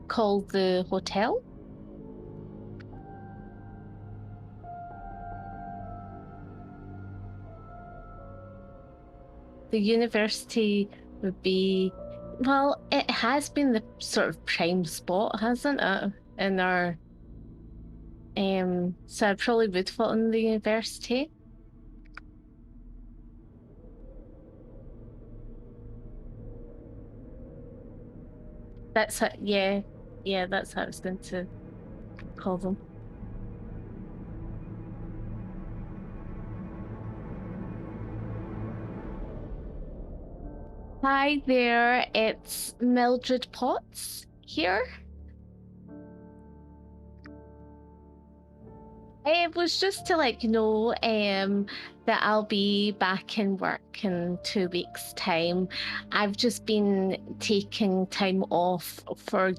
call the hotel? The university would be, well, it has been the sort of prime spot, hasn't it? In our, so I probably would fall in the university. That's how, yeah, that's how I was going to call them. Hi there, it's Mildred Potts here. It was just to let you know that I'll be back in work in 2 weeks' time. I've just been taking time off for,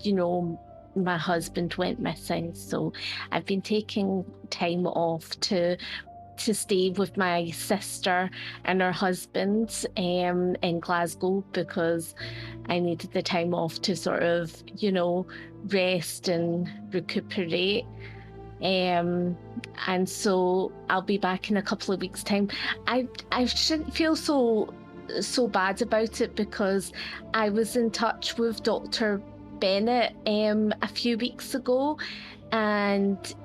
my husband went missing, so I've been taking time off to stay with my sister and her husband in Glasgow because I needed the time off to sort of, rest and recuperate. And so I'll be back in a couple of weeks' time. I shouldn't feel so bad about it because I was in touch with Dr. Bennett a few weeks ago, and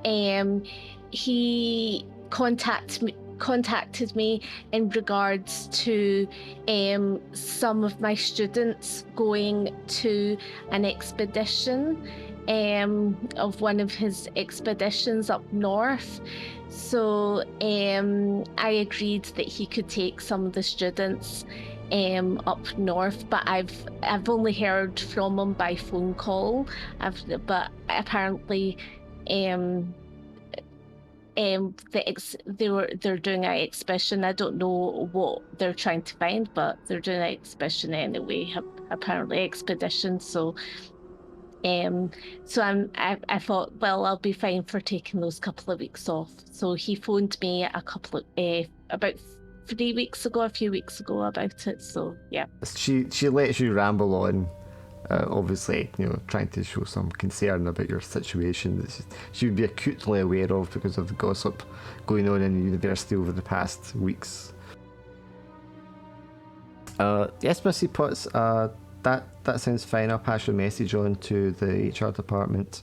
he contacted me in regards to some of my students going to an expedition of one of his expeditions up north. So I agreed that he could take some of the students up north, but I've only heard from him by phone call. But apparently they're doing an exhibition. I don't know what they're trying to find, but they're doing an exhibition anyway, apparently expedition. So I thought, well, I'll be fine for taking those couple of weeks off. So he phoned me a couple of about a few weeks ago about it. So yeah. She lets you ramble on, obviously, trying to show some concern about your situation that she would be acutely aware of because of the gossip going on in the university over the past weeks. Yes, Missy Potts, that sounds fine. I'll pass your message on to the HR department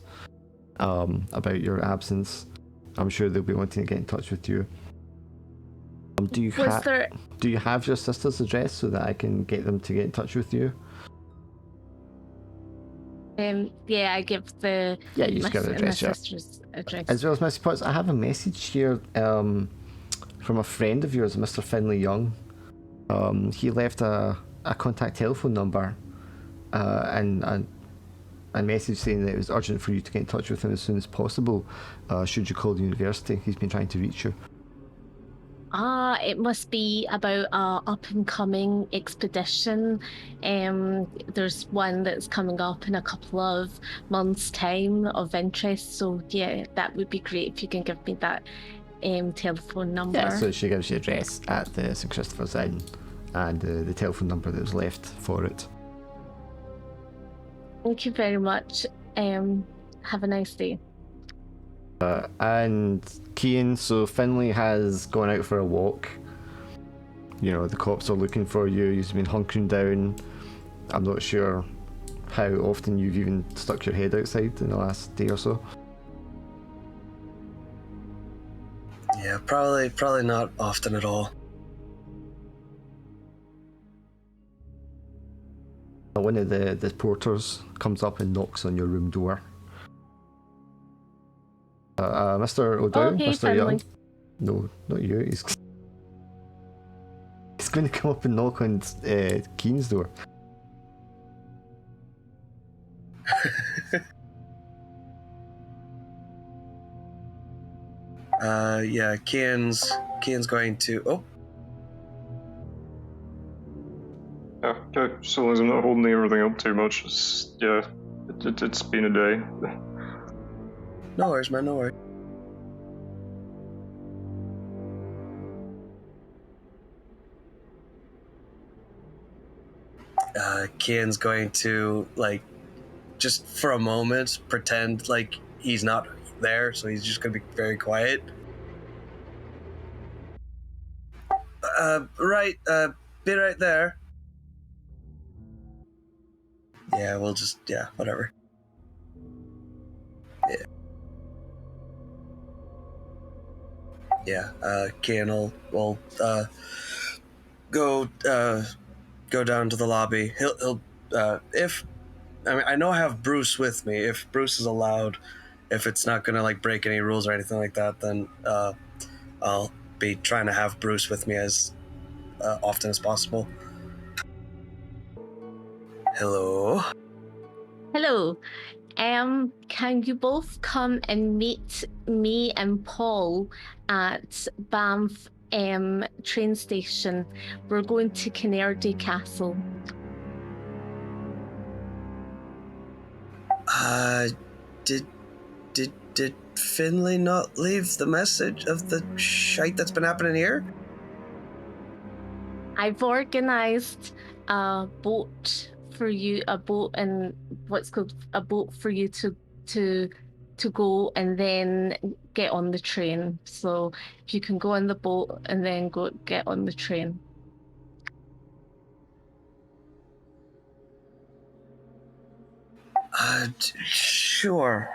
about your absence. I'm sure they'll be wanting to get in touch with you. Do you have your sister's address so that I can get them to get in touch with you? Yeah, I give the you just give the address, my sister's address. As well as Missy Potts, I have a message here from a friend of yours, Mr. Finlay Young. He left a contact telephone number and a message saying that it was urgent for you to get in touch with him as soon as possible. Should you call the university? He's been trying to reach you. It must be about a up-and-coming expedition. There's one that's coming up in a couple of months' time of interest. So yeah, that would be great if you can give me that telephone number. Yeah, so she gives you the address at the St. Christopher's Inn and the telephone number that was left for it. Thank you very much. Have a nice day. And Cian, so Finlay has gone out for a walk. The cops are looking for you. You've been hunkering down. I'm not sure how often you've even stuck your head outside in the last day or so. Yeah, probably not often at all. One of the porters comes up and knocks on your room door. Mr. O'Dowd, okay, Mr. Young. No, not you. He's going to come up and knock on Cian's door. Yeah, Cian's going to. Oh. Yeah, okay. So long as I'm not holding everything up too much. It's been a day. No worries, man. No worries. Cian's going to just for a moment pretend like he's not there, so he's just gonna be very quiet. Right, be right there. Yeah, we'll just, yeah, whatever. Yeah, Kian will go down to the lobby. He'll if I mean, I know I have Bruce with me. If Bruce is allowed, if it's not gonna like break any rules or anything like that, then I'll be trying to have Bruce with me as often as possible. Hello. Hello. Can you both come and meet me and Paul at Banff train station? We're going to Kinnerdy Castle. Did Finley not leave the message of the shite that's been happening here? I've organised a boat for you, a boat for you to go and then get on the train. So if you can go on the boat and then get on the train. Sure.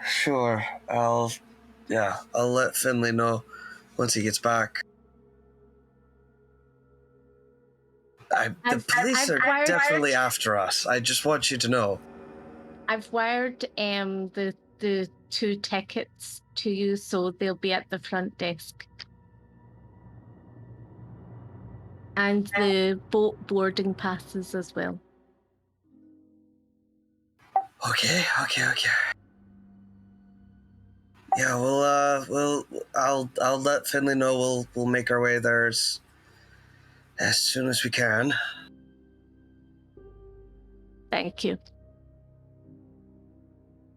I'll let Finley know once he gets back. The police are definitely after us. I just want you to know. I've wired the 2 tickets to you, so they'll be at the front desk. And the boat boarding passes as well. Okay. Yeah, I'll let Finley know. We'll make our way there as soon as we can. Thank you.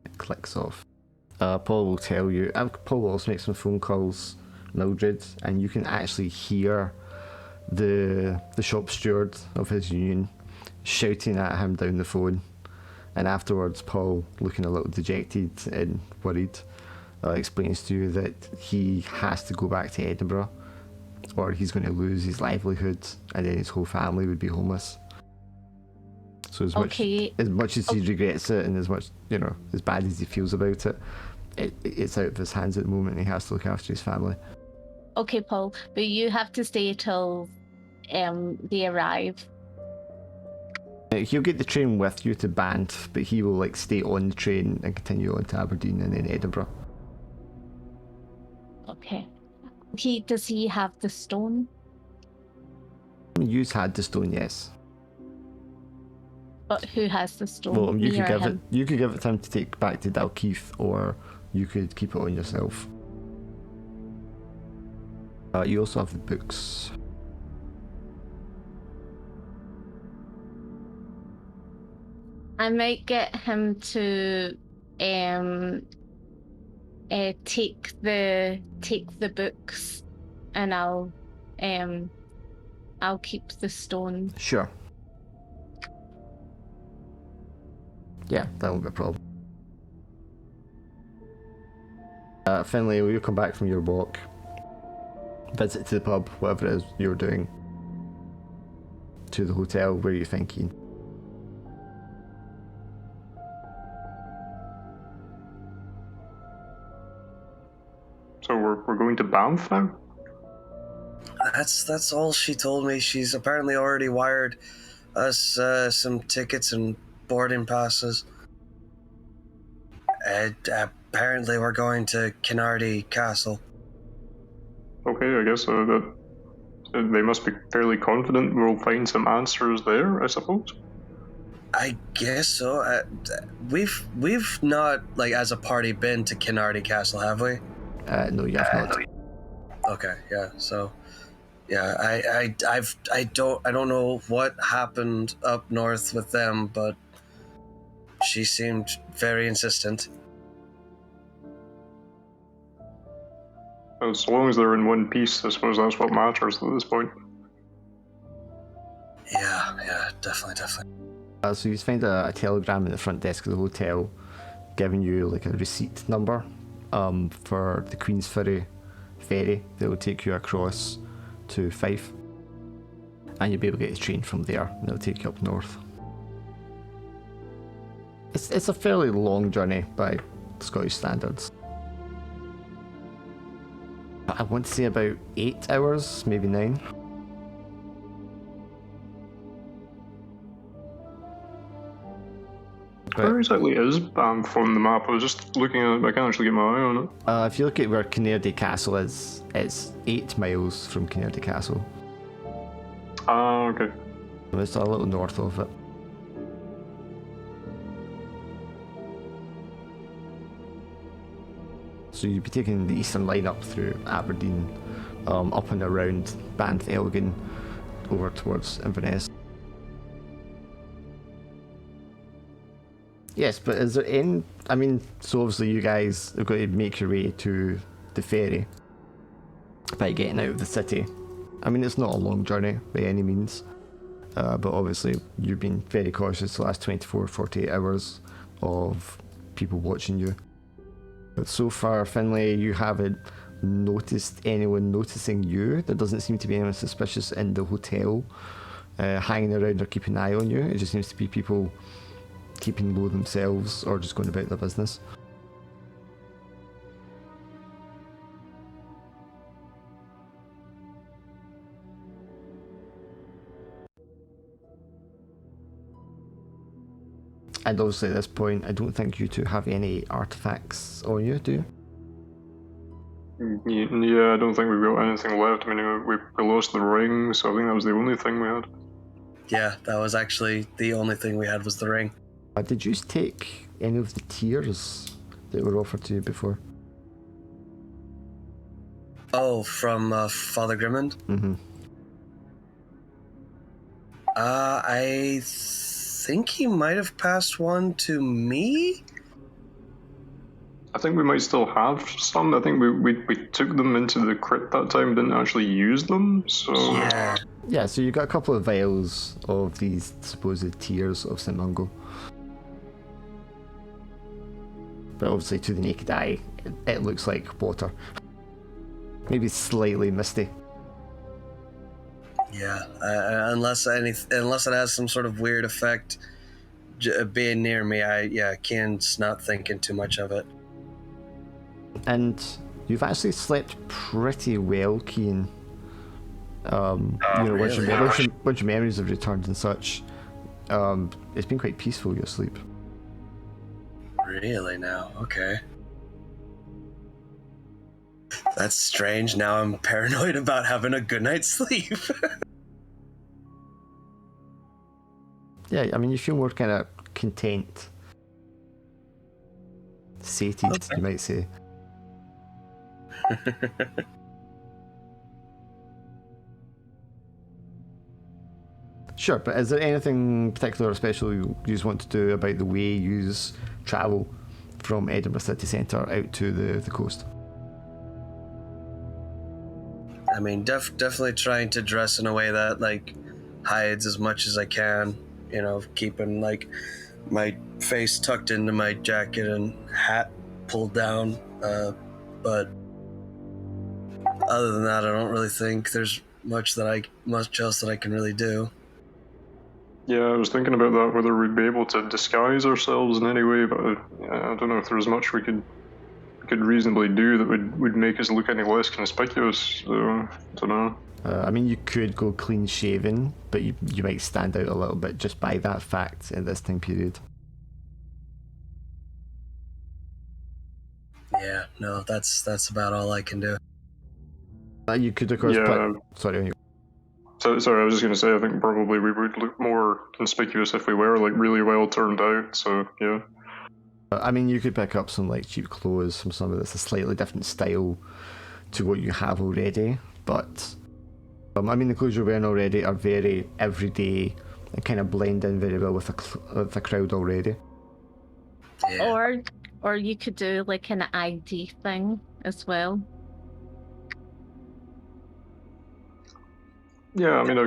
It clicks off. Paul will tell you. Paul will also make some phone calls, Mildred, and you can actually hear the shop steward of his union shouting at him down the phone. And afterwards, Paul, looking a little dejected and worried, explains to you that he has to go back to Edinburgh, or he's going to lose his livelihood, and then his whole family would be homeless. So as much as he regrets it, and as much, as bad as he feels about it, it's out of his hands at the moment, and he has to look after his family. Okay, Paul, but you have to stay till they arrive. He'll get the train with you to Banff, but he will stay on the train and continue on to Aberdeen and then Edinburgh. Okay. Does he have the stone? You've had the stone, yes. But who has the stone? Well, you Me or could him? give it to him to take back to Dalkeith, or you could keep it on yourself. You also have the books. I might get him to take the books, and I'll keep the stone. Sure. Yeah, that won't be a problem. Finley, will you come back from your walk? Visit to the pub, whatever it is you're doing. To the hotel, where are you thinking? So we're going to Banff now? That's all she told me. She's apparently already wired us some tickets and boarding passes. Apparently we're going to Kinnerdy Castle. Okay, I guess that they must be fairly confident we'll find some answers there, I suppose. I guess so. We've not, as a party, been to Kinnerdy Castle, have we? No, you have not. Okay, yeah. So, yeah, I don't know what happened up north with them, but she seemed very insistent. As long as they're in one piece, I suppose that's what matters at this point. Yeah, definitely. So you find a telegram in the front desk of the hotel giving you like a receipt number for the Queensferry ferry that will take you across to Fife, and you'll be able to get the train from there, and it'll take you up north. It's a fairly long journey by Scottish standards. I want to say about 8 hours, maybe 9. Where exactly is Banff on the map? I was just looking at it, but I can't actually get my eye on it. If you look at where Kinnairdy Castle is, it's 8 miles from Kinnairdy Castle. Ah, okay. It's a little north of it. So you'd be taking the eastern line up through Aberdeen, up and around Banff, Elgin, over towards Inverness. Yes, but is there any... I mean, so obviously you guys have got to make your way to the ferry by getting out of the city. I mean, it's not a long journey by any means, but obviously you've been very cautious the last 24, 48 hours of people watching you. But so far, Finlay, you haven't noticed anyone noticing you. There doesn't seem to be anyone suspicious in the hotel hanging around or keeping an eye on you. It just seems to be people keeping low themselves or just going about their business. And obviously at this point, I don't think you two have any artifacts on you, do you? Yeah, I don't think we've got anything left. I mean, we lost the ring, so I think that was the only thing we had. Yeah, that was actually the only thing we had was the ring. Did you take any of the tiers that were offered to you before? Oh, from Father Grimmond? Mm-hmm. I think he might have passed one to me? I think we might still have some. I think we took them into the crypt that time, didn't actually use them, so... Yeah. Yeah, so you got a couple of vials of these supposed tears of St. Mungo. But obviously to the naked eye, it looks like water. Maybe slightly misty. Yeah, unless it has some sort of weird effect being near me, Kian's not thinking too much of it. And you've actually slept pretty well, Kian. Really? Once your memories have returned and such, it's been quite peaceful, your sleep. Really now? Okay. That's strange. Now I'm paranoid about having a good night's sleep. Yeah, I mean, you feel more kind of content. Sated, Okay. you might say. Sure, but is there anything particular or special you just want to do about the way you travel from Edinburgh city centre out to the coast? I mean, definitely trying to dress in a way that like hides as much as I can. You know, keeping like my face tucked into my jacket and hat pulled down. But other than that, I don't really think there's much else that I can really do. Yeah, I was thinking about that, whether we'd be able to disguise ourselves in any way, but I don't know if there's much we could reasonably do that would make us look any less conspicuous, so I don't know. I mean, you could go clean shaven, but you might stand out a little bit just by that fact in this time period. Yeah, no, that's about all I can do. You could, of course, Yeah. Sorry. Sorry, I was just going to say, I think probably we would look more conspicuous if we were like really well turned out, so yeah. I mean, you could pick up some like cheap clothes from somebody that's a slightly different style to what you have already, but I mean, the clothes you're wearing already are very everyday and kind of blend in very well with the crowd already. Yeah. Or you could do like an ID thing as well. Yeah, I mean,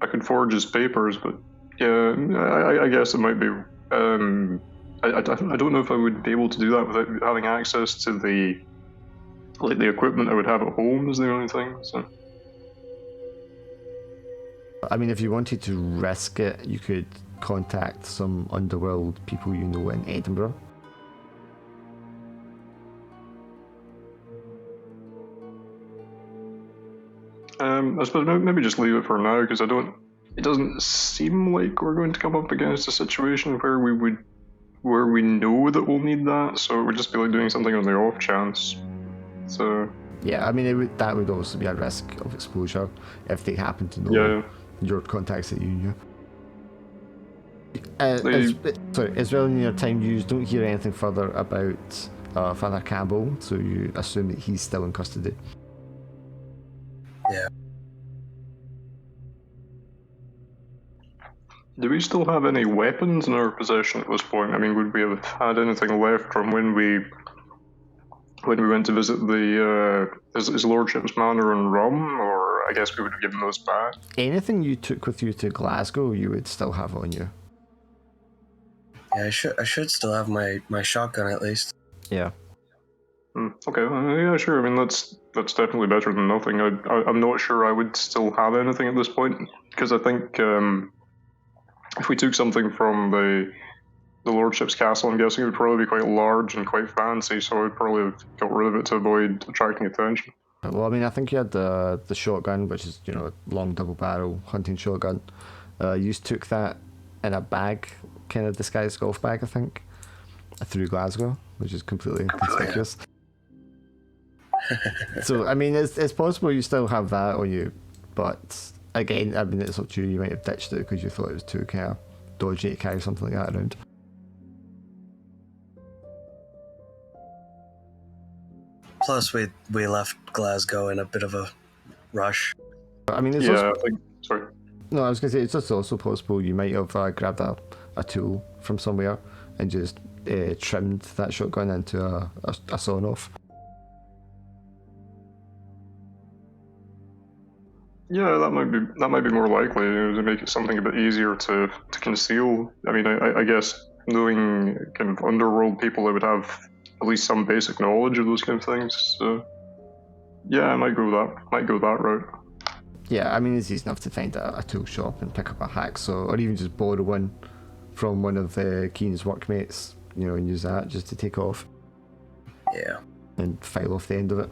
I could forge his papers, but yeah, I guess it might be I don't know if I would be able to do that without having access to the equipment I would have at home is the only thing. So. I mean, if you wanted to risk it, you could contact some underworld people you know in Edinburgh. I suppose maybe just leave it for now because it doesn't seem like we're going to come up against a situation where we know that we'll need that. So it would just be like doing something on the off chance. So. Yeah, I mean, that would also be a risk of exposure if they happen to know your contacts that you knew. As well in your time used, don't hear anything further about Father Campbell, so you assume that he's still in custody. Yeah. Do we still have any weapons in our possession at this point? I mean, would we have had anything left from when we went to visit his lordship's manor in Rum, or I guess we would have given those back? Anything you took with you to Glasgow, you would still have on you. Yeah, I should still have my shotgun at least. Yeah. Okay. Yeah, sure. I mean, that's definitely better than nothing. I'm not sure I would still have anything at this point because I think if we took something from the lordship's castle, I'm guessing it would probably be quite large and quite fancy, so I'd probably have got rid of it to avoid attracting attention. Well, I mean, I think you had the shotgun, which is, you know, a long double barrel hunting shotgun. You just took that in a bag, kind of disguised golf bag, I think, through Glasgow, which is completely conspicuous. So, I mean, it's possible you still have that on you, but again, I mean, it's up to you. You might have ditched it because you thought it was too kind of dodgy to carry something like that around. Plus, we left Glasgow in a bit of a rush. I mean, sorry. No, I was going to say, it's just also possible you might have grabbed a tool from somewhere and just trimmed that shotgun into a sawn-off. Yeah, that might be more likely to make it something a bit easier to conceal. I mean, I guess knowing kind of underworld people, I would have at least some basic knowledge of those kind of things. So, yeah, I might go that route. Yeah, I mean, it's easy enough to find a tool shop and pick up a hacksaw, or even just borrow one from one of Keen's workmates, you know, and use that just to take off. Yeah. And file off the end of it.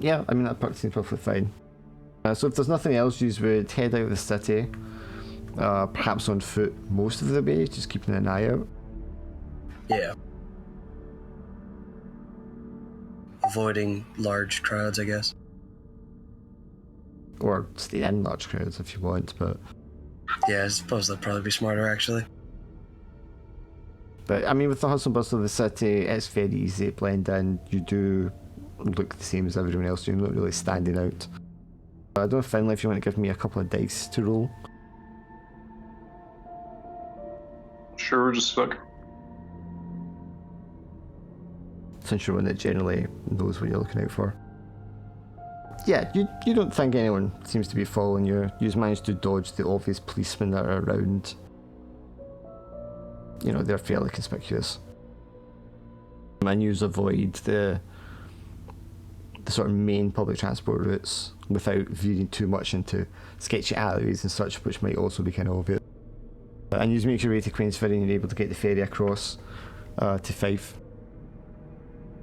Yeah, I mean, that part seems perfectly fine. So if there's nothing else, you would head out of the city, perhaps on foot most of the way, just keeping an eye out. Yeah. Avoiding large crowds, I guess. Or stay in large crowds if you want, but... Yeah, I suppose that'd probably be smarter, actually. But, I mean, with the hustle and bustle of the city, it's very easy to blend in. You do look the same as everyone else. You're not really standing out. I don't know, Finlay, if you want to give me a couple of dice to roll. Sure, just a sec. Since you're one that generally knows what you're looking out for. Yeah, you don't think anyone seems to be following you. You've managed to dodge the obvious policemen that are around. You know, they're fairly conspicuous. And you avoid the sort of main public transport routes without veering too much into sketchy alleyways and such, which might also be kind of obvious. And you make your way to Queensferry and you're able to get the ferry across to Fife.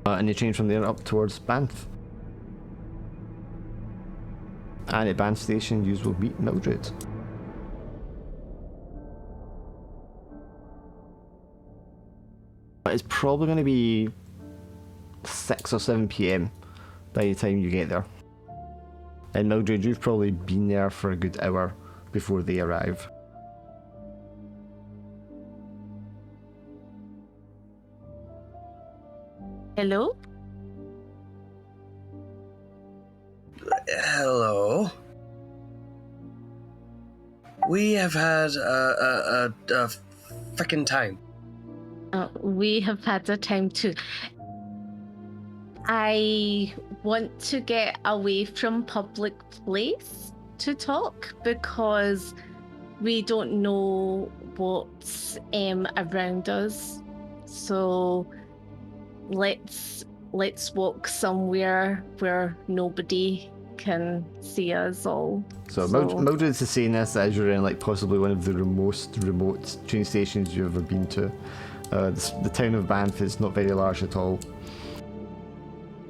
And you change from there up towards Banff. And at Banff Station, you will meet Mildred. It's probably going to be 6 or 7 p.m. by the time you get there. And Mildred, you've probably been there for a good hour before they arrive. Hello? Hello. We have had a frickin' time. We have had a time too. I want to get away from public place to talk because we don't know what's around us. So let's walk somewhere where nobody can see us all. So Mildred's is saying this as you're in like possibly one of the most remote train stations you've ever been to. The town of Banff is not very large at all.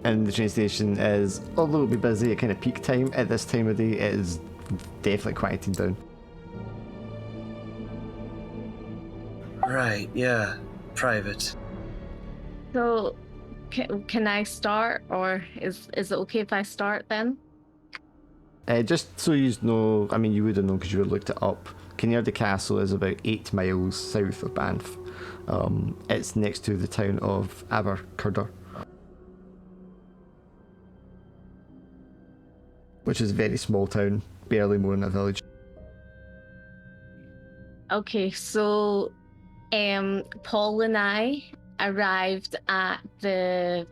And the train station is, although it'll be busy at kind of peak time, at this time of day it is definitely quieting down. Right, yeah. Private. So can I start, or is it okay if I start then? Just so you know, I mean you would have known because you would have looked it up, Kinnaird Castle is about 8 miles south of Banff. It's next to the town of Abercurder, which is a very small town, barely more than a village. Okay, so Paul and I arrived at the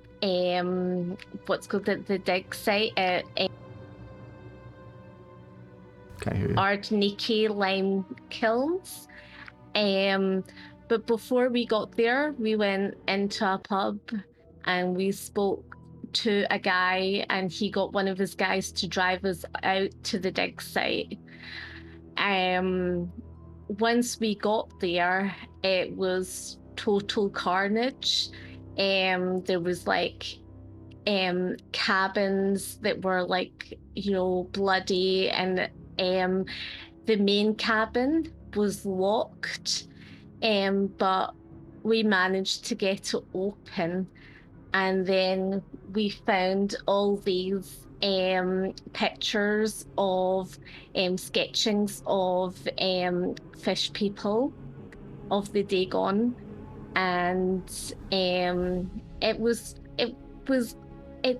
what's called the dig site at Can't hear you. Ardniki Lime Kilns. But before we got there, we went into a pub and we spoke to a guy, and he got one of his guys to drive us out to the dig site. Once we got there, it was total carnage. There was like cabins that were like, bloody, and the main cabin was locked, but we managed to get it open, and then we found all these pictures of sketchings of fish people of the day gone, and it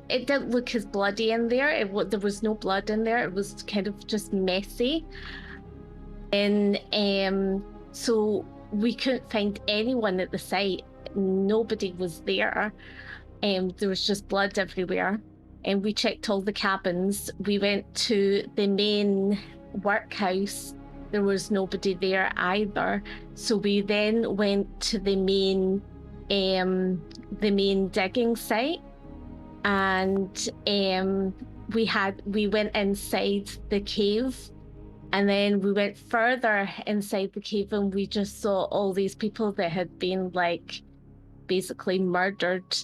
didn't look as bloody in there. There was no blood in there. It was kind of just messy, and so we couldn't find anyone at the site. Nobody was there. There was just blood everywhere. And we checked all the cabins. We went to the main workhouse. There was nobody there either. So we then went to the main digging site, and we went inside the cave, and then we went further inside the cave, and we just saw all these people that had been like basically murdered.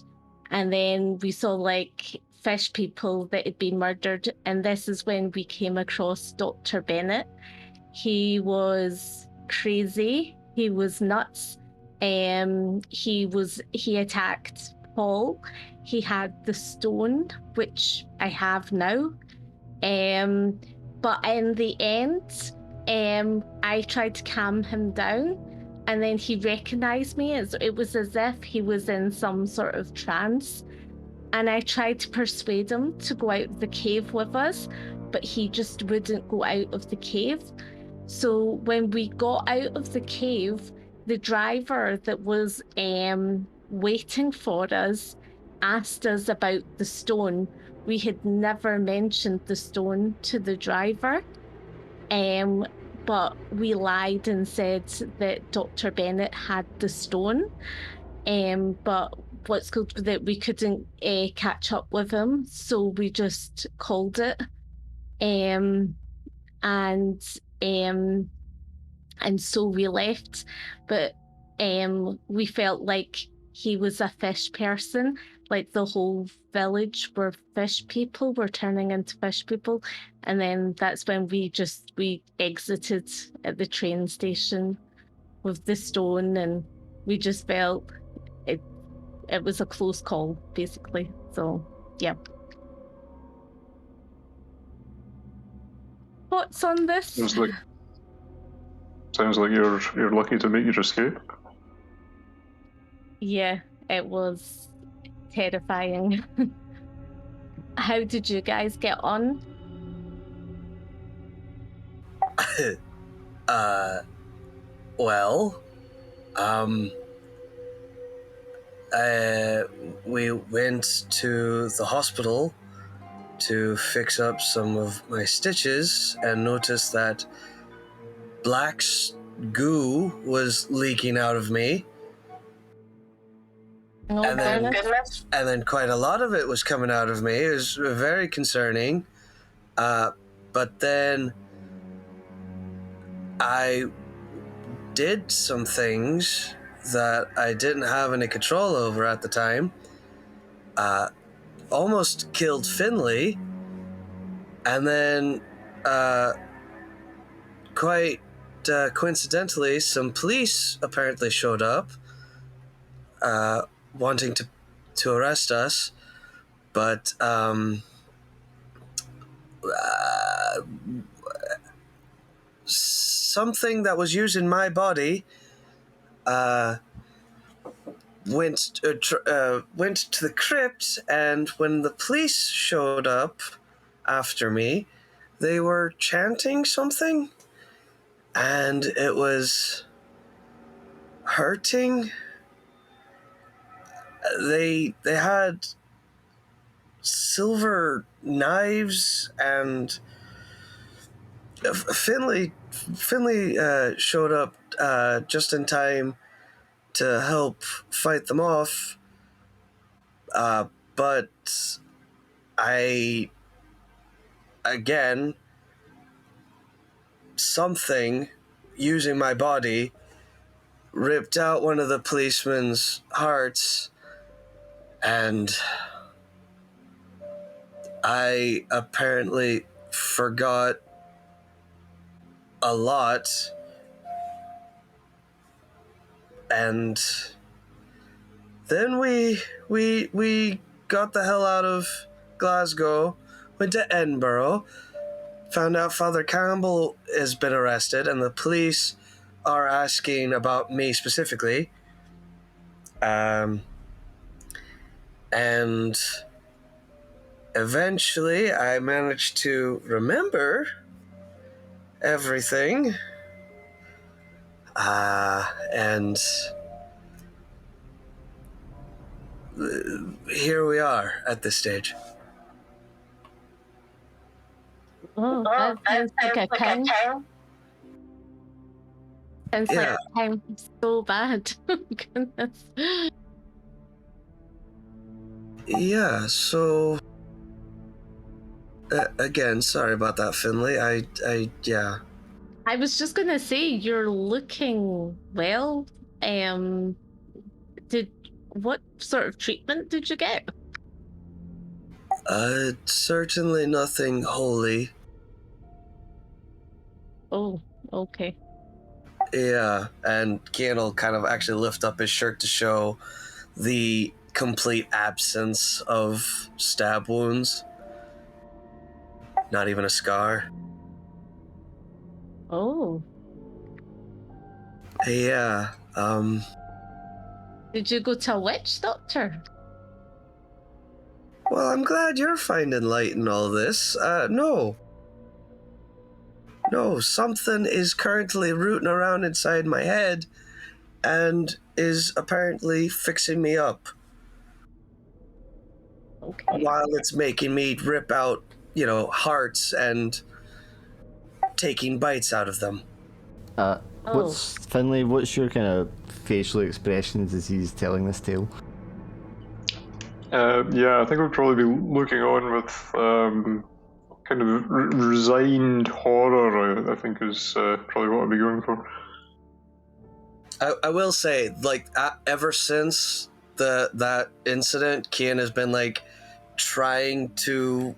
And then we saw like fish people that had been murdered, and this is when we came across Dr. Bennett. He was crazy. He was nuts. He attacked Paul. He had the stone, which I have now. But in the end, I tried to calm him down, and then he recognized me. It was as if he was in some sort of trance. And I tried to persuade him to go out of the cave with us, but he just wouldn't go out of the cave. So when we got out of the cave, the driver that was waiting for us asked us about the stone. We had never mentioned the stone to the driver, but we lied and said that Dr. Bennett had the stone. But what's good that we couldn't catch up with him, so we just called it, and so we left. But we felt like he was a fish person, like the whole village were fish people, were turning into fish people. And then that's when we exited at the train station with the stone, and we just felt it was a close call, basically. So, yeah. Thoughts on this? Sounds like you're lucky to make your escape. Yeah, it was terrifying. How did you guys get on? Well, we went to the hospital to fix up some of my stitches and noticed that black goo was leaking out of me. Oh, And then- goodness. And then quite a lot of it was coming out of me. It was very concerning. But then I did some things that I didn't have any control over at the time. Almost killed Finley. And then, quite coincidentally, some police apparently showed up, wanting to arrest us. But something that was used in my body went to the crypt, and when the police showed up after me, they were chanting something, and it was hurting. They had silver knives, and Finley showed up just in time to help fight them off. But something using my body ripped out one of the policemen's hearts, and I apparently forgot a lot, and then we got the hell out of Glasgow, went to Edinburgh, found out Father Campbell has been arrested, and the police are asking about me specifically. And eventually I managed to remember everything. And here we are at this stage. Oh, that sounds like a time. Sounds like Yeah. a time so bad. Goodness. Yeah, so again, sorry about that, Finley. Yeah. I was just gonna say you're looking well. What sort of treatment did you get? Certainly nothing holy. Oh, okay. Yeah, and Kian will kind of actually lift up his shirt to show the complete absence of stab wounds. Not even a scar. Oh, Yeah, did you go to a witch doctor? well, I'm glad you're finding light in all this. No, something is currently rooting around inside my head and is apparently fixing me up Okay. while it's making me rip out, hearts and taking bites out of them. What's your kind of facial expressions as he's telling this tale? Yeah, I think we'll probably be looking on with kind of resigned horror, I think is probably what I'd be going for. I will say, ever since that incident, Kian has been trying to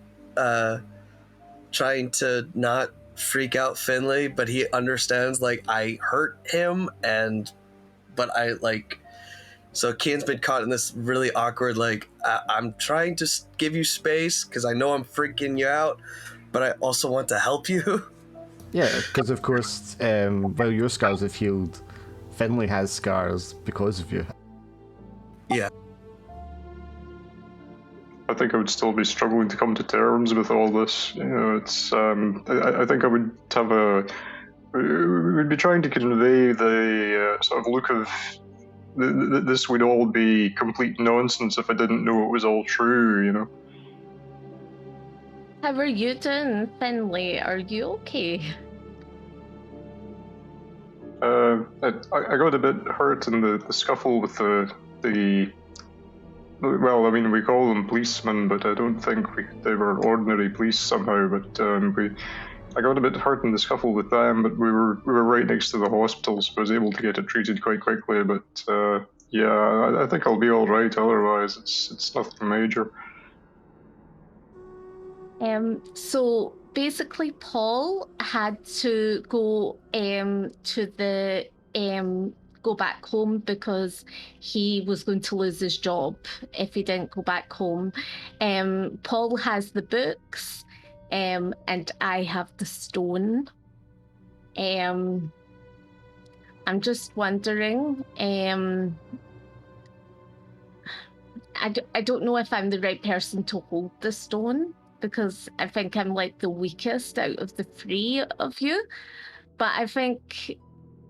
not freak out Finley, but he understands I hurt him, so Kian's been caught in this really awkward I'm trying to give you space because I know I'm freaking you out, but I also want to help you. Yeah, because of course, while your scars have healed, Finley has scars because of you. Yeah. I think I would still be struggling to come to terms with all this. It's I think I would have we'd be trying to convey the sort of look of this would all be complete nonsense if I didn't know it was all true, How are you doing, Finley? Are you okay? I got a bit hurt in the scuffle with the. Well, I mean, we call them policemen, but I don't think they were ordinary police somehow. But I got a bit hurt in the scuffle with them, but we were right next to the hospital, so I was able to get it treated quite quickly. But yeah, I think I'll be all right. Otherwise, it's nothing major. So basically, Paul had to go to the go back home because he was going to lose his job if he didn't go back home. Paul has the books, and I have the stone. I'm just wondering. I don't know if I'm the right person to hold the stone, because I think I'm like the weakest out of the three of you. But I think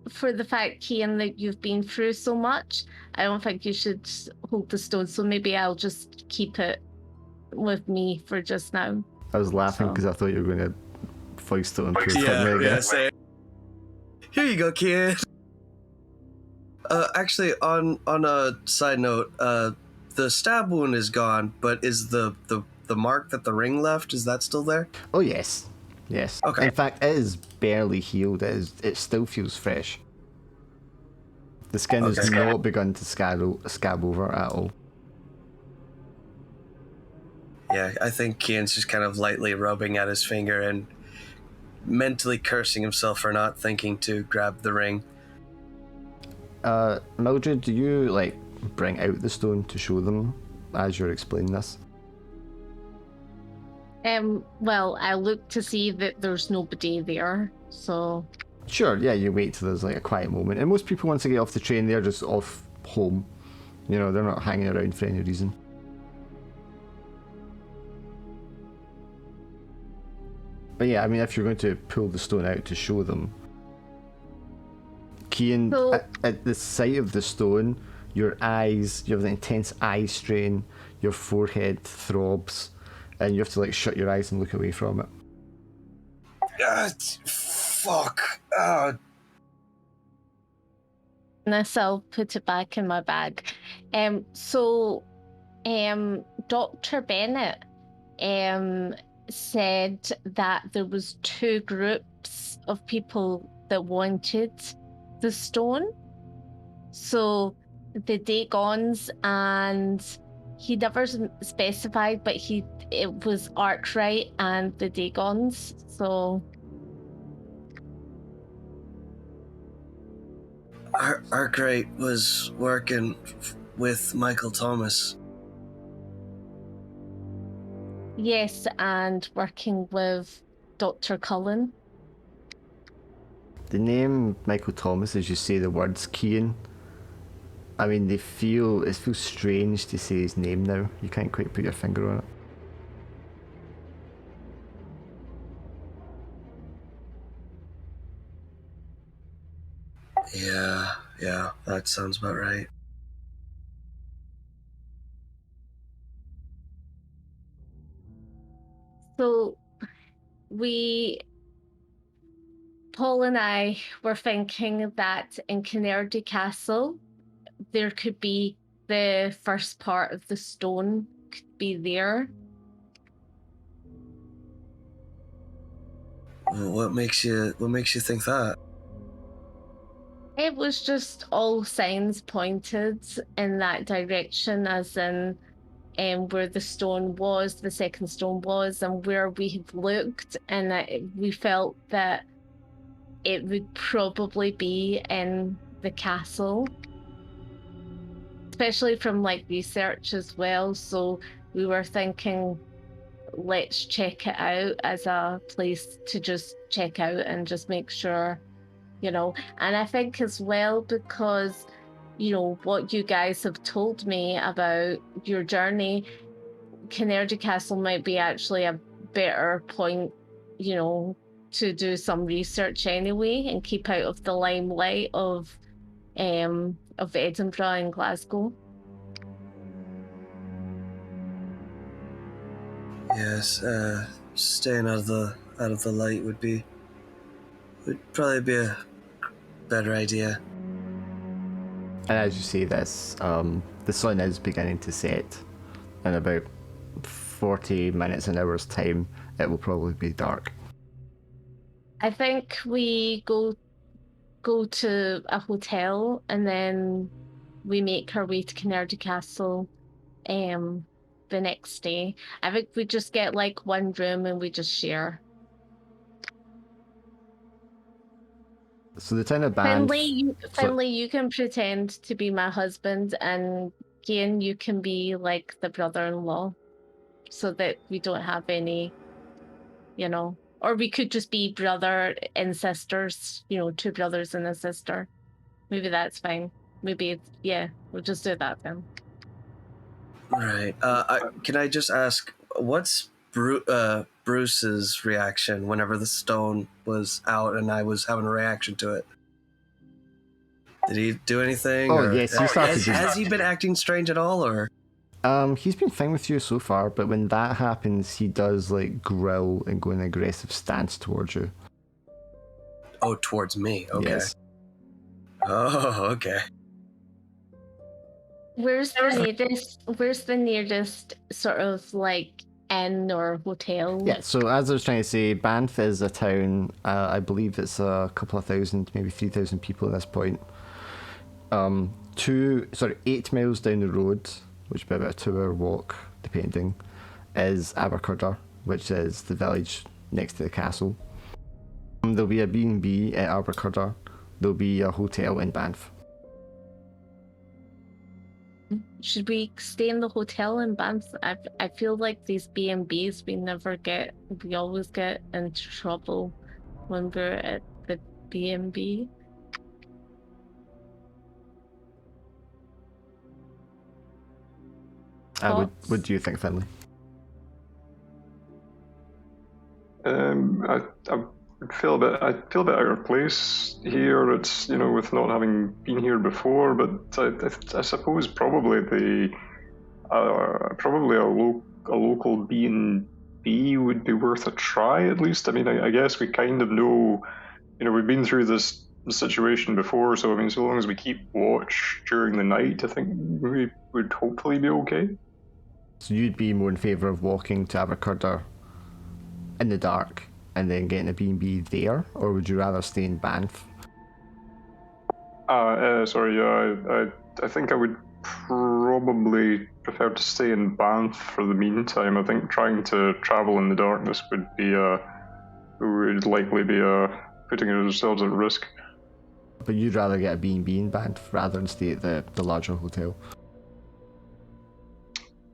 for the fact, Cian, that you've been through so much, I don't think you should hold the stone. So maybe I'll just keep it with me for just now. I was laughing So- because I thought you were going to foist it on Pure Yeah, Finley again. same. Here you go, kid. Actually, on a side note, the stab wound is gone, but is the mark that the ring left, is that still there? Oh yes. Okay. In fact, it is barely healed. It still feels fresh. The skin has Okay. not begun to scab over at all. Yeah, I think Cian's just kind of lightly rubbing at his finger and mentally cursing himself for not thinking to grab the ring. Mildred, do you like bring out the stone to show them as you're explaining this? Well, I look to see that there's nobody there, so Sure, yeah, you wait till there's like a quiet moment. And most people, once they get off the train, they're just off home. You know, they're not hanging around for any reason. But yeah, I mean, if you're going to pull the stone out to show them, Cian, So- at the sight of the stone, your eyes, you have an intense eye strain, your forehead throbs, and you have to like shut your eyes and look away from it. Fuck. this I'll put it back in my bag. So Dr. Bennett said that there was two groups of people that wanted the stone. So the Dagons, and he never specified, but it was Arkwright and the Dagons. So Arkwright was working with Michael Thomas. yes, and working with Dr. Cullen. The name Michael Thomas, as you say the words, Cian, I mean, it feels strange to say his name now. You can't quite put your finger on it. Yeah, that sounds about right. So Paul and I were thinking that in Kinnerdy Castle, there could be the first part of the stone could be there. What makes you think that? It was just all signs pointed in that direction, as in where the stone was, the second stone was, and where we had looked, and we felt that it would probably be in the castle, especially from like research as well. So we were thinking, let's check it out as a place to just check out and just make sure, you know. And I think as well, because, you know, what you guys have told me about your journey, Kinnerdy Castle might be actually a better point, you know, to do some research anyway and keep out of the limelight of Edinburgh and Glasgow. Yes, staying out of the light would probably be a better idea. And as you say this, the sun is beginning to set. In about 40 minutes, an hour's time, it will probably be dark. I think we go to a hotel and then we make our way to Canardy Castle the next day. I think we just get like one room and we just share. So the town of Banff... Finley, you can pretend to be my husband, and Gian, you can be like the brother-in-law, so that we don't have any, or we could just be brother and sisters, two brothers and a sister. Maybe that's fine. Maybe we'll just do that then. Right. Can I just ask, what's Bruce's reaction whenever the stone was out and I was having a reaction to it? Did he do anything? Oh, yes, he started... Has he been acting strange at all, or...? He's been fine with you so far, but when that happens, he does, growl and go in an aggressive stance towards you. Oh, towards me? Okay. Yes. Oh, okay. Where's the nearest sort of inn or hotel? Yeah, so as I was trying to say, Banff is a town, I believe it's a couple of thousand, maybe 3,000 people at this point. 8 miles down the road, which would be about a 2-hour walk, depending, is Abercurder, which is the village next to the castle. There'll be a B&B at Abercurder. There'll be a hotel in Banff. Should we stay in the hotel in Banff? I feel like these B&Bs, we always get into trouble when we're at the B&B. What do you think, Finley? I feel a bit out of place here. It's with not having been here before, but I suppose probably a local B&B would be worth a try at least. I mean, I guess we kind of know, we've been through this situation before, so I mean, so long as we keep watch during the night, I think we would hopefully be okay. So you'd be more in favour of walking to Abercurder in the dark and then getting a B&B there, or would you rather stay in Banff? I think I would probably prefer to stay in Banff for the meantime. I think trying to travel in the darkness would likely be putting ourselves at risk. But you'd rather get a B&B in Banff rather than stay at the larger hotel?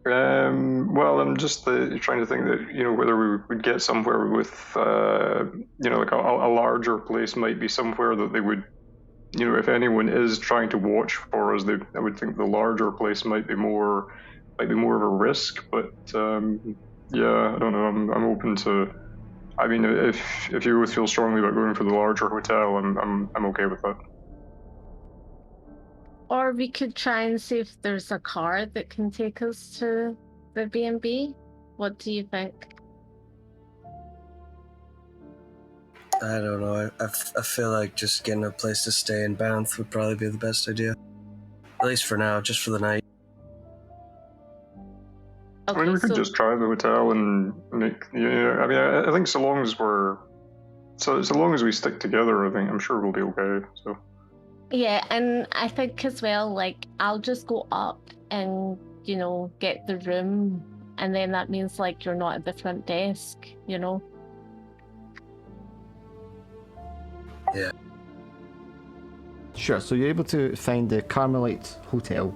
Well, I'm just trying to think that, whether we would get somewhere with, a larger place might be somewhere that they would, if anyone is trying to watch for us, I would think the larger place might be more of a risk. But yeah, I don't know. I'm open to. I mean, if you both feel strongly about going for the larger hotel, I'm okay with that. Or we could try and see if there's a car that can take us to the B&B. What do you think? I don't know. I feel like just getting a place to stay in Banff would probably be the best idea. At least for now, just for the night. Okay, I mean, we could just try the hotel and make. I mean, I think so long as we stick together, I'm sure we'll be okay. So. Yeah, and I think as well, I'll just go up and, get the room, and then that means, you're not at the front desk, Yeah. Sure, so you're able to find the Carmelite Hotel,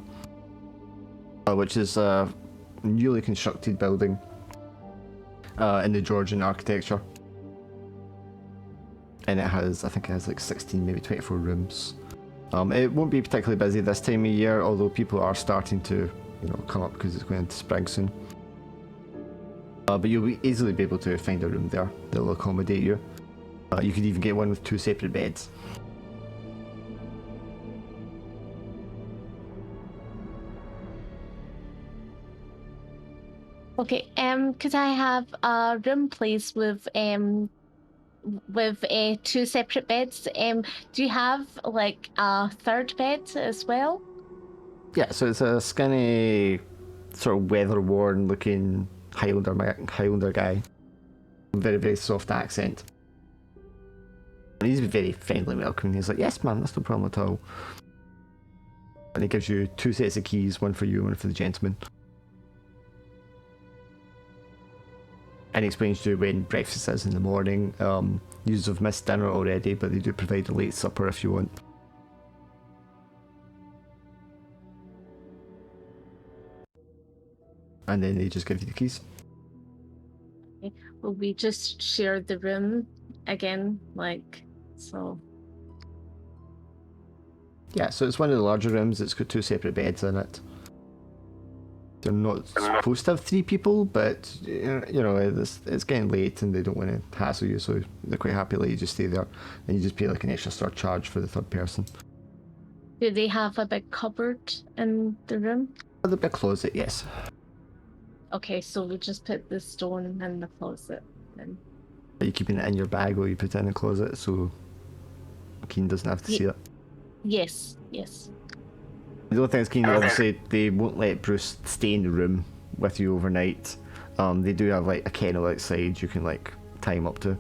which is a newly constructed building in the Georgian architecture. And it has 16, maybe 24 rooms. It won't be particularly busy this time of year, although people are starting to, come up because it's going into spring soon. But you'll easily be able to find a room there that will accommodate you. You could even get one with 2 separate beds. Okay, could I have a room, please, with 2 separate beds? Do you have a third bed as well? Yeah, so it's a skinny, sort of weather-worn looking Highlander guy. Very, very soft accent. And he's very friendly and welcoming. He's like, yes, ma'am, that's no problem at all. And he gives you 2 sets of keys, one for you, one for the gentleman. And he explains to you when breakfast is in the morning. You have missed dinner already, but they do provide a late supper if you want. And then they just give you the keys. Will we just share the room again? Like, so. Yeah, so it's one of the larger rooms. It's got 2 separate beds in it. They're not supposed to have 3 people, but you know it's getting late and they don't want to hassle you, so they're quite happy to let you just stay there, and you just pay like an extra surcharge for the 3rd person. Do they have a big cupboard in the room? The big closet, yes. Okay, so we just put the stone in the closet then. Are you keeping it in your bag or you put it in the closet so Keen doesn't have to see it? Yes, yes. The only thing is, Keen, obviously they won't let Bruce stay in the room with you overnight. They do have like a kennel outside you can like tie him up to.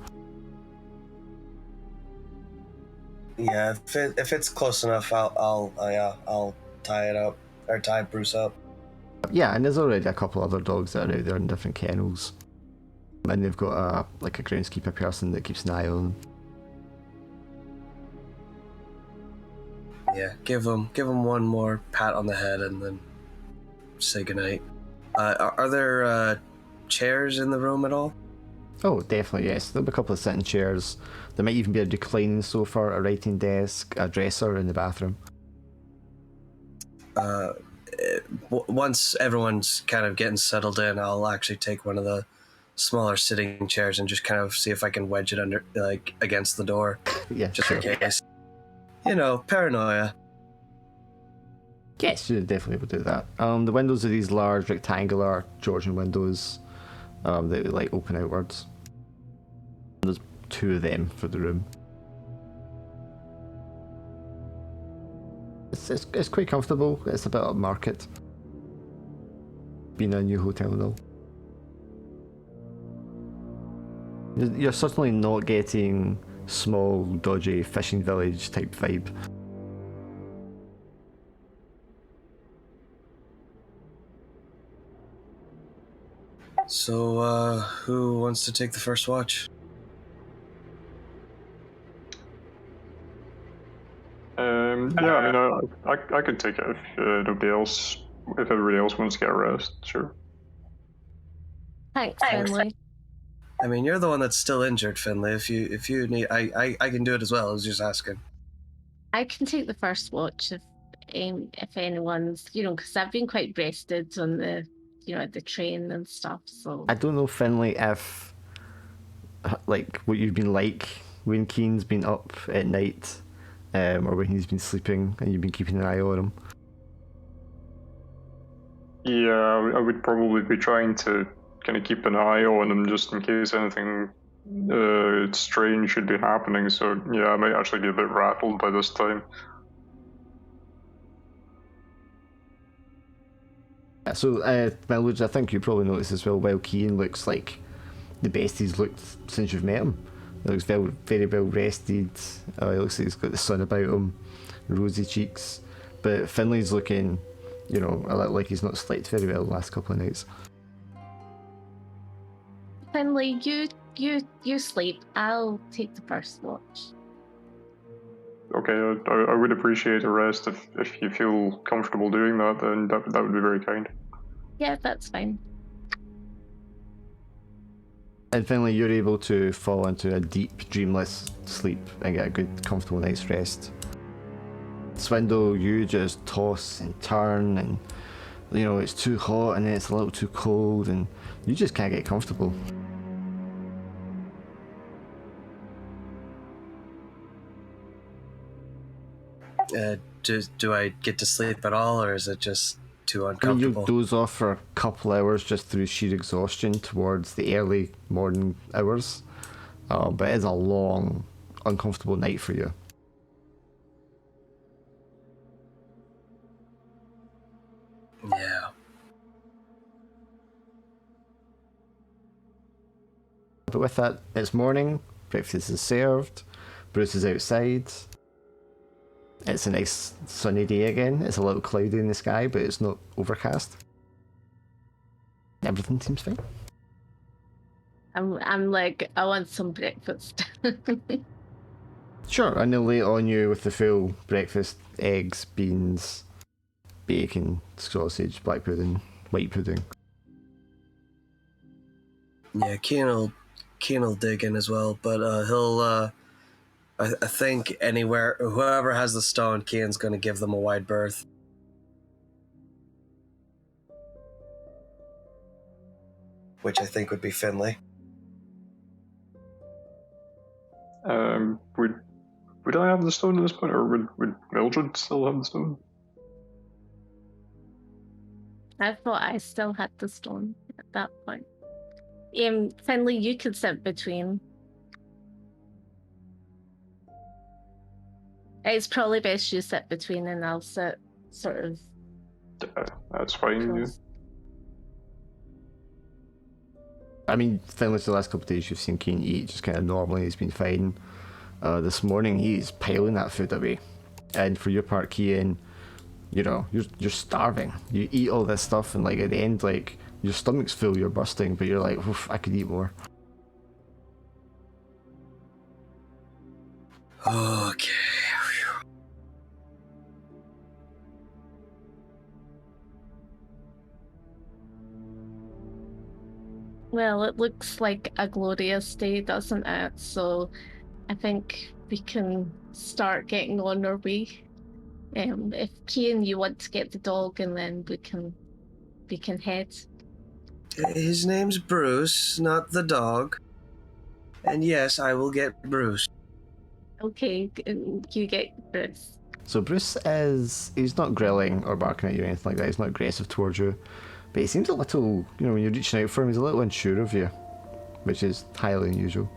Yeah, if it's close enough, I'll tie it up or tie Bruce up. Yeah, and there's already a couple other dogs that are out there in different kennels, and they've got a groundskeeper person that keeps an eye on them. Yeah, give him one more pat on the head and then say goodnight. Are there chairs in the room at all? Oh, definitely, yes. There'll be a couple of sitting chairs. There might even be a reclining sofa, a writing desk, a dresser in the bathroom. Once everyone's kind of getting settled in, I'll actually take one of the smaller sitting chairs and just kind of see if I can wedge it under, like, against the door. Yeah, just sure. in case. You know, paranoia. Yes, you're definitely able to do that. The windows are these large rectangular Georgian windows that like open outwards. There's 2 of them for the room. It's quite comfortable. It's a bit upmarket. Being a new hotel and all. You're certainly not getting small, dodgy fishing village type vibe. So, who wants to take the first watch? Yeah, I mean, I could take it if everybody else wants to get a rest, sure. Thanks, Finley. I mean, you're the one that's still injured, Finley. If you need, I can do it as well. I was just asking. I can take the first watch if anyone's, because I've been quite rested on the, the train and stuff. So I don't know, Finley, if like what you've been like when Keen's been up at night, or when he's been sleeping and you've been keeping an eye on him. Yeah, I would probably be trying to kind of keep an eye on him just in case anything strange should be happening. So yeah, I might actually be a bit rattled by this time. Yeah, so Millage, I think you probably noticed as well, while Keen looks like the best he's looked since you've met him. He looks very, very well rested. He looks like he's got the sun about him, rosy cheeks. But Finley's looking, a little like he's not slept very well the last couple of nights. Finley, you sleep. I'll take the first watch. Okay, I would appreciate a rest if you feel comfortable doing that, then that would be very kind. Yeah, that's fine. And finally, you're able to fall into a deep, dreamless sleep and get a good, comfortable night's rest. Swindle, you just toss and turn, and it's too hot and then it's a little too cold, and you just can't get comfortable. Do I get to sleep at all, or is it just too I mean, uncomfortable? you doze off for a couple hours just through sheer exhaustion towards the early morning hours, but it is a long, uncomfortable night for you. But with that, it's morning, breakfast is served, Bruce is outside. It's a nice sunny day again. It's a little cloudy in the sky, but it's not overcast. Everything seems fine. I'm like, I want some breakfast. Sure, and they'll lay it on you with the full breakfast: eggs, beans, bacon, sausage, black pudding, white pudding. Yeah, Keen will dig in as well, but he'll. I think anywhere, whoever has the stone, Keen's going to give them a wide berth. Which I think would be Finley. Would I have the stone at this point, or would Mildred still have the stone? I thought I still had the stone at that point. Finley, you could sit between. It's probably best you sit between and I'll sit sort of. That's fine. Yeah. I mean, Finley's the last couple of days you've seen Keen eat just kind of normally. He's been fine. This morning he's piling that food away, and for your part, Kian, you know, you're starving. You eat all this stuff, and like at the end, like your stomach's full, you're bursting, but you're like, oof, I could eat more. Okay. Well, it looks like a glorious day, doesn't it? So I think we can start getting on our way. If Kian, you want to get the dog, and then we can head. His name's Bruce, not the dog. And yes, I will get Bruce. Okay, you get Bruce. So Bruce he's not grilling or barking at you or anything like that. He's not aggressive towards you, but he seems a little, you know, when you're reaching out for him, he's a little unsure of you, which is highly unusual.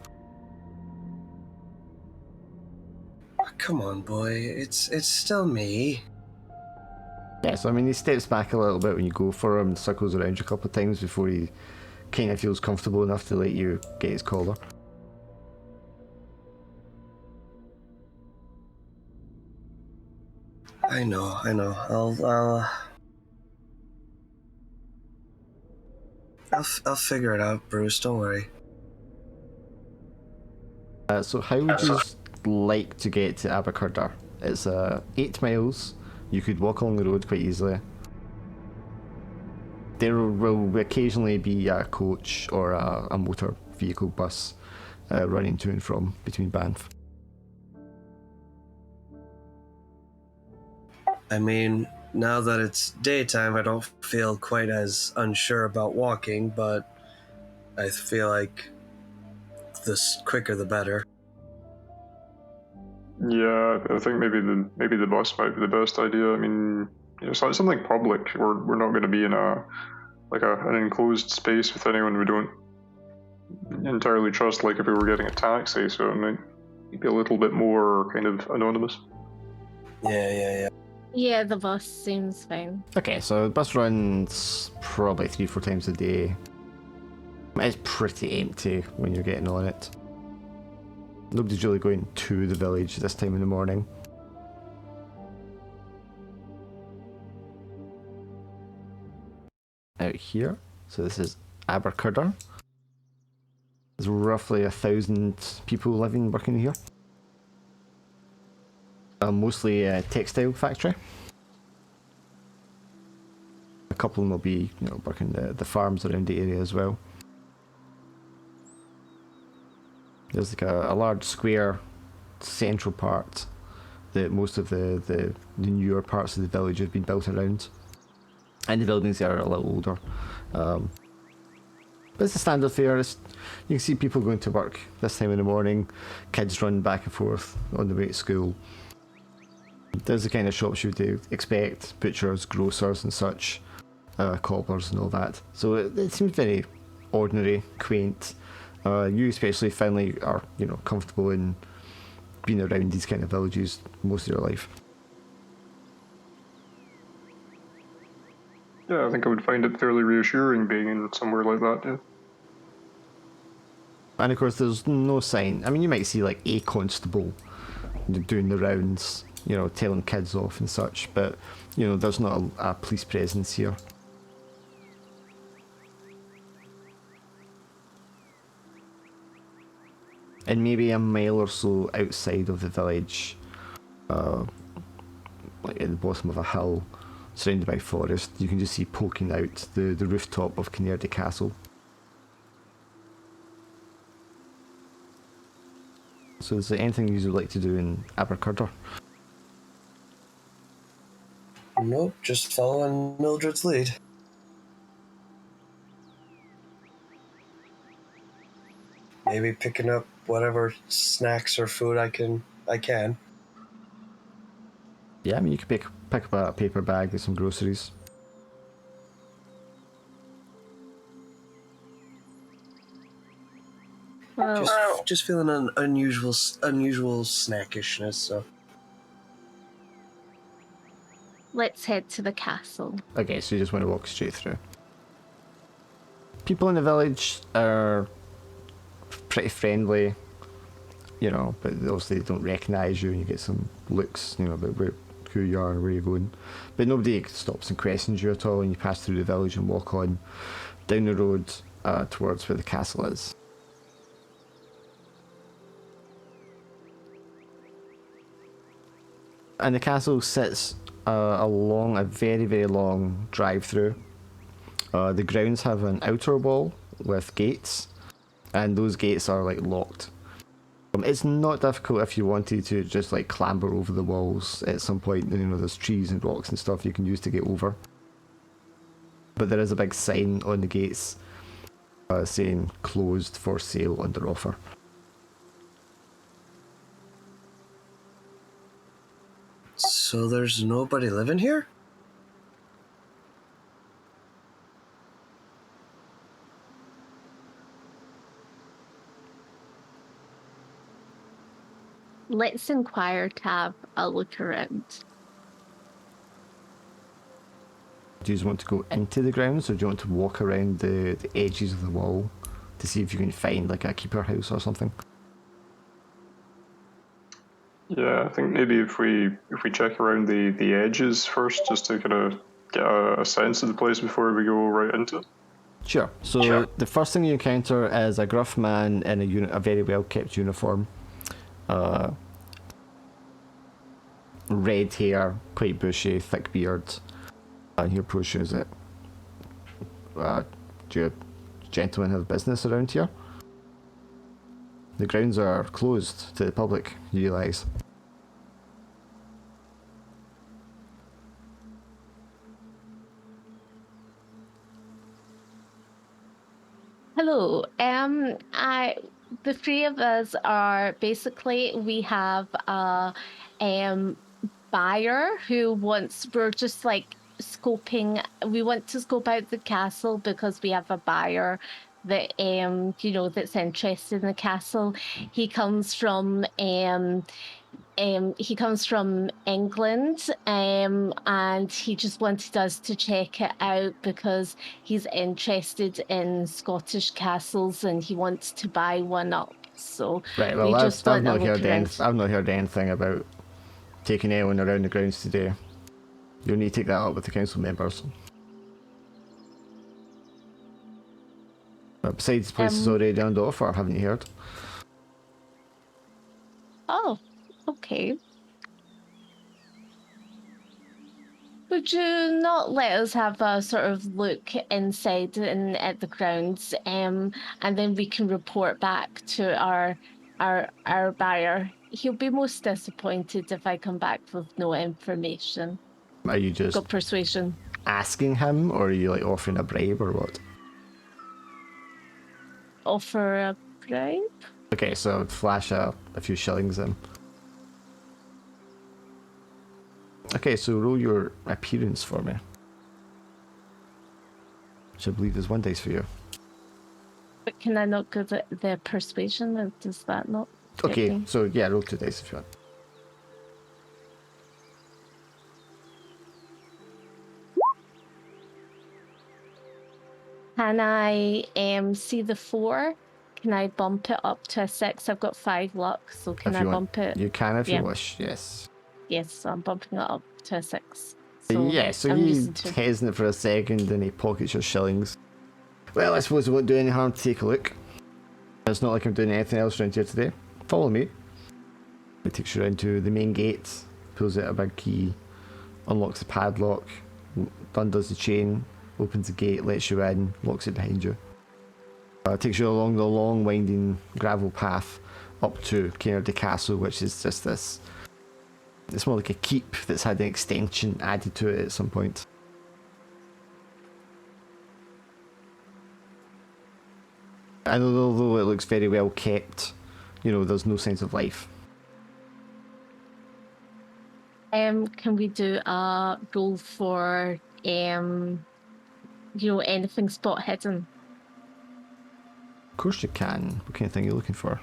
Come on, boy. It's still me. Yeah, so I mean, he steps back a little bit when you go for him and circles around you a couple of times before he kind of feels comfortable enough to let you get his collar. I know. I'll figure it out, Bruce. Don't worry. So how would you like to get to Abercurder? It's 8 miles. You could walk along the road quite easily. There will occasionally be a coach or a motor vehicle bus running to and from between Banff. I mean, now that it's daytime, I don't feel quite as unsure about walking, but I feel like the quicker the better. Yeah, I think maybe the bus might be the best idea. I mean, you know, so it's something public. We're not going to be in an enclosed space with anyone we don't entirely trust. Like if we were getting a taxi, so it might be a little bit more kind of anonymous. Yeah. Yeah, the bus seems fine. Okay, so the bus runs probably 3-4 times a day. It's pretty empty when you're getting on it. Nobody's really going to the village this time in the morning. Out here, so this is Abercurder. There's roughly 1,000 people living, working here. Mostly a textile factory. A couple of them will be, you know, working the farms around the area as well. There's like a large square central part that most of the newer parts of the village have been built around. And the buildings are a little older. But it's a standard fare. You can see people going to work this time in the morning, kids run back and forth on the way to school. There's the kind of shops you would expect: butchers, grocers and such, cobblers and all that. So it seems very ordinary, quaint. You especially, Finley, are, you know, comfortable in being around these kind of villages most of your life. Yeah, I think I would find it fairly reassuring being in somewhere like that. Yeah. And of course, there's no sign. I mean, you might see like a constable doing the rounds, you know, telling kids off and such, but you know, there's not a police presence here. And maybe a mile or so outside of the village, like at the bottom of a hill, surrounded by forest, you can just see poking out the rooftop of Kinnerdy Castle. So is there anything you would like to do in Abercurder? Nope, just following Mildred's lead. Maybe picking up whatever snacks or food I can. Yeah, I mean, you could pick up a paper bag with some groceries. Well, Just feeling an unusual snackishness. So let's head to the castle. Okay, so you just want to walk straight through. People in the village are pretty friendly, you know, but obviously they don't recognise you and you get some looks, you know, about who you are and where you're going. But nobody stops and questions you at all, and you pass through the village and walk on down the road towards where the castle is. And the castle sits along a very, very long drive-through. The grounds have an outer wall with gates, and those gates are like locked. It's not difficult if you wanted to just like clamber over the walls at some point. You know, there's trees and rocks and stuff you can use to get over. But there is a big sign on the gates saying closed for sale under offer. So there's nobody living here? Let's inquire to have a look around. Do you just want to go into the grounds, or do you want to walk around the edges of the wall to see if you can find like a keeper house or something? Yeah, I think maybe if we check around the edges first, just to kind of get a sense of the place before we go right into it. Sure. So the first thing you encounter is a gruff man in a very well kept uniform. Red hair, quite bushy, thick beard. And he approaches it. Do you gentlemen have business around here? The grounds are closed to the public, you realise. Hello. The three of us are basically, we have a buyer who we're just like scoping. We want to scope out the castle because we have a buyer that that's interested in the castle. He comes from England, and he just wanted us to check it out because he's interested in Scottish castles and he wants to buy one up. So Right, well, we I've just want to not look heard around. I've not heard anything about taking anyone around the grounds today. You'll need to take that up with the council members. But besides, the place is already under offer, haven't you heard? Oh, okay. Would you not let us have a sort of look inside and at the grounds, and then we can report back to our buyer? He'll be most disappointed if I come back with no information. Are you just Got persuasion. asking him, or are you like offering a bribe, or what? Offer a bribe? Okay, so flash a few shillings in. Okay, so roll your appearance for me. Which I believe is 1 dice for you. But can I not go the persuasion? Or does that not get Okay, me? so yeah, roll 2 dice if you want. Can I see the 4? can I bump it up to a 6? I've got 5 luck, so can If I you want, bump it? you can if Yeah. you wish. Yes. Yes, so I'm bumping it up to a 6. So Yeah. So I'm you using 2. hesitant for a second, and he pockets your shillings. Well, I suppose it won't do any harm to take a look. It's not like I'm doing anything else around here today. Follow me. It takes you around to the main gate, pulls out a big key, unlocks the padlock, undoes the chain, opens the gate, lets you in, locks it behind you. It takes you along the long winding gravel path up to the castle, which is just this. It's more like a keep that's had an extension added to it at some point. And although it looks very well kept, there's no signs of life. Can we do a roll for anything spot hidden? Of course you can. What kind of thing are you looking for?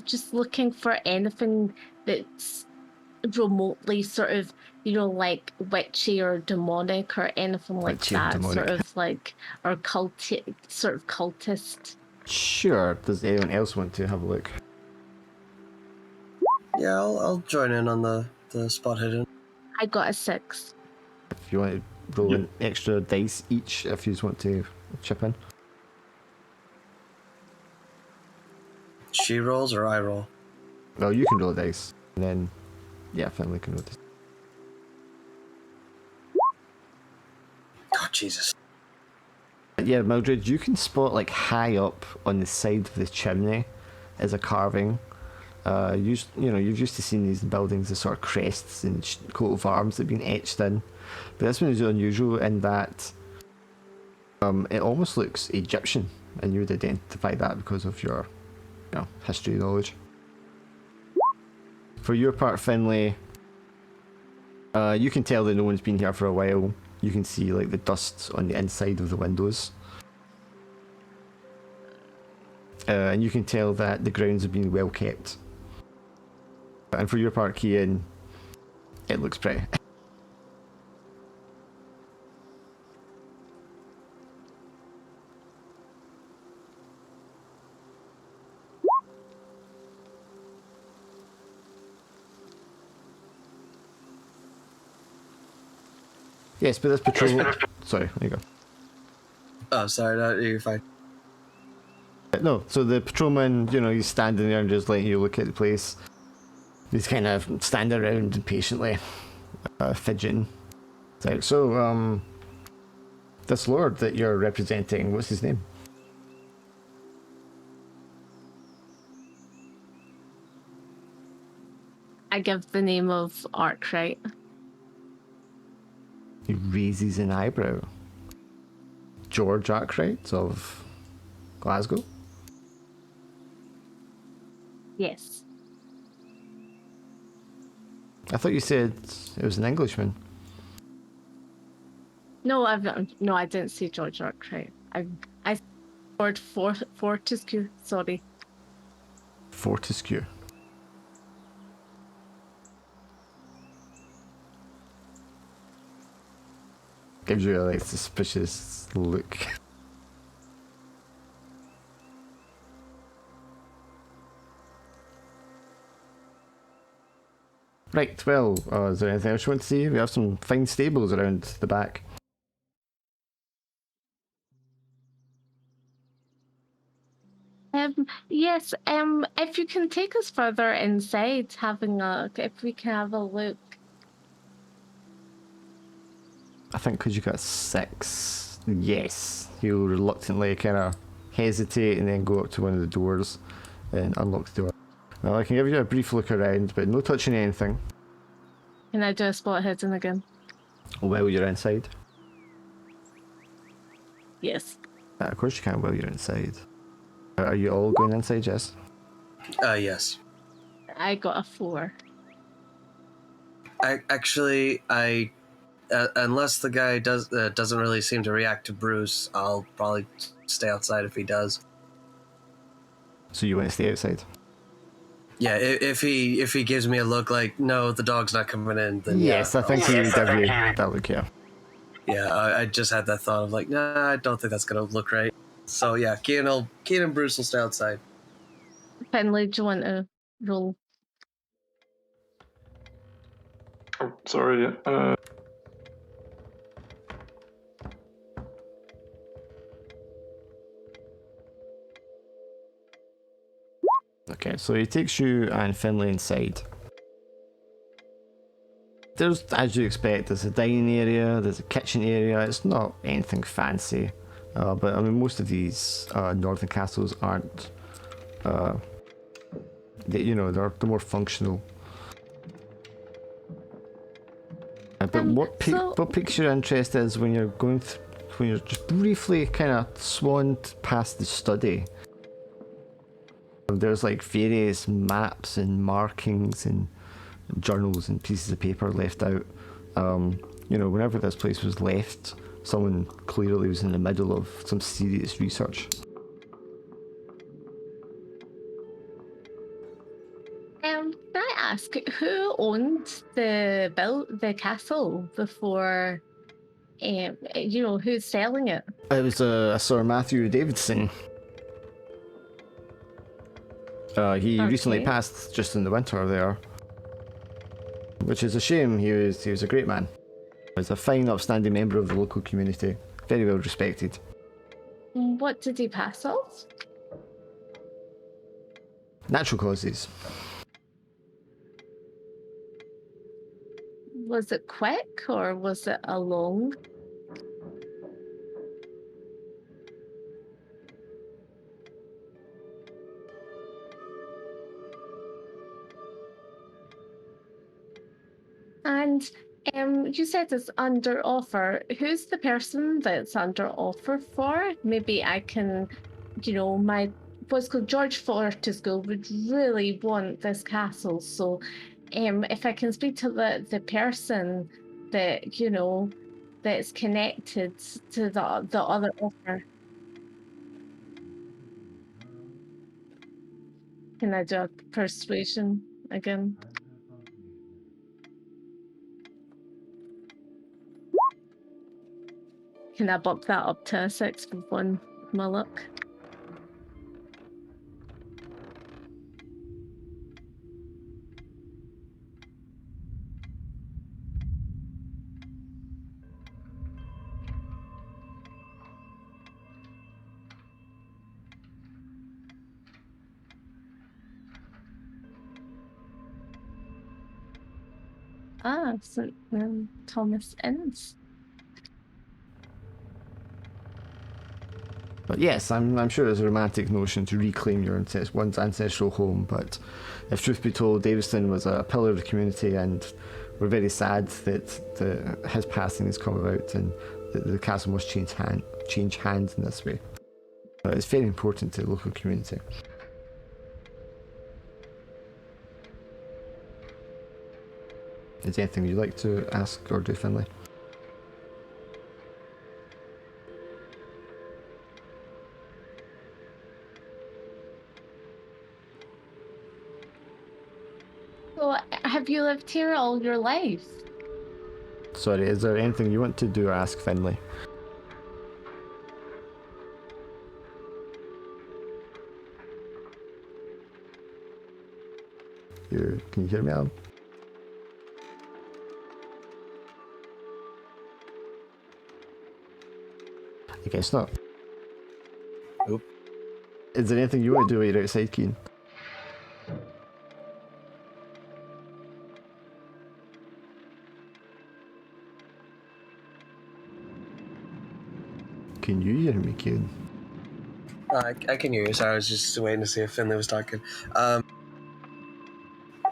Just looking for anything that's remotely sort of, like witchy or demonic or anything like Witchy or that. demonic. Sort of like, or cultist. Sure. Does anyone else want to have a look? Yeah, I'll join in on the spot hidden. I got a 6. If you want to roll an extra dice each, if you just want to chip in. She rolls or I roll? Well, you can roll dice, and then, yeah, Finley can roll dice. Oh, Jesus. Yeah, Mildred, you can spot like high up on the side of the chimney is a carving. You've used to seeing these buildings as sort of crests and coat of arms that have been etched in, but this one is unusual in that it almost looks Egyptian, and you would identify that because of your history knowledge. For your part, Finlay, you can tell that no one's been here for a while. You can see like the dust on the inside of the windows. And you can tell that the grounds have been well kept. And for your part, Kian, it looks pretty. Yes, but this patrol... Sorry, there you go. Oh, sorry, no, you're fine. No, so the patrolman, he's standing there and just letting you look at the place. He's kind of standing around impatiently, fidgeting. It's like, so, this lord that you're representing, what's his name? I give the name of Arkwright. He raises an eyebrow. George Arkwright of Glasgow? Yes. I thought you said it was an Englishman. No, I didn't say George Arkwright. I Lord Fortescue. Sorry. Fortescue. Gives you a suspicious look. Right, well, is there anything else you want to see? We have some fine stables around the back. Yes, if you can take us further inside, if we can have a look. I think because you got 6, yes. You'll reluctantly kind of hesitate and then go up to one of the doors and unlock the door. Well, I can give you a brief look around, but no touching anything. Can I do a spot hidden again? While you're inside. Yes. Of course you can while you're inside. Are you all going inside, Jess? Yes. I got a 4. I unless the guy doesn't really seem to react to Bruce, I'll probably stay outside if he does. So you want to stay outside? Yeah, if he gives me a look like, no, the dog's not coming in, then yes, yeah, I think he would give you that look, yeah. Yeah, I just had that thought of like, nah, I don't think that's gonna look right. So yeah, Keen and Bruce will stay outside. Finley, do you want to roll? Oh, sorry. Okay, so he takes you and Finley inside. There's, as you expect, there's a dining area, there's a kitchen area. It's not anything fancy, but I mean most of these northern castles aren't. They're more functional. But what piques your interest is when you're when you're just briefly kind of swanned past the study. There's like various maps and markings and journals and pieces of paper left out. Whenever this place was left, someone clearly was in the middle of some serious research. Can I ask who owned the castle before? Who's selling it? It was a Sir Matthew Davidson. He recently passed just in the winter there, which is a shame. He was a great man. He was a fine, upstanding member of the local community, very well respected. What did he pass off? Natural causes. Was it quick or was it a long? And you said it's under offer. Who's the person that's under offer for? Maybe I can, my what's called George Fortescue would really want this castle. So if I can speak to the person that, that's connected to the other offer. Can I do a persuasion again? Can I bump that up to a 6 with one with my luck? St. Thomas Inns. But yes, I'm sure there's a romantic notion to reclaim one's ancestral home, but if truth be told, Davison was a pillar of the community, and we're very sad that his passing has come about and the castle must change hands in this way. But it's very important to the local community. Is there anything you'd like to ask or do, Finley? So, have you lived here all your life? Sorry, is there anything you want to do or ask Finley? Can you hear me, Alan? I guess not. Oop. Is there anything you want to do while you're outside, Keen? Can you hear me, Keen? I can hear you. Sorry, I was just waiting to see if Finley was talking.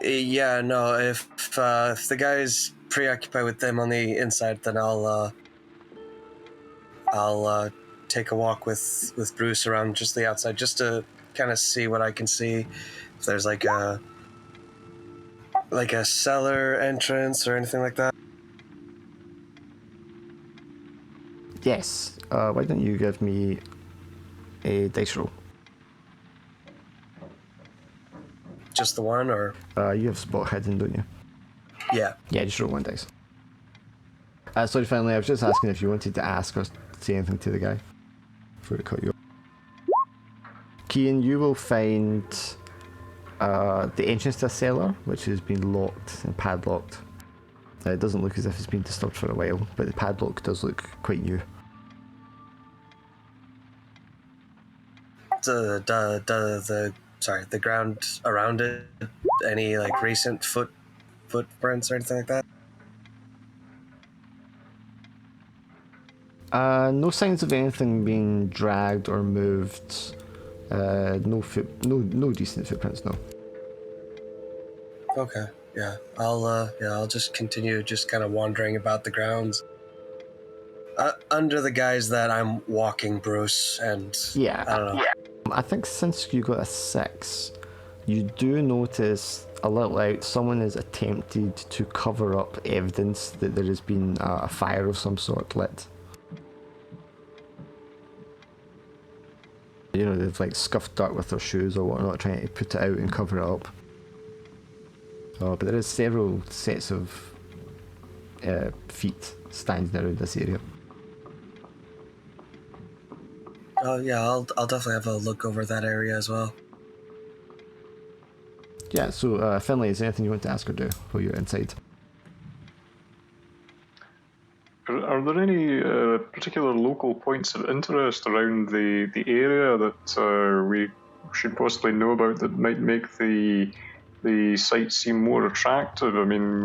Yeah, no. If the guy's preoccupied with them on the inside, then I'll take a walk with Bruce around just the outside, just to kind of see what I can see. If there's like a cellar entrance or anything like that. Yes. Why don't you give me a dice roll? Just the one, or? You have spot hidden, don't you? Yeah. Yeah, just roll one dice. Sorry, Finley, I was just asking if you wanted to ask or say anything to the guy before it cut you off. Kian, you will find the entrance to a cellar, which has been locked and padlocked. It doesn't look as if it's been disturbed for a while, but the padlock does look quite new. The ground around it, any like recent footprints or anything like that? No signs of anything being dragged or moved. No decent footprints, no. Okay, yeah. I'll just continue just kind of wandering about the grounds. Under the guise that I'm walking Bruce, and Yeah. I don't know. I think since you got a 6, you do notice a little out someone has attempted to cover up evidence that there has been a fire of some sort lit. You know, they've like scuffed dirt with their shoes or whatnot, trying to put it out and cover it up. But there is several sets of feet standing around this area. Oh yeah, I'll definitely have a look over that area as well. Yeah, so Finlay, is there anything you want to ask or do while you're inside? Are there any particular local points of interest around the area that we should possibly know about that might make the site seem more attractive? I mean,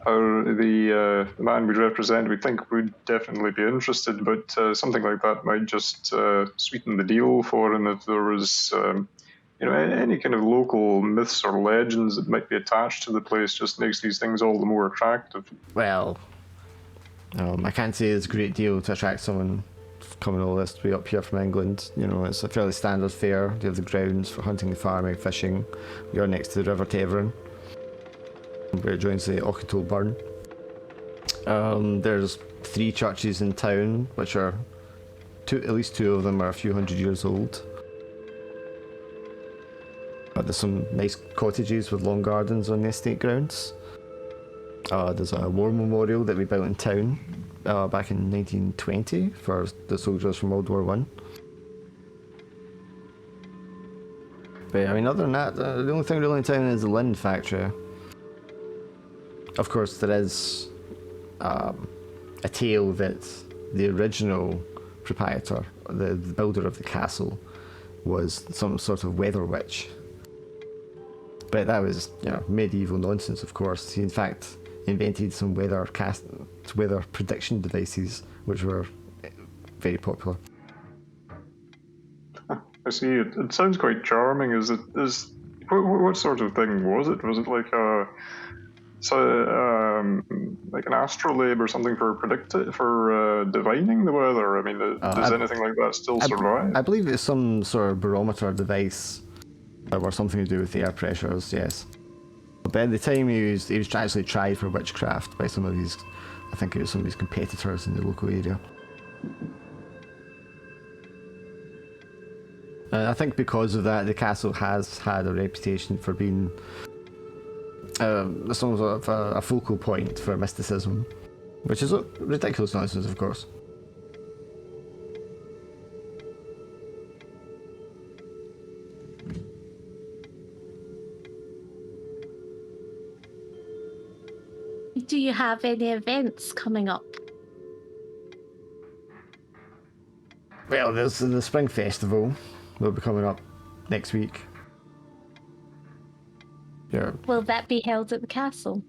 the man we represent, we think would definitely be interested, but something like that might just sweeten the deal for him if there was, any kind of local myths or legends that might be attached to the place. Just makes these things all the more attractive. Well, I can't say it's a great deal to attract someone coming all this way up here from England. You know, it's a fairly standard fare. You have the grounds for hunting, farming, fishing. You're next to the River Tevern, where it joins the Ochotol Burn. There's 3 churches in town, which are at least 2 of them are a few hundred years old. There's some nice cottages with long gardens on the estate grounds. There's a war memorial that we built in town back in 1920 for the soldiers from World War One. But I mean, other than that, the only thing really in town is the linen factory. Of course, there is a tale that the original proprietor, the builder of the castle, was some sort of weather witch. But that was, medieval nonsense, of course. He, in fact, invented some weather prediction devices, which were very popular. I see. It sounds quite charming. What sort of thing was it? Was it like like an astrolabe or something for divining the weather? I mean, does anything like that still survive? I believe it's some sort of barometer device, or something to do with the air pressures. Yes. But at the time, he was actually tried for witchcraft by some of these. I think it was some of his competitors in the local area. I think because of that, the castle has had a reputation for being some sort of a focal point for mysticism, which is ridiculous nonsense, of course. Do you have any events coming up? Well, there's the Spring Festival. Will be coming up next week. Yeah. Will that be held at the castle?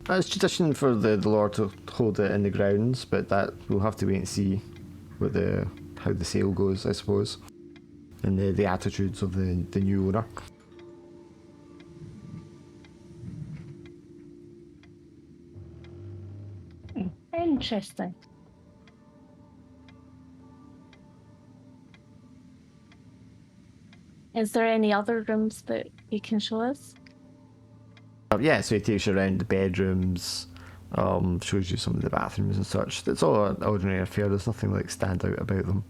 It's tradition for the Lord to hold it in the grounds, but that we'll have to wait and see how the sale goes, I suppose, and the attitudes of the new owner. Interesting. Is there any other rooms that you can show us? Yeah, so he takes you around the bedrooms, shows you some of the bathrooms and such. It's all an ordinary affair. There's nothing like stand out about them.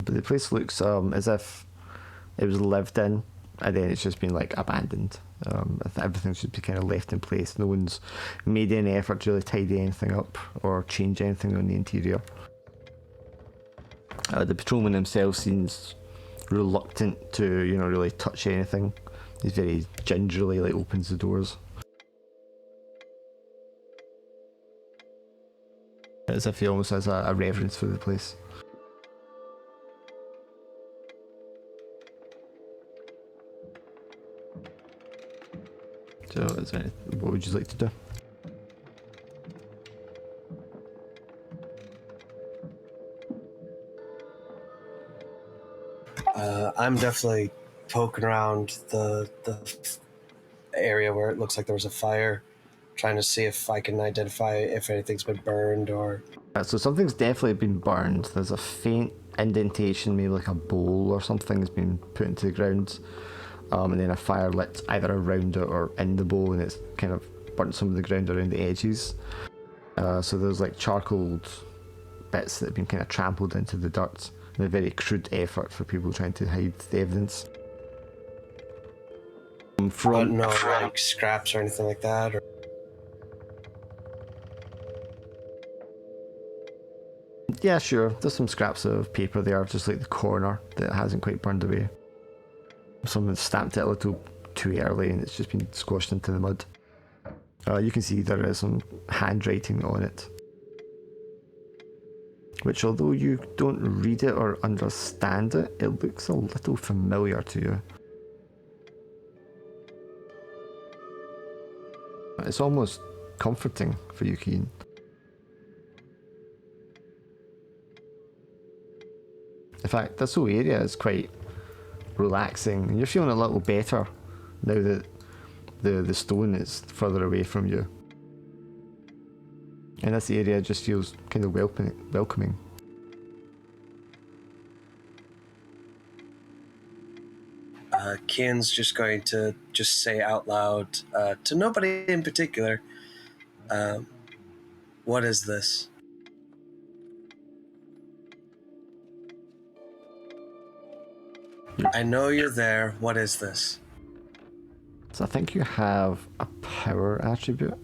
But the place looks as if it was lived in and then it's just been like abandoned. Everything should be kind of left in place. No one's made any effort to really tidy anything up or change anything on the interior. The patrolman himself seems reluctant to, really touch anything. He's very gingerly opens the doors, as if he almost has a reverence for the place. So, what would you like to do? I'm definitely poking around the area where it looks like there was a fire, trying to see if I can identify if anything's been burned or... So something's definitely been burned. There's a faint indentation, maybe like a bowl or something has been put into the ground. And then a fire lit either around it or in the bowl, and it's kind of burnt some of the ground around the edges. So there's like charcoaled bits that have been kind of trampled into the dirt. A very crude effort for people trying to hide the evidence. From no like scraps or anything like that, or... Yeah, sure. There's some scraps of paper there, just like the corner that hasn't quite burned away. Someone stamped it a little too early and it's just been squashed into the mud. You can see there is some handwriting on it, which, although you don't read it or understand it, it looks a little familiar to you. It's almost comforting for you, Keen. In fact, this whole area is quite relaxing, and you're feeling a little better now that the stone is further away from you. And this area just feels kind of welcoming. Kian's just going to just say out loud, to nobody in particular, what is this? I know you're there. What is this? So I think you have a power attribute,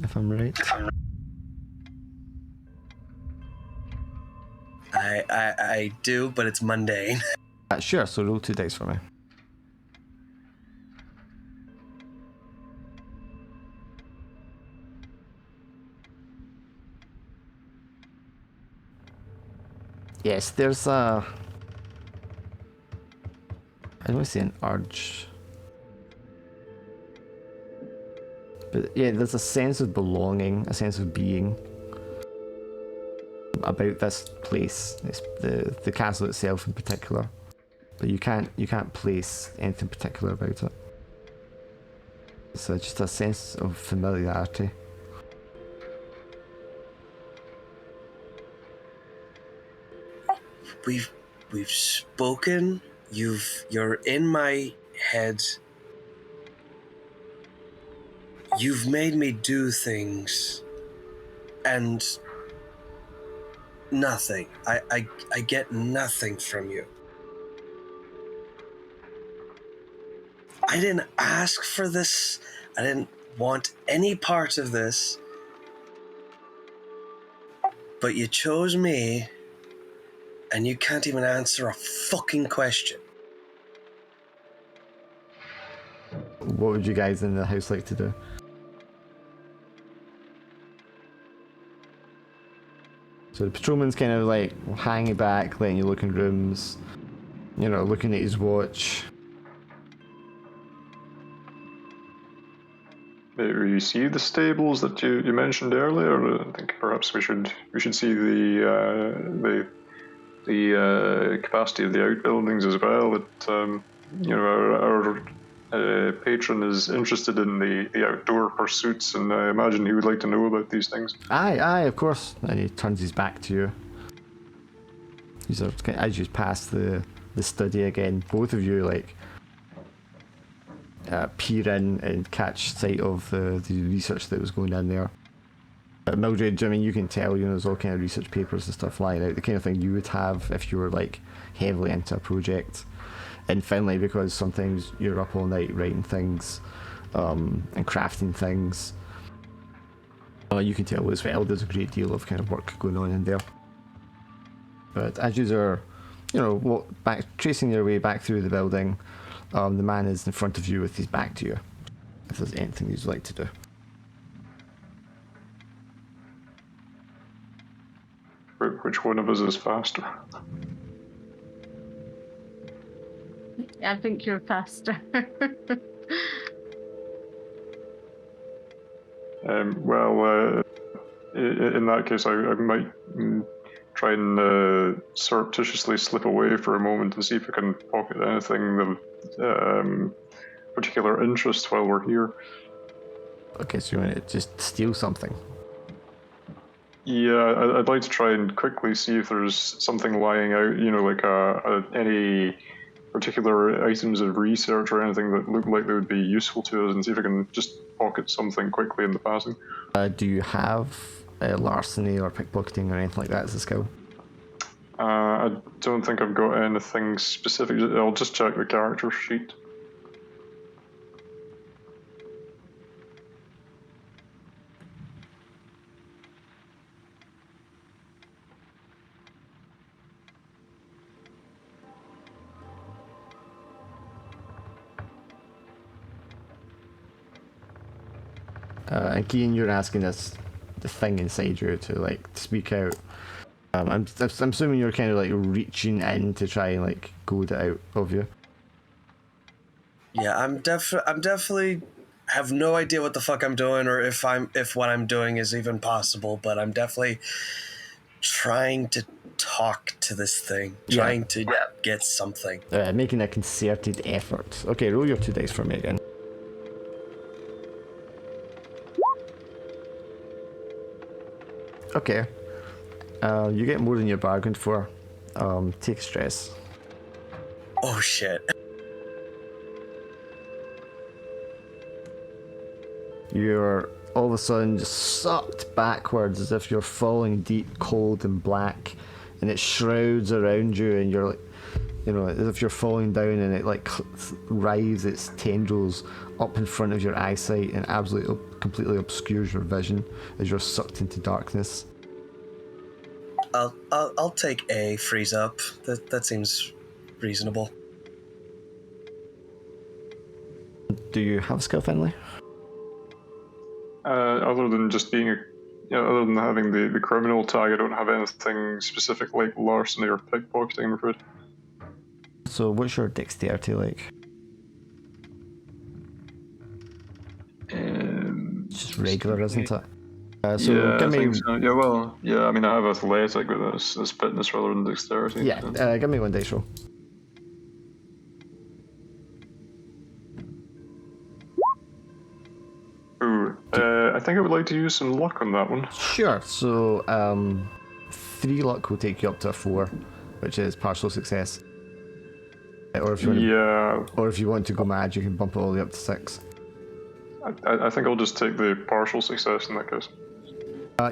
if I'm right. I do, but it's mundane. Sure, so roll 2 dice for me. Yes, there's a... I don't want to say an urge. But yeah, there's a sense of belonging, a sense of being about this place. It's the castle itself in particular. But you can't place anything particular about it. So just a sense of familiarity. We've spoken. You're in my head. You've made me do things, and nothing. I get nothing from you. I didn't ask for this. I didn't want any part of this. But you chose me, and you can't even answer a fucking question. What would you guys in the house like to do? So the patrolman's kind of like hanging back, letting you look in rooms, looking at his watch. Maybe you see the stables that you mentioned earlier. I think perhaps we should see the capacity of the outbuildings as well. That our patron is interested in the outdoor pursuits, and I imagine he would like to know about these things. Aye, of course. And he turns his back to you. As you pass the study again, both of you peer in and catch sight of the research that was going on there. Mildred, I mean, you can tell, there's all kind of research papers and stuff lying out, the kind of thing you would have if you were heavily into a project. in Finlay, because sometimes you're up all night writing things and crafting things. You can tell as well there's a great deal of kind of work going on in there. But as you are, tracing your way back through the building, the man is in front of you with his back to you. If there's anything you'd like to do. Which one of us is faster? I think you're faster. In that case, I might try and surreptitiously slip away for a moment and see if I can pocket anything of particular interest while we're here. Okay, so you want to just steal something? Yeah, I'd like to try and quickly see if there's something lying out, like any particular items of research or anything that look like they would be useful to us, and see if I can just pocket something quickly in the passing. Do you have larceny or pickpocketing or anything like that as a skill? I don't think I've got anything specific. I'll just check the character sheet. And Keane, you're asking this, the thing inside you to like speak out. I'm assuming you're kind of like reaching in to try and like goad it out of you. Yeah, I'm definitely have no idea what the fuck I'm doing, or if what I'm doing is even possible. But I'm definitely trying to talk to this thing, trying to get something. Making a concerted effort. Okay, roll your 2 dice for me again. Okay. You get more than you bargained for. Take stress. Oh shit. You're all of a sudden just sucked backwards as if you're falling deep, cold and black, and it shrouds around you, and you're like, as if you're falling down, and it like writhes its tendrils up in front of your eyesight and absolutely completely obscures your vision as you're sucked into darkness. I'll take a freeze up. That seems reasonable. Do you have a skill, Finlay? Other than just being other than having the criminal tag, I don't have anything specific like larceny or pickpocketing, I'm afraid. So what's your dexterity like? It's just regular, isn't it? So give me. I think so. Yeah, well, yeah. I mean, I have athletic, but that's fitness rather than dexterity. Yeah, so. give me one dice roll. Ooh, I think I would like to use some luck on that one. Sure. So 3 luck will take you up to a 4, which is partial success. Or if you want to go mad, you can bump it all the way up to 6. I think I'll just take the partial success in that case.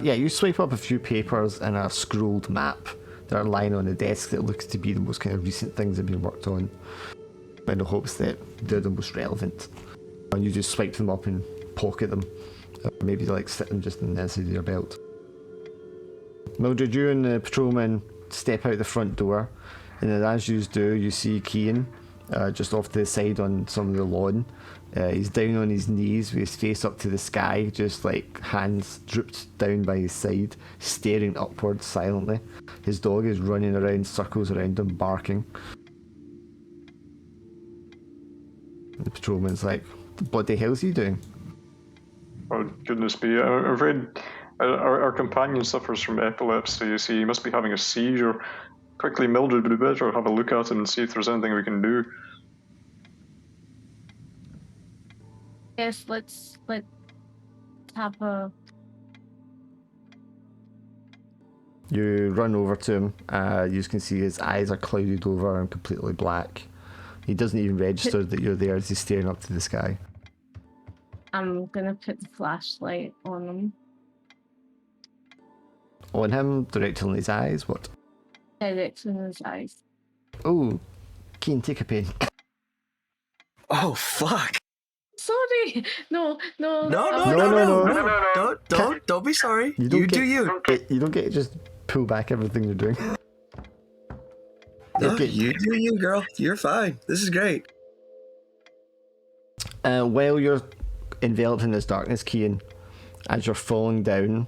You swipe up a few papers and a scrolled map that are lying on the desk that looks to be the most kind of recent things that have been worked on, in the hopes that they're the most relevant. And you just swipe them up and pocket them. Maybe like sit them just in the inside of your belt. Mildred, you and the patrolman step out the front door, and then as you do, you see Keane just off to the side on some of the lawn. He's down on his knees with his face up to the sky, just like hands drooped down by his side, staring upwards silently. His dog is running around circles around him, barking. The patrolman's like, what the hell's he doing? Oh, goodness me. I'm afraid our companion suffers from epilepsy, you see. He must be having a seizure. Quickly, Mildred, would be better have a look at him and see if there's anything we can do. Yes, let's have a. You run over to him. You can see his eyes are clouded over and completely black. He doesn't even register that you're there as he's staring up to the sky. I'm gonna put the flashlight on him. On him, directly in his eyes, what? Directly in his eyes. Oh, Keen, take a pain. Oh fuck! Sorry. No. No, No. Don't be sorry. You don't You get- do you. You don't get to just pull back everything you're doing. No, Okay. you do you, girl. You're fine. This is great. While you're enveloped in this darkness, Cian, as you're falling down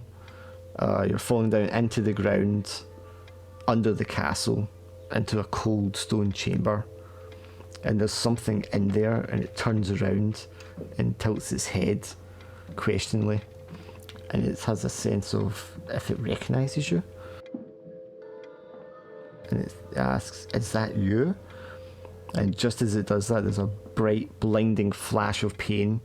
into the ground under the castle, into a cold stone chamber. And there's something in there, and it turns around and tilts its head questioningly. And it has a sense of if it recognises you. And it asks, "Is that you?" And just as it does that, there's a bright, blinding flash of pain,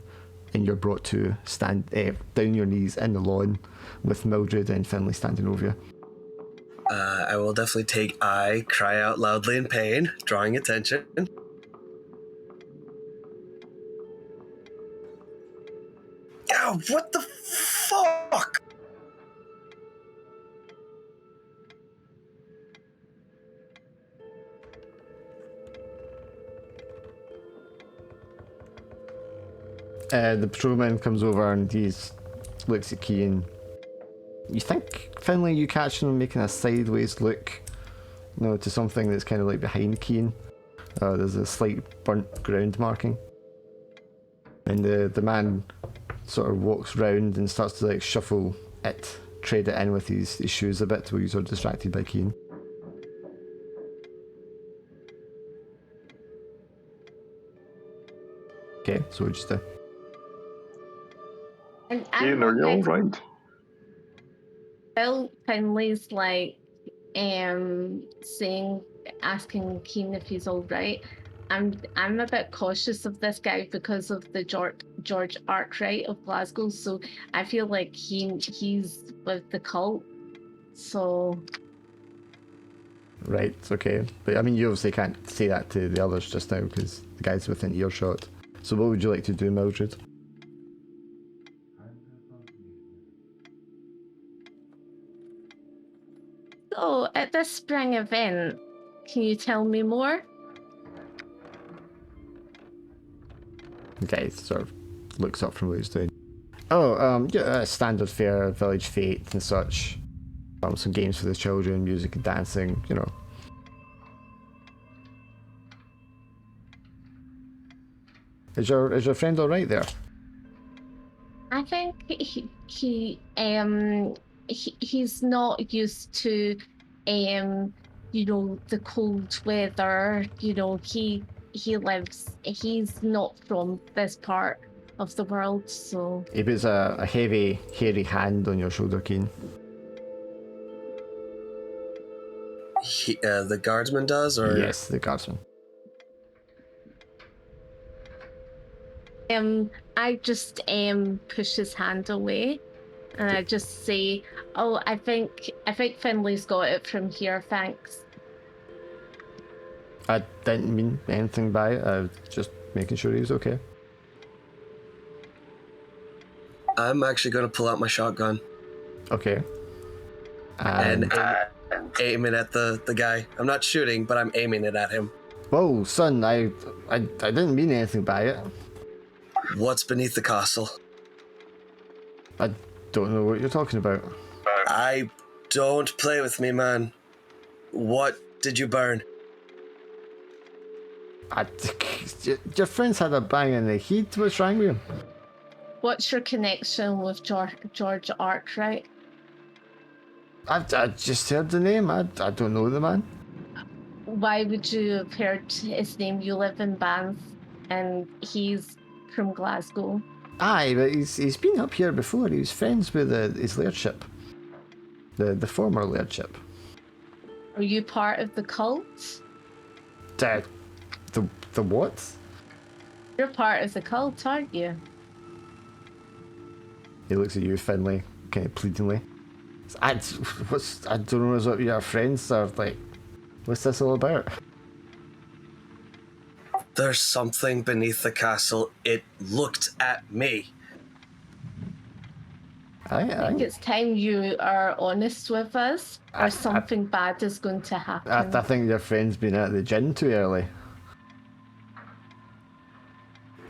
and you're brought to stand down your knees in the lawn with Mildred and Finlay standing over you. I will definitely cry out loudly in pain, drawing attention. Ow, what the fuck? The patrolman comes over and he looks at Cian. You think, Finlay, you catch him making a sideways look, to something that's kind of like behind Cian. There's a slight burnt ground marking. And the man sort of walks round and starts to like shuffle it, trade it in with his shoes a bit while you're distracted by Cian. Okay, so what'd you do? And Ian, are you alright? Bill Finley's like asking Keen if he's all right. I'm a bit cautious of this guy because of the George Arkwright of Glasgow, so I feel like he's with the cult. So Right, okay. But I mean, you obviously can't say that to the others just now because the guy's within earshot. So what would you like to do, Mildred? at this spring event, can you tell me more? The guy sort of looks up from what he's doing. Oh, yeah, standard fare, village fete and such. Some games for the children, music and dancing, Is your friend alright there? I think he's not used to the cold weather. He's not from this part of the world, so He puts a heavy, hairy hand on your shoulder, Keen. The guardsman does, or Yes, the guardsman. I just push his hand away, and I just say, "Oh, I think Finley's got it from here. Thanks." I didn't mean anything by it. I was just making sure he was okay. I'm actually going to pull out my shotgun Okay. and aim it at the guy. I'm not shooting, but I'm aiming it at him. Whoa, son! I didn't mean anything by it. What's beneath the castle? I don't know what you're talking about. Don't play with me, man. What did you burn? Your friends had a bang in the heat. What's wrong with him? What's your connection with George Arkwright? I just heard the name. I don't know the man. Why would you have heard his name? You live in Banff, and he's from Glasgow. Aye, but he's been up here before. He was friends with his lairdship, the former lairdship. Are you part of the cult? The what? You're part of the cult, aren't you? He looks at you, Finlay, kind of pleadingly. I don't know what your friends are like. What's this all about? There's something beneath the castle. It looked at me. I think it's time you are honest with us, or something bad is going to happen. I think your friend's been at the gin too early.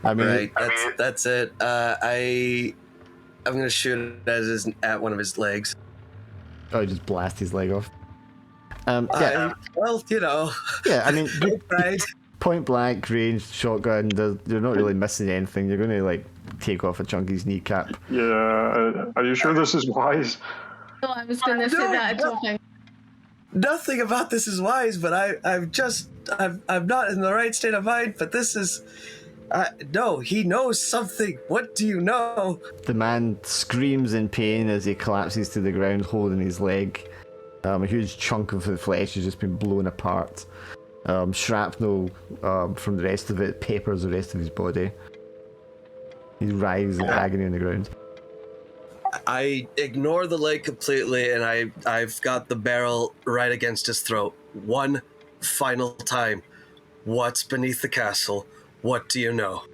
I mean, Right, that's it. I'm gonna shoot at one of his legs. oh, just blast his leg off. Well, you know. Yeah, I mean, Right. point blank range shotgun. You're not really missing anything. You're going to like take off a chunk of his kneecap. Yeah, are you sure this is wise? No, I was going to say No, that. I don't think. Nothing about this is wise, but I'm not in the right state of mind. But this is, no, he knows something. What do you know? The man screams in pain as he collapses to the ground, holding his leg. A huge chunk of the flesh has just been blown apart. Shrapnel from the rest of it papers the rest of his body. He writhes in agony on the ground. I ignore the leg completely, and I've got the barrel right against his throat. One final time. What's beneath the castle? What do you know?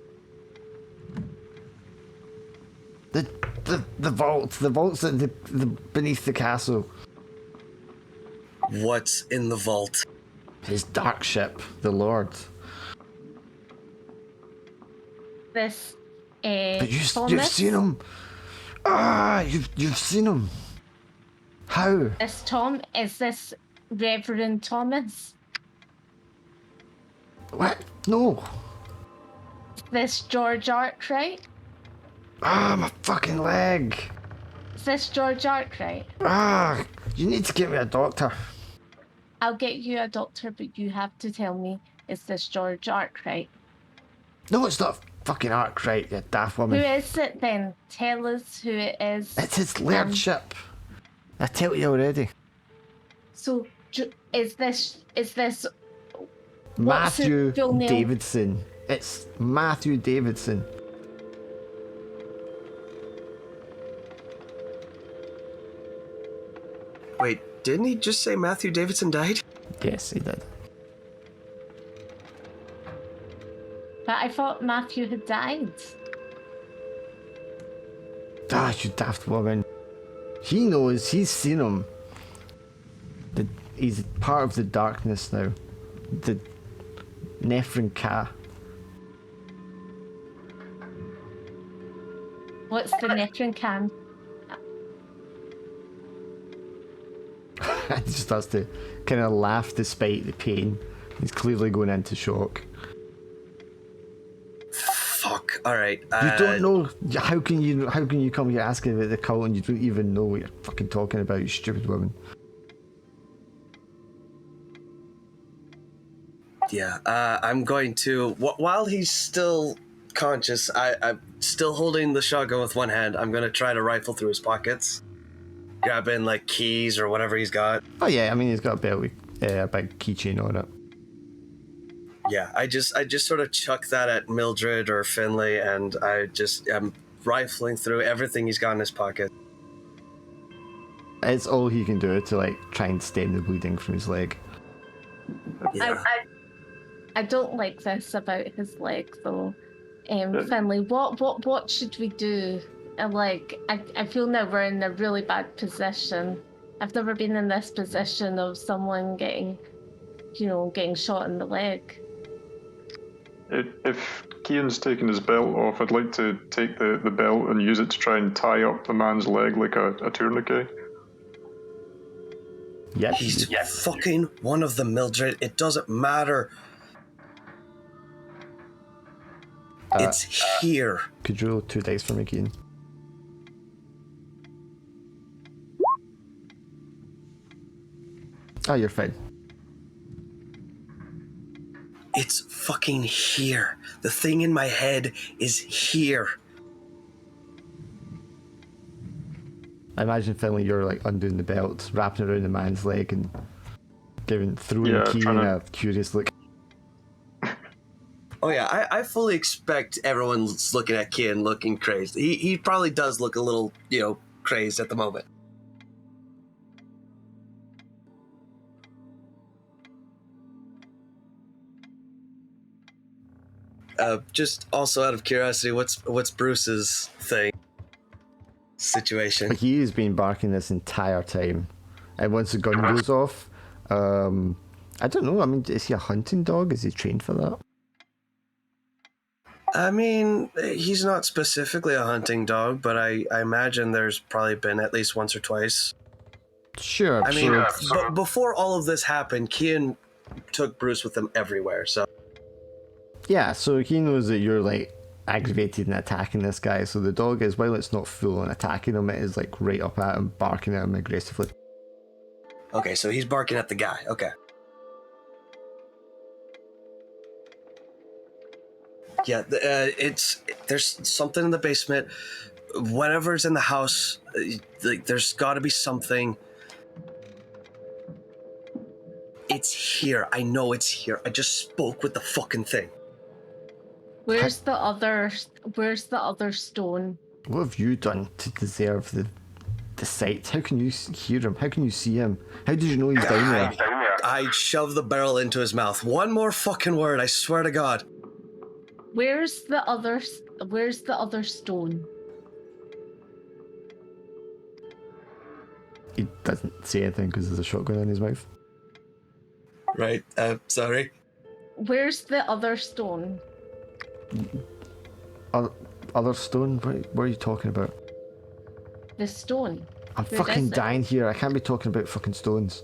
The vaults at the beneath the castle. What's in the vault? His dark ship, the Lord. This, But you've Thomas, seen him. You've seen him. How? is this Reverend Thomas? What? No. Is this George Arkwright? My fucking leg. Is this George Arkwright? You need to get me a doctor. I'll get you a doctor, but you have to tell me, is this George Arkwright? No, it's not fucking Arkwright, you daft Who woman. is it then? Tell us who it is. It's his lordship. I tell you already. So, is this Matthew full name? Davidson. It's Matthew Davidson. Wait, didn't he just say Matthew Davidson died? Yes, he did. But I thought Matthew had died. You daft woman. He knows, he's seen him. He's part of the darkness now. The Nephrin Ka. What's the Netrin Can? He just starts to kind of laugh despite the pain. He's clearly going into shock. Fuck. All right. You don't know. How can you come here asking about the cult and you don't even know what you're fucking talking about, you stupid woman? Yeah. I'm going to. While he's still conscious, I'm still holding the shotgun with one hand. I'm gonna try to rifle through his pockets, grabbing like keys or whatever he's got. Oh yeah, I mean he's got a belt with a big keychain on it. Yeah, I just sort of chuck that at Mildred or Finley, and I'm rifling through everything he's got in his pocket. It's all he can do to like try and stem the bleeding from his leg. Yeah. I don't like this about his leg though. Finley, what should we do? I feel now we're in a really bad position. I've never been in this position of someone getting shot in the leg. If Kian's taken his belt off, I'd like to take the belt and use it to try and tie up the man's leg like a tourniquet. Yeah. He's fucking one of them, Mildred. It doesn't matter. It's here. Could you roll 2 dice for me, Keane? Oh, you're fine. It's fucking here. The thing in my head is here. I imagine, Finley, you're like undoing the belt, wrapping around the man's leg and throwing Keane a curious look. Oh yeah, I fully expect everyone's looking at Kian looking crazed. He probably does look a little, crazed at the moment. Just also out of curiosity, what's Bruce's situation? He's been barking this entire time, and once the gun goes off, I don't know. I mean, is he a hunting dog? Is he trained for that? I mean, he's not specifically a hunting dog, but I imagine there's probably been at least once or twice. Sure. I mean, but before all of this happened, Kian took Bruce with him everywhere, so... Yeah, so he knows that you're like aggravated and attacking this guy, so the dog is, while it's not full on attacking him, it is like right up at him, barking at him aggressively. Okay, so he's barking at the guy, okay. Yeah, there's something in the basement. Whatever's in the house, like there's got to be something. It's here. I know it's here. I just spoke with the fucking thing. Where's the other stone? What have you done to deserve the sight? How can you hear him? How can you see him? How did you know he's down there? I shoved the barrel into his mouth. One more fucking word, I swear to God. Where's the other stone? He doesn't say anything because there's a shotgun in his mouth. Right, sorry. Where's the other stone? Other stone? What are you talking about? The stone. I'm Where fucking is it? dying here. I can't be talking about fucking stones.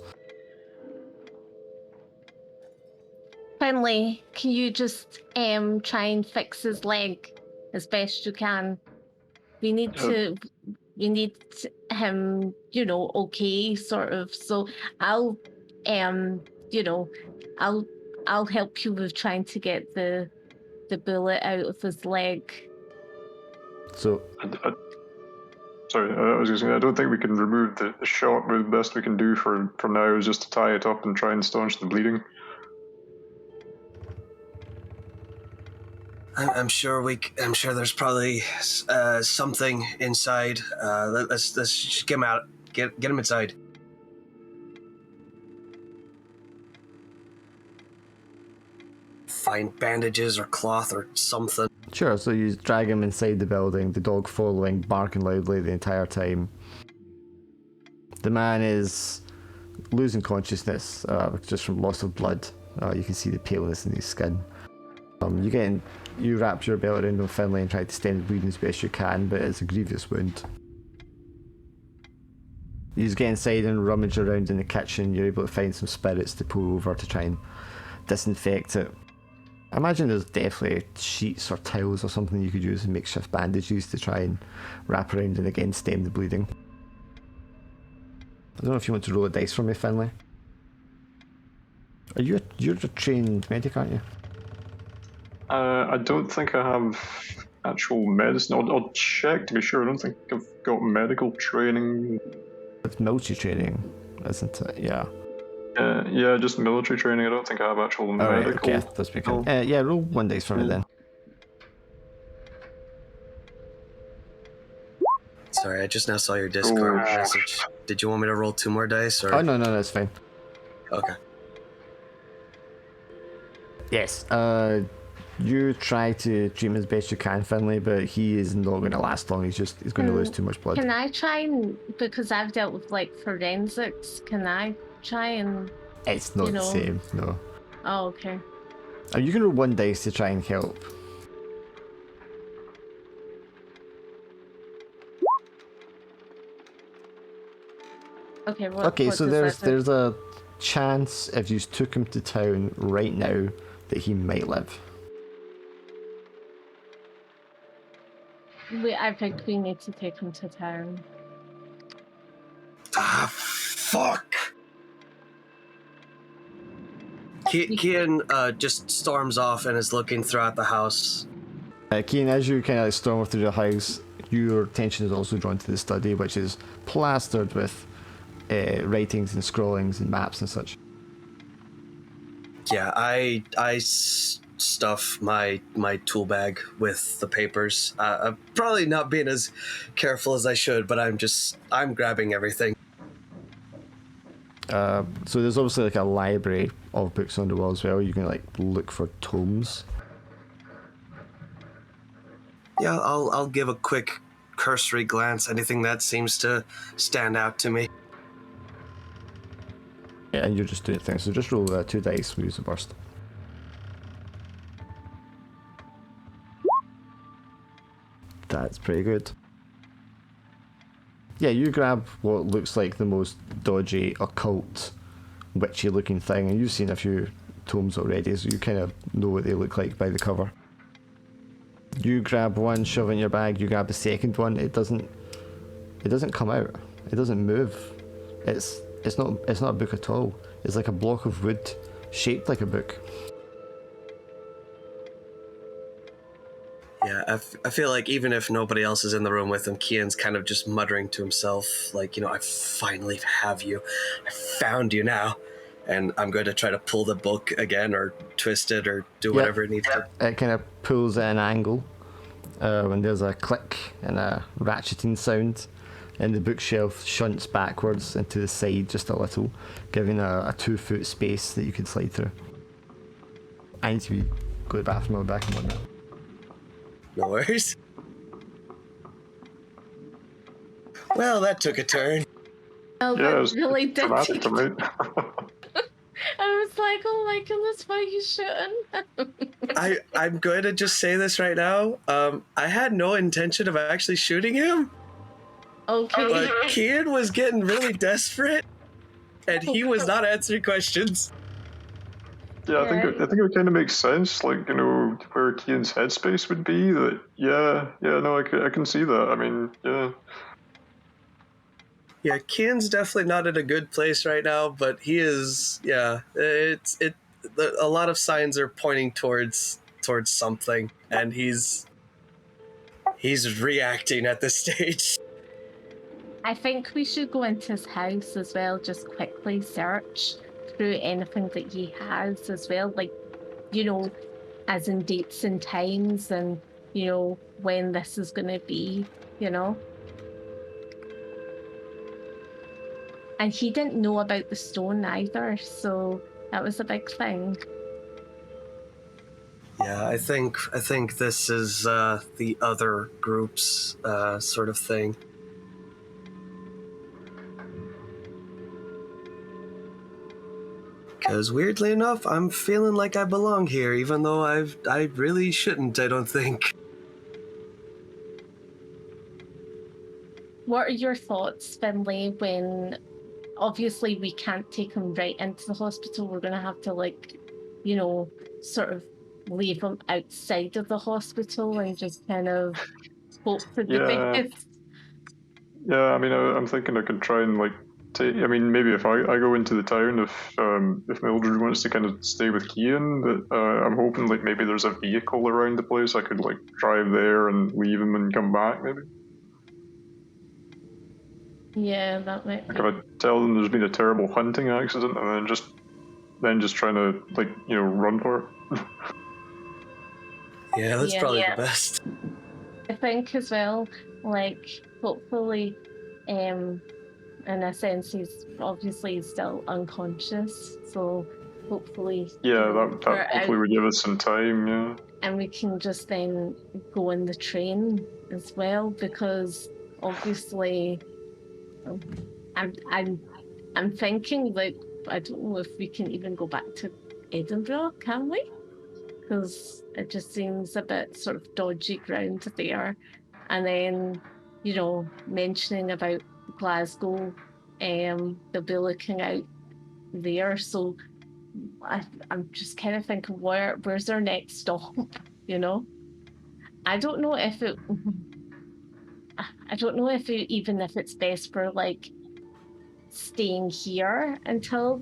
Finally, can you just try and fix his leg as best you can? We need him, okay, sort of. So I'll I'll help you with trying to get the bullet out of his leg. So Sorry, I was going to say, I don't think we can remove the shot, but the best we can do for now is just to tie it up and try and staunch the bleeding. I'm sure there's probably something inside. Let's just get him out. Get him inside. Find bandages or cloth or something. sure, so you drag him inside the building, the dog following, barking loudly the entire time. The man is losing consciousness just from loss of blood. You can see the paleness in his skin. You wrap your belt around him firmly and try to stem the bleeding as best you can, but it's a grievous wound. You just get inside and rummage around in the kitchen. You're able to find some spirits to pour over to try and disinfect it. I imagine there's definitely sheets or towels or something you could use as makeshift bandages to try and wrap around and again stem the bleeding. I don't know if you want to roll a dice for me, Finlay. You're a trained medic, aren't you? I don't think I have actual medicine. I'll check to be sure. I don't think I've got medical training. It's military training, isn't it? Yeah. Yeah, just military training. I don't think I have actual medical. Alright, okay, that's become. Yeah, roll one dice for me then. Sorry, I just now saw your Discord message. Did you want me to roll 2 more dice? Or... Oh, no, that's fine. Okay. Yes, you try to treat him as best you can, Finlay, but he is not going to last long. He's going to lose too much blood. Can I try and, because I've dealt with like forensics, can I try and... It's not the same, no. Oh, okay. You can roll one dice to try and help. Okay, Okay, what so does that do? there's a chance if you took him to town right now that he might live. I think we need to take him to town. Ah, fuck! Kian just storms off and is looking throughout the house. Keen, as you kind of storm through the house, your attention is also drawn to the study, which is plastered with writings and scrawlings and maps and such. Yeah, I stuff my tool bag with the papers. I'm probably not being as careful as I should, but I'm grabbing everything. So there's obviously like a library of books on the wall as well. You can like look for tomes. Yeah, I'll give a quick cursory glance. Anything that seems to stand out to me. Yeah, and you're just doing things. So just roll 2 dice. We'll use the burst. That's pretty good. Yeah, you grab what looks like the most dodgy, occult, witchy looking thing, and you've seen a few tomes already, so you kind of know what they look like by the cover. You grab one, shove it in your bag, you grab the second one, it doesn't come out. It doesn't move. It's not a book at all. It's like a block of wood shaped like a book. Yeah, I feel like even if nobody else is in the room with him, Kian's kind of just muttering to himself, like, I finally have you. I found you now. And I'm going to try to pull the book again or twist it or do whatever it needs to. It kind of pulls at an angle when there's a click and a ratcheting sound, and the bookshelf shunts backwards into the side just a little, giving a 2-foot space that you can slide through. I need to go to the bathroom. I'll be back in 1 minute. No worries. Well, that took a turn. Oh, Yeah, it that was really did. dramatic to me. I was like, oh my goodness, why are you shooting? I'm going to just say this right now. I had no intention of actually shooting him, Okay. but Kian was getting really desperate, and he was not answering questions. Yeah, I think it kind of makes sense, like, where Kian's headspace would be. That, no, I can see that. I mean, yeah. Yeah, Kian's definitely not in a good place right now, but he is. Yeah, a lot of signs are pointing towards something, and he's reacting at this stage. I think we should go into his house as well, just quickly search through anything that he has as well, like, as in dates and times and, when this is going to be, And he didn't know about the stone either, so that was a big thing. Yeah, I think this is the other group's sort of thing. Because weirdly enough, I'm feeling like I belong here, even though I really shouldn't, I don't think. What are your thoughts, Finlay, when obviously we can't take him right into the hospital? We're going to have to, sort of leave him outside of the hospital and just kind of hope for the best. Yeah, I mean, I'm thinking I could try and maybe if I go into the town, if Mildred wants to kind of stay with Kian, that I'm hoping maybe there's a vehicle around the place. I could drive there and leave him and come back, maybe. Yeah, that might be. If I tell them there's been a terrible hunting accident, and then just trying to run for it. Yeah, that's probably the best. I think as well, hopefully, in a sense, he's obviously still unconscious, so hopefully. Yeah, that hopefully would give us some time, yeah. And we can just then go on the train as well, because obviously, I'm thinking I don't know if we can even go back to Edinburgh, can we? Because it just seems a bit sort of dodgy ground there. And then, mentioning about Glasgow, they'll be looking out there. So I'm just kind of thinking, where's our next stop? I don't know if it. I don't know even if it's best for staying here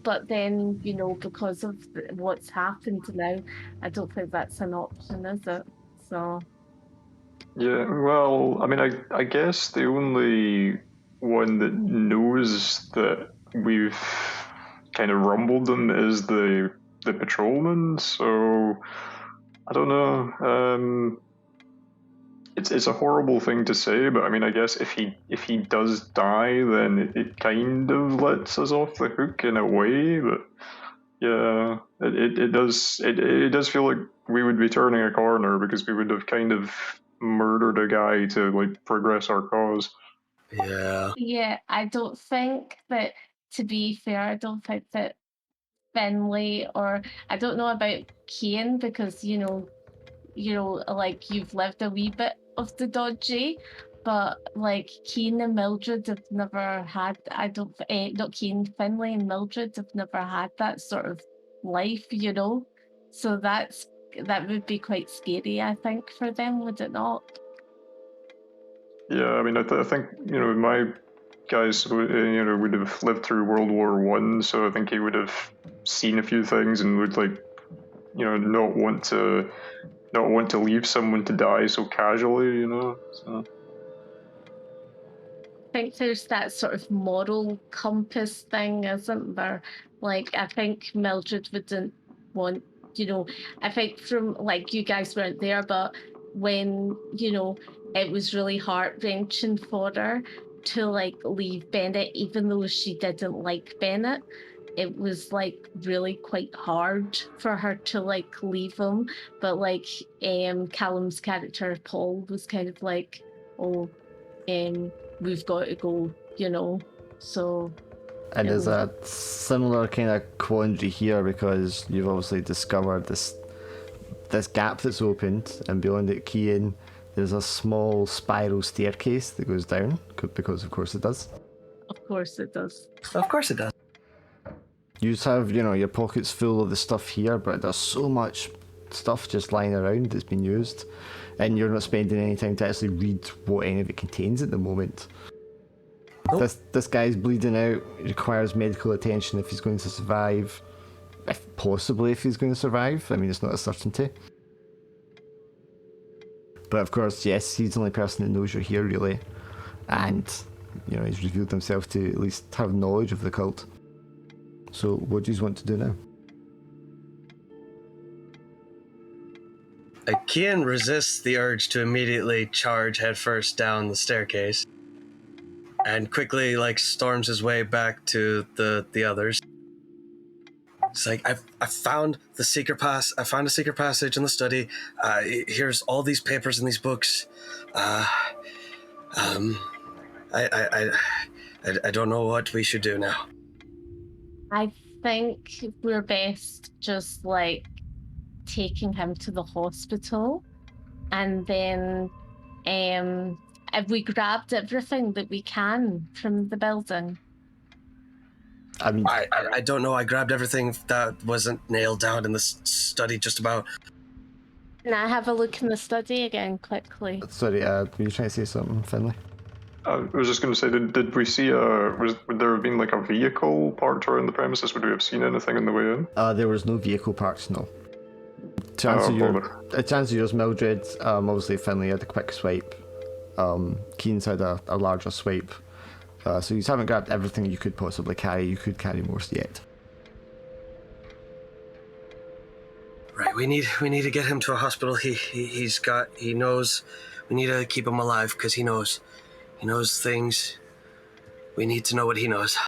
but then because of what's happened now, I don't think that's an option, is it? So yeah, well, I mean, I guess the only one that knows that we've kind of rumbled them is the patrolman, so I don't know. It's a horrible thing to say, but I mean, I guess if he does die, then it kind of lets us off the hook in a way. But yeah, it does feel like we would be turning a corner because we would have kind of murdered a guy to progress our cause. Yeah. I don't think that. To be fair, I don't think that Finlay, or I don't know about Kian, because you've lived a wee bit of the dodgy, but like Keen and Mildred have never had. I don't. Not Keen, Finley and Mildred have never had that sort of life, you know. So that would be quite scary, I think, for them, would it not? Yeah, I mean, I think my guys would have lived through World War One, so I think he would have seen a few things and would not want to leave someone to die so casually, So. I think there's that sort of moral compass thing, isn't there? Like, I think Mildred wouldn't want, I think from, like, you guys weren't there, but when, it was really heart-wrenching for her to, like, leave Bennett, even though she didn't like Bennett. It was, like, really quite hard for her to, like, leave him. But, like, Callum's character, Paul, was kind of like, oh, we've got to go, so. And there's a similar kind of quandary here because you've obviously discovered this gap that's opened, and beyond it, Kian, there's a small spiral staircase that goes down, because of course it does. Of course it does. Of course it does. You just have, your pockets full of the stuff here, but there's so much stuff just lying around that's been used, and you're not spending any time to actually read what any of it contains at the moment. Nope. This guy's bleeding out, requires medical attention if he's going to survive. If he's going to survive. I mean, it's not a certainty. But of course, yes, he's the only person that knows you're here, really. And, he's revealed himself to at least have knowledge of the cult. So, what do you want to do now? Kian resists the urge to immediately charge headfirst down the staircase and quickly storms his way back to the others. It's like, I found the secret pass. I found a secret passage in the study. Here's all these papers and these books. I don't know what we should do now. I think we're best just taking him to the hospital, and then have we grabbed everything that we can from the building? I mean, I don't know. I grabbed everything that wasn't nailed down in the study, just about. Can I have a look in the study again quickly? Sorry, were you trying to say something, Finley? I was just going to say, did we see would there have been a vehicle parked around the premises? Would we have seen anything on the way in? There was no vehicle parked, no. To answer yours, Mildred, obviously Finley had a quick swipe. Keen's had a larger swipe. So you haven't grabbed everything you could possibly carry. You could carry more yet. Right, we need to get him to a hospital. He knows. We need to keep him alive because he knows things. We need to know what he knows.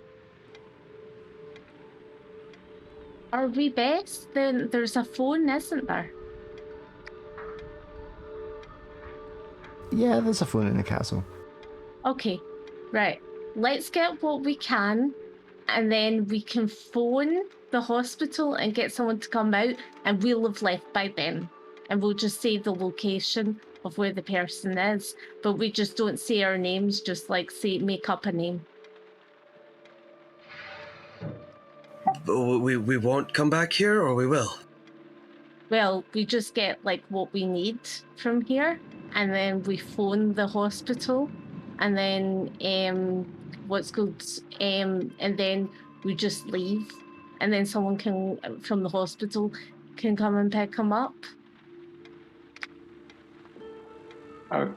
Are we best? Then there's a phone, isn't there? Yeah, there's a phone in the castle. Okay, right. Let's get what we can, and then we can phone the hospital and get someone to come out, and we'll have left by then. And we'll just say the location of where the person is, but we just don't say our names, just make up a name. But we won't come back here, or we will? Well, we just get what we need from here, and then we phone the hospital, and then and then we just leave, and then someone from the hospital can come and pick him up.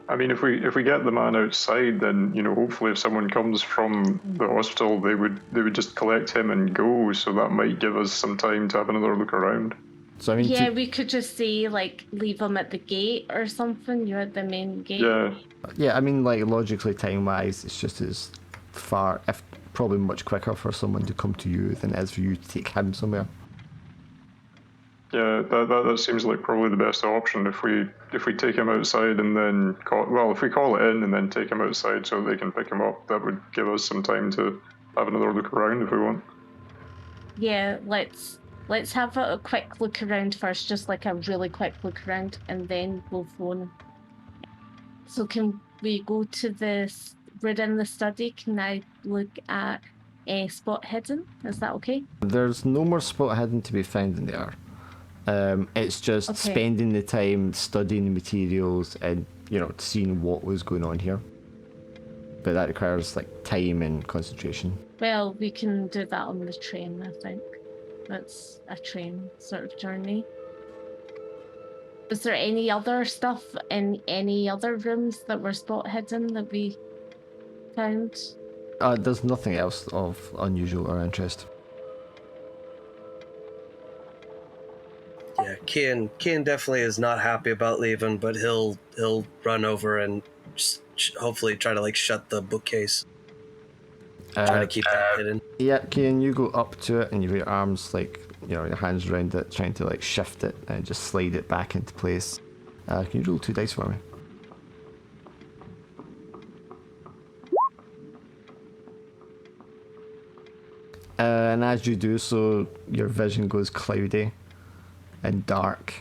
I mean, if we get the man outside, then hopefully if someone comes from the hospital, they would just collect him and go. So that might give us some time to have another look around. So I mean, yeah, we could just say leave him at the gate or something. You're at the main gate. Yeah. I mean, logically, time-wise, it's just as far, if probably much quicker for someone to come to you than it is for you to take him somewhere. Yeah, that seems like probably the best option. If we take him outside and then if we call it in and then take him outside so they can pick him up, that would give us some time to have another look around if we want. Yeah, let's have a quick look around first, just a really quick look around, and then we'll phone. So can we go to this? We're in the study. Can I look at a spot hidden? Is that okay? There's no more spot hidden to be found in there. It's just Okay. spending the time studying the materials and, you know, seeing what was going on here. But that requires like time and concentration. Well, we can do that on the train, I think. That's a train sort of journey. Is there any other stuff in any other rooms that were spot hidden that we found? There's nothing else of unusual or interest. Yeah, Kian definitely is not happy about leaving, but he'll run over and just hopefully try to like shut the bookcase. Try to keep that hidden. Yeah, Kian, you go up to it and you have your arms like, you know, your hands around it, trying to like shift it and just slide it back into place. Can you roll 2 dice for me? And as you do so, your vision goes cloudy and dark,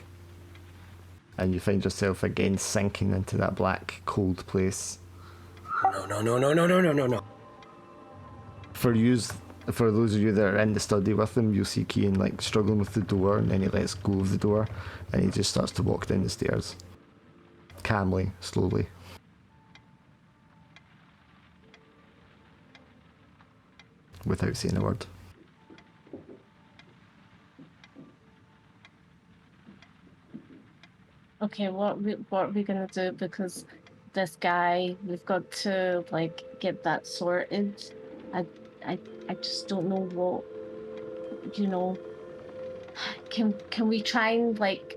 and you find yourself again sinking into that black, cold place. No. For those of you that are in the study with him, you'll see Cian like struggling with the door, and then he lets go of the door, and he just starts to walk down the stairs, calmly, slowly. Without saying a word. Okay, what are we gonna do? Because this guy, we've got to like get that sorted. I just don't know what, you know. Can we try and like?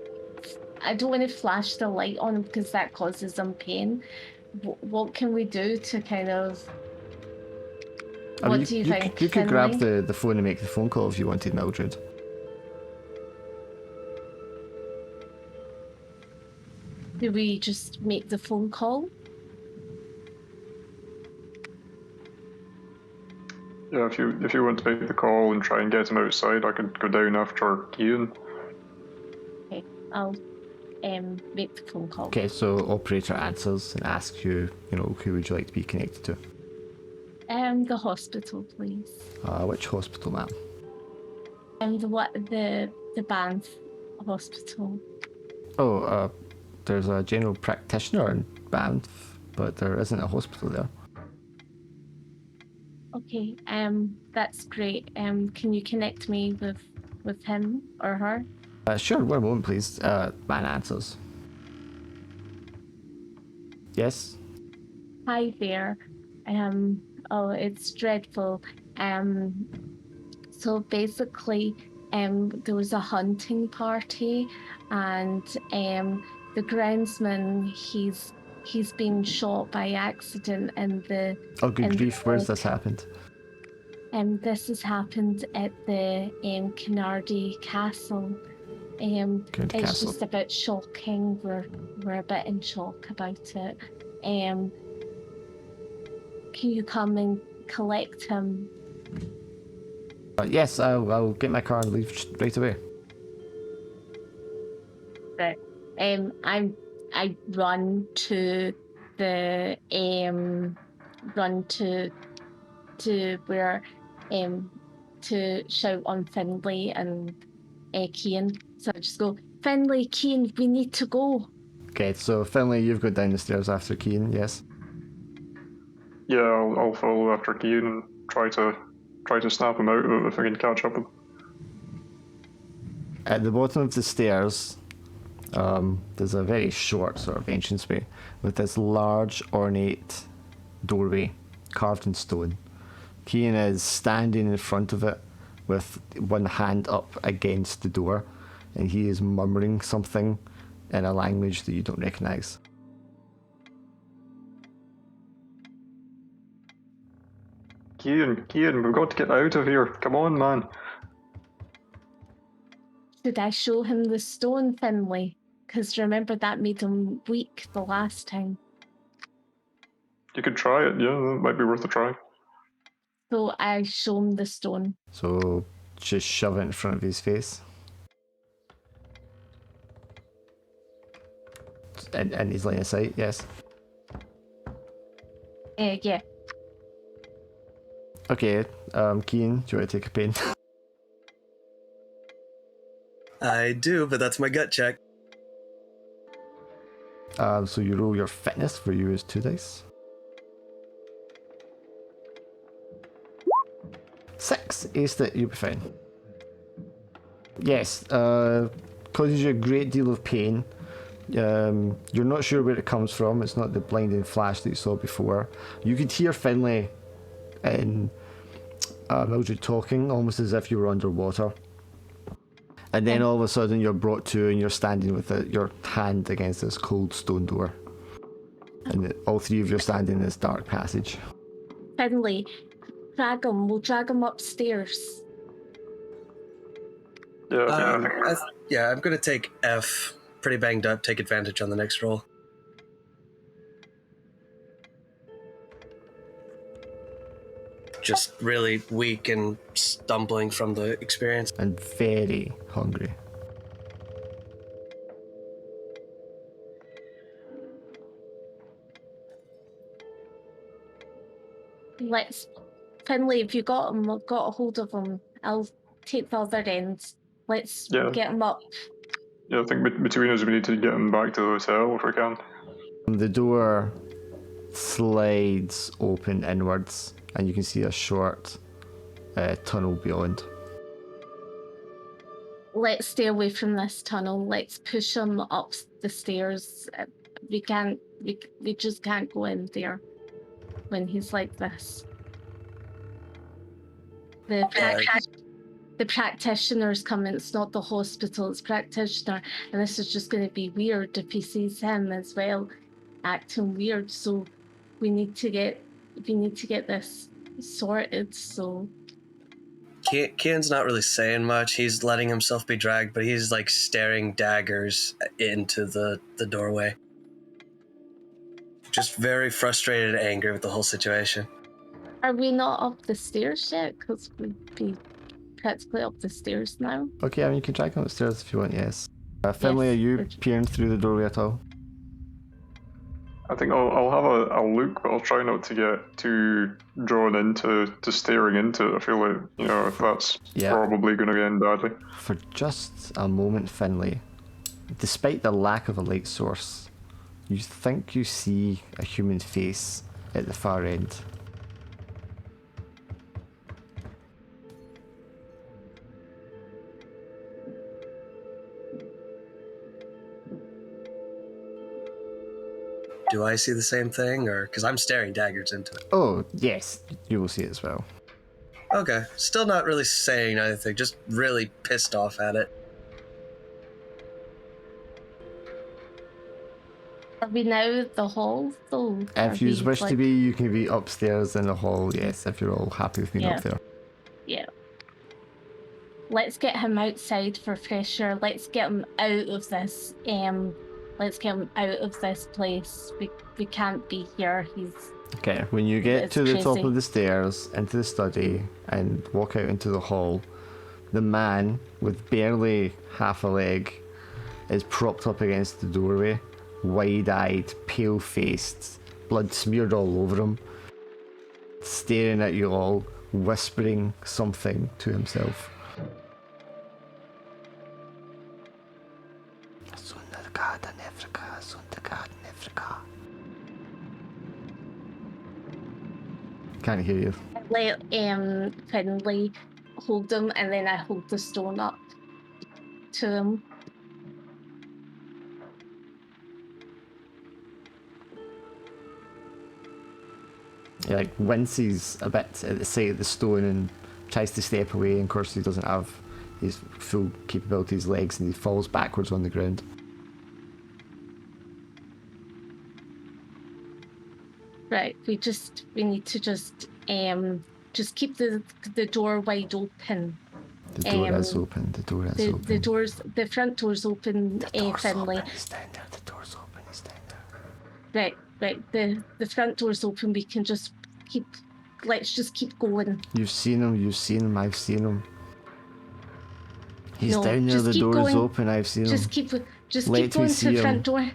I don't want to flash the light on him because that causes him pain. What can we do to kind of? What do you think? You could grab Finlay? the phone and make the phone call if you wanted, Mildred. Do we just make the phone call? Yeah, if you want to make the call and try and get him outside, I could go down after Ian. Okay, I'll make the phone call. Okay, so operator answers and asks you, you know, who would you like to be connected to? The hospital, please. Which hospital, ma'am? The Banff hospital. Oh, there's a general practitioner in Banff, but there isn't a hospital there. Okay, that's great. Can you connect me with him or her? Sure, one moment, please. Man answers. Yes? Hi there. Oh, it's dreadful. So basically, there was a hunting party, and the groundsman, he's been shot by accident in the. Oh, good in grief, the where's this happened? This has happened at the Kinardy Castle. Kinardy It's Castle. just a bit shocking. We're a bit in shock about it. Can you come and collect him? Yes, I'll get my car and leave right away. Right. I run to the run to where to shout on Finlay and Cian. So I just go, Finlay, Cian, we need to go. Okay, so Finlay, you've got down the stairs after Cian, yes? Yeah, I'll follow after Ian and try to snap him out of it if I can catch up with him. At the bottom of the stairs, there's a very short sort of entranceway with this large ornate doorway carved in stone. Cian is standing in front of it with one hand up against the door, and he is murmuring something in a language that you don't recognise. Ian, we've got to get out of here. Come on, man. Should I show him the stone, Finlay? Because remember that made him weak the last time. You could try it, yeah, that might be worth a try. So I show him the stone. So just shove it in front of his face. And he's line of sight, yes. Yeah. Okay, Keen, do you want to take a pain? I do, but that's my gut check. So you roll your fitness. For you is 2 dice. 6, aced it, you'll be fine. Yes, causes you a great deal of pain. You're not sure where it comes from. It's not the blinding flash that you saw before. You could hear Finlay and Mildred talking, almost as if you were underwater. And then all of a sudden you're brought to and you're standing with your hand against this cold stone door. And all three of you are standing in this dark passage. Finley, we'll drag him upstairs. Yeah, I'm gonna take F. Pretty banged up. Take advantage on the next roll. Just really weak and stumbling from the experience. And very hungry. Finley, if you got him, I've got a hold of him. I'll take the other end. Let's Yeah. get him up. I think between us we need to get him back to the hotel if we can. The door slides open inwards, and you can see a short tunnel beyond. Let's stay away from this tunnel. Let's push him up the stairs. We just can't go in there when he's like this. The practitioner's coming. It's not the hospital, it's practitioner. And this is just going to be weird if he sees him as well acting weird. So we need to get this sorted. So Kian's not really saying much. He's letting himself be dragged, but he's like staring daggers into the doorway. Just very frustrated and angry with the whole situation. are we not up the stairs yet? Because we'd be practically up the stairs now. Okay, I mean, you can drag him upstairs if you want, yes. Finlay, Yes. are you peering through the doorway at all? I think I'll have a look, but I'll try not to get too drawn into staring into it. I feel like, if that's probably going to end badly. For just a moment, Finlay, despite the lack of a light source, you think you see a human face at the far end. Do I see the same thing, or because I'm staring daggers into it? Oh, yes, you will see it as well. Okay, still not really saying anything, just really pissed off at it. Are we now at the hall though? If you wish to be, you can be upstairs in the hall, yes, if you're all happy with being up there. Yeah. Let's get him outside for fresh air. Let's get him out of this. Let's get him out of this place. We can't be here. Okay, when you get to the top crazy. of the stairs, into the study, and walk out into the hall, the man, with barely half a leg, is propped up against the doorway, wide-eyed, pale-faced, blood smeared all over him, staring at you all, whispering something to himself. Can't hear you. Let Finley hold him, and then I hold the stone up to him. He winces a bit at the sight of the stone and tries to step away, and of course he doesn't have his full capabilities legs, and he falls backwards on the ground. Right, we need to just keep the door wide open. The door is open. The door is open. The front door's open. Finley. Open. He's down there. The door's open. He's down there. Right. The front door's open. We can just let's just keep going. You've seen him. I've seen him. He's No, down there. just The keep door going. is open. I've seen him. Just keep Let going me to see the front him. door.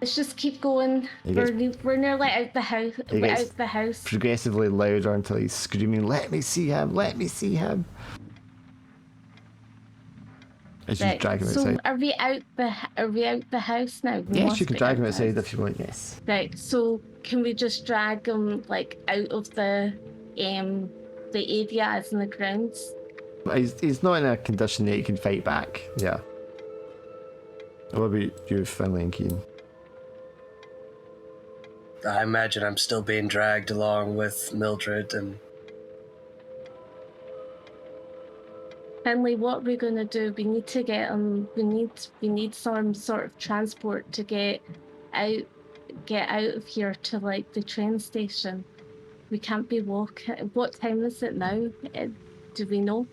Let's just keep going. We're nearly out the house. We're out the house. Progressively louder until he's screaming, "Let me see him! Let me see him!" As you drag him outside. So are we out the house now? Yes, you can drag him outside if you want. Yes. Right. So can we just drag him like out of the area as in the grounds? He's not in a condition that he can fight back. Yeah. What about you, Finley and Keen? I imagine I'm still being dragged along with Mildred and. Finley, what are we gonna do? We need to get him. We need some sort of transport to get out of here to like the train station. We can't be walking. What time is it now? Do we know?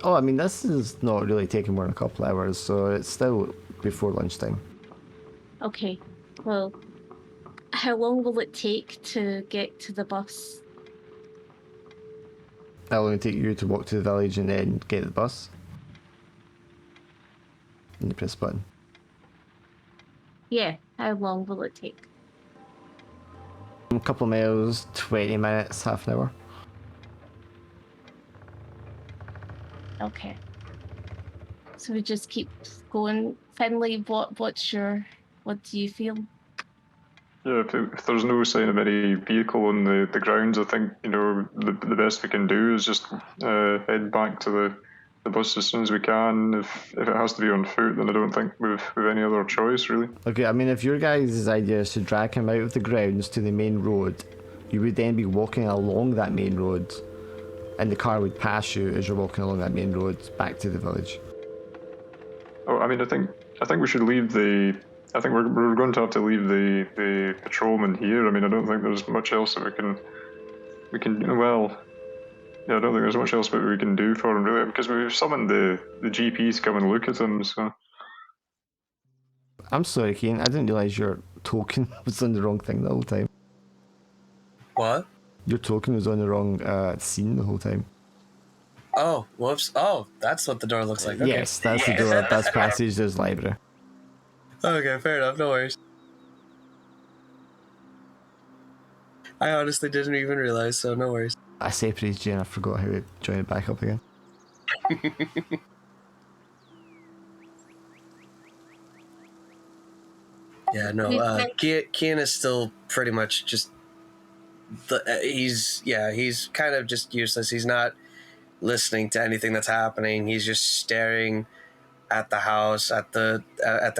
Oh, I mean, this is not really taking more than a couple hours, so it's still before lunchtime. Okay. Well, how long will it take to get to the bus? How long will it take you to walk to the village and then get the bus? And you press button. Yeah, how long will it take? A couple of miles, 20 minutes, half an hour. Okay. So we just keep going. Finley, what do you feel? Yeah, if there's no sign of any vehicle on the grounds, I think, the best we can do is just head back to the bus as soon as we can. If it has to be on foot, then I don't think we've any other choice, really. Okay, I mean, if your guys' idea is to drag him out of the grounds to the main road, you would then be walking along that main road, and the car would pass you as you're walking along that main road back to the village. Oh, I mean, I think we should leave the. I think we're going to have to leave the patrolman here. I mean, I don't think there's much else that we can. Well, yeah, I don't think there's much else that we can do for him really, because we've summoned the GP to come and look at him. So. I'm sorry, Kane. I didn't realise your token was on the wrong thing the whole time. What? Your token was on the wrong scene the whole time. Oh, whoops. Oh, that's what the door looks like. Okay. Yes, that's the door. That's passage. There's library. Okay, fair enough. No worries. I honestly didn't even realize, so no worries. I separated you and I forgot how to join it back up again. Yeah, no. Kian is still pretty much just he's kind of just useless. He's not listening to anything that's happening. He's just staring at the house, at the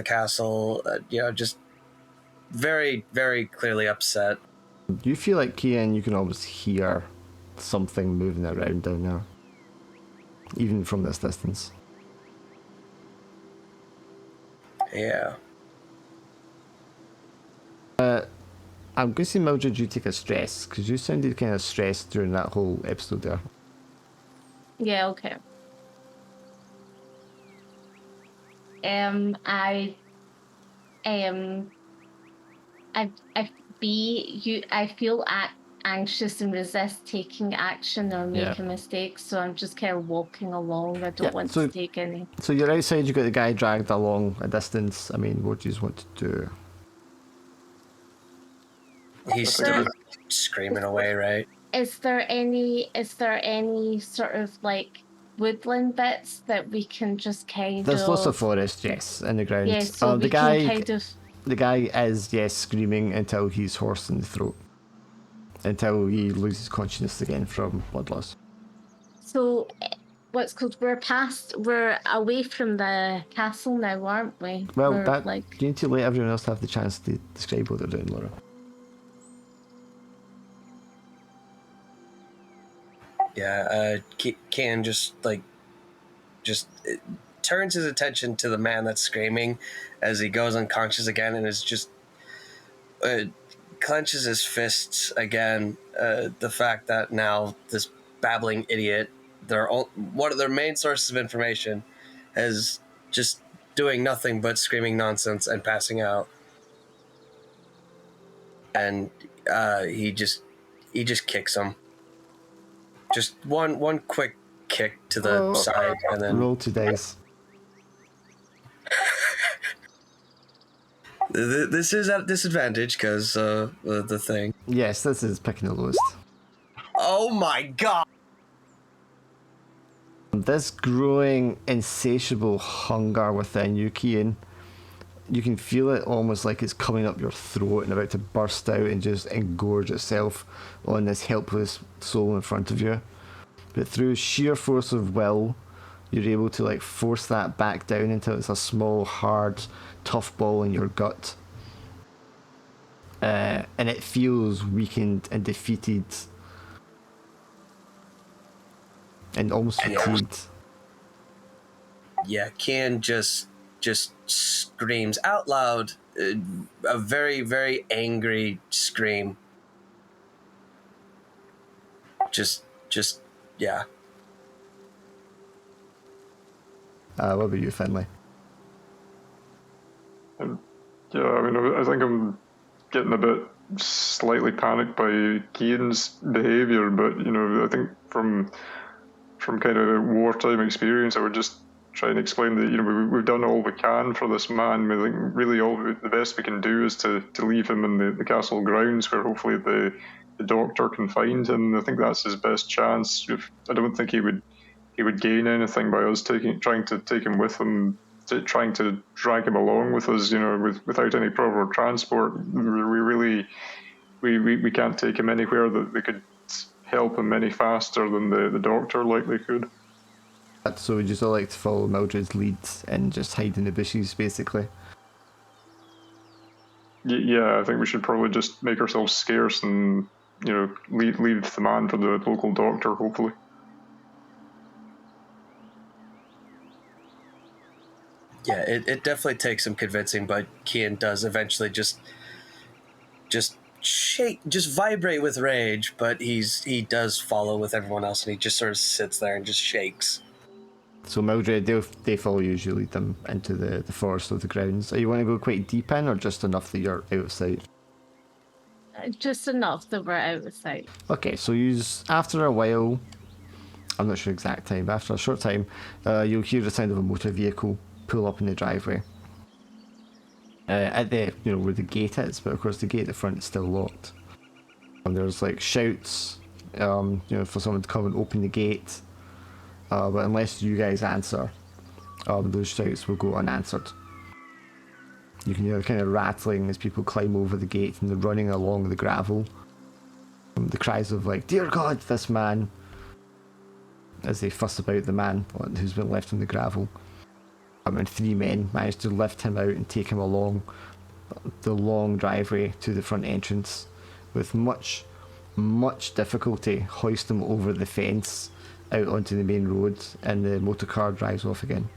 castle. Just very, very clearly upset. You feel like, Kian, you can almost hear something moving around down there, even from this distance. Yeah. I'm going to say, Mildred, you take a stress, because you sounded kind of stressed during that whole episode there. Yeah, okay. I feel anxious and resist taking action or making mistakes, so I'm just kind of walking along. I don't want to take any. So you're outside, you got the guy dragged along a distance. I mean, what do you want to do? He's still screaming away, right? Is there any sort of like woodland bits that we can just kind of... There's lots of forest, yes, in the ground. Yeah, so we can kind of... The guy is, yes, screaming until he's hoarse in the throat. Until he loses consciousness again from blood loss. So, what's called, we're away from the castle now, aren't we? Well, you need to let everyone else have the chance to describe what they're doing, Laura. Yeah, Can just turns his attention to the man that's screaming as he goes unconscious again, and is just clenches his fists again. The fact that now this babbling idiot, one of their main sources of information, is just doing nothing but screaming nonsense and passing out, and he just kicks him. Just one quick kick to the side, and then roll 2 dice. This is at a disadvantage because the thing. Yes, this is picking the lowest. Oh my god! This growing, insatiable hunger within you, Kian, you can feel it almost like it's coming up your throat and about to burst out and just engorge itself on this helpless soul in front of you. But through sheer force of will, you're able to like force that back down until it's a small, hard, tough ball in your gut. And it feels weakened and defeated and almost fatigued. Yeah, Kian just screams out loud, a very, very angry scream. Just, yeah. What about you, Finlay? Yeah, I mean, I think I'm getting a bit slightly panicked by Kian's behaviour, but I think from kind of wartime experience, I would just try and explain that we've done all we can for this man. I think really the best we can do is to leave him in the castle grounds, where hopefully the doctor can find him. I think that's his best chance. I don't think he would gain anything by us trying to take him with him, trying to drag him along with us. Without any proper transport, we can't take him anywhere that we could help him any faster than the doctor likely could. So would you still like to follow Mildred's lead and just hide in the bushes, basically? Yeah, I think we should probably just make ourselves scarce and leave the man for the local doctor, hopefully. Yeah, it definitely takes some convincing, but Kian does eventually just shake, just vibrate with rage, but he does follow with everyone else, and he just sort of sits there and just shakes. So Mildred, they follow you as you lead them into the forest of the grounds. Are you want to go quite deep in, or just enough that you're out of sight? Just enough that we're out of sight. Okay, so after a while, I'm not sure exact time, but after a short time, you'll hear the sound of a motor vehicle pull up in the driveway. At the where the gate is, but of course the gate at the front is still locked. And there's like shouts, for someone to come and open the gate. But unless you guys answer, those shouts will go unanswered. You can hear kind of rattling as people climb over the gate and they're running along the gravel. The cries of like, "Dear God, this man!" as they fuss about the man who's been left on the gravel. And 3 men managed to lift him out and take him along the long driveway to the front entrance with much difficulty. Hoist him over the fence out onto the main road, and the motor car drives off again.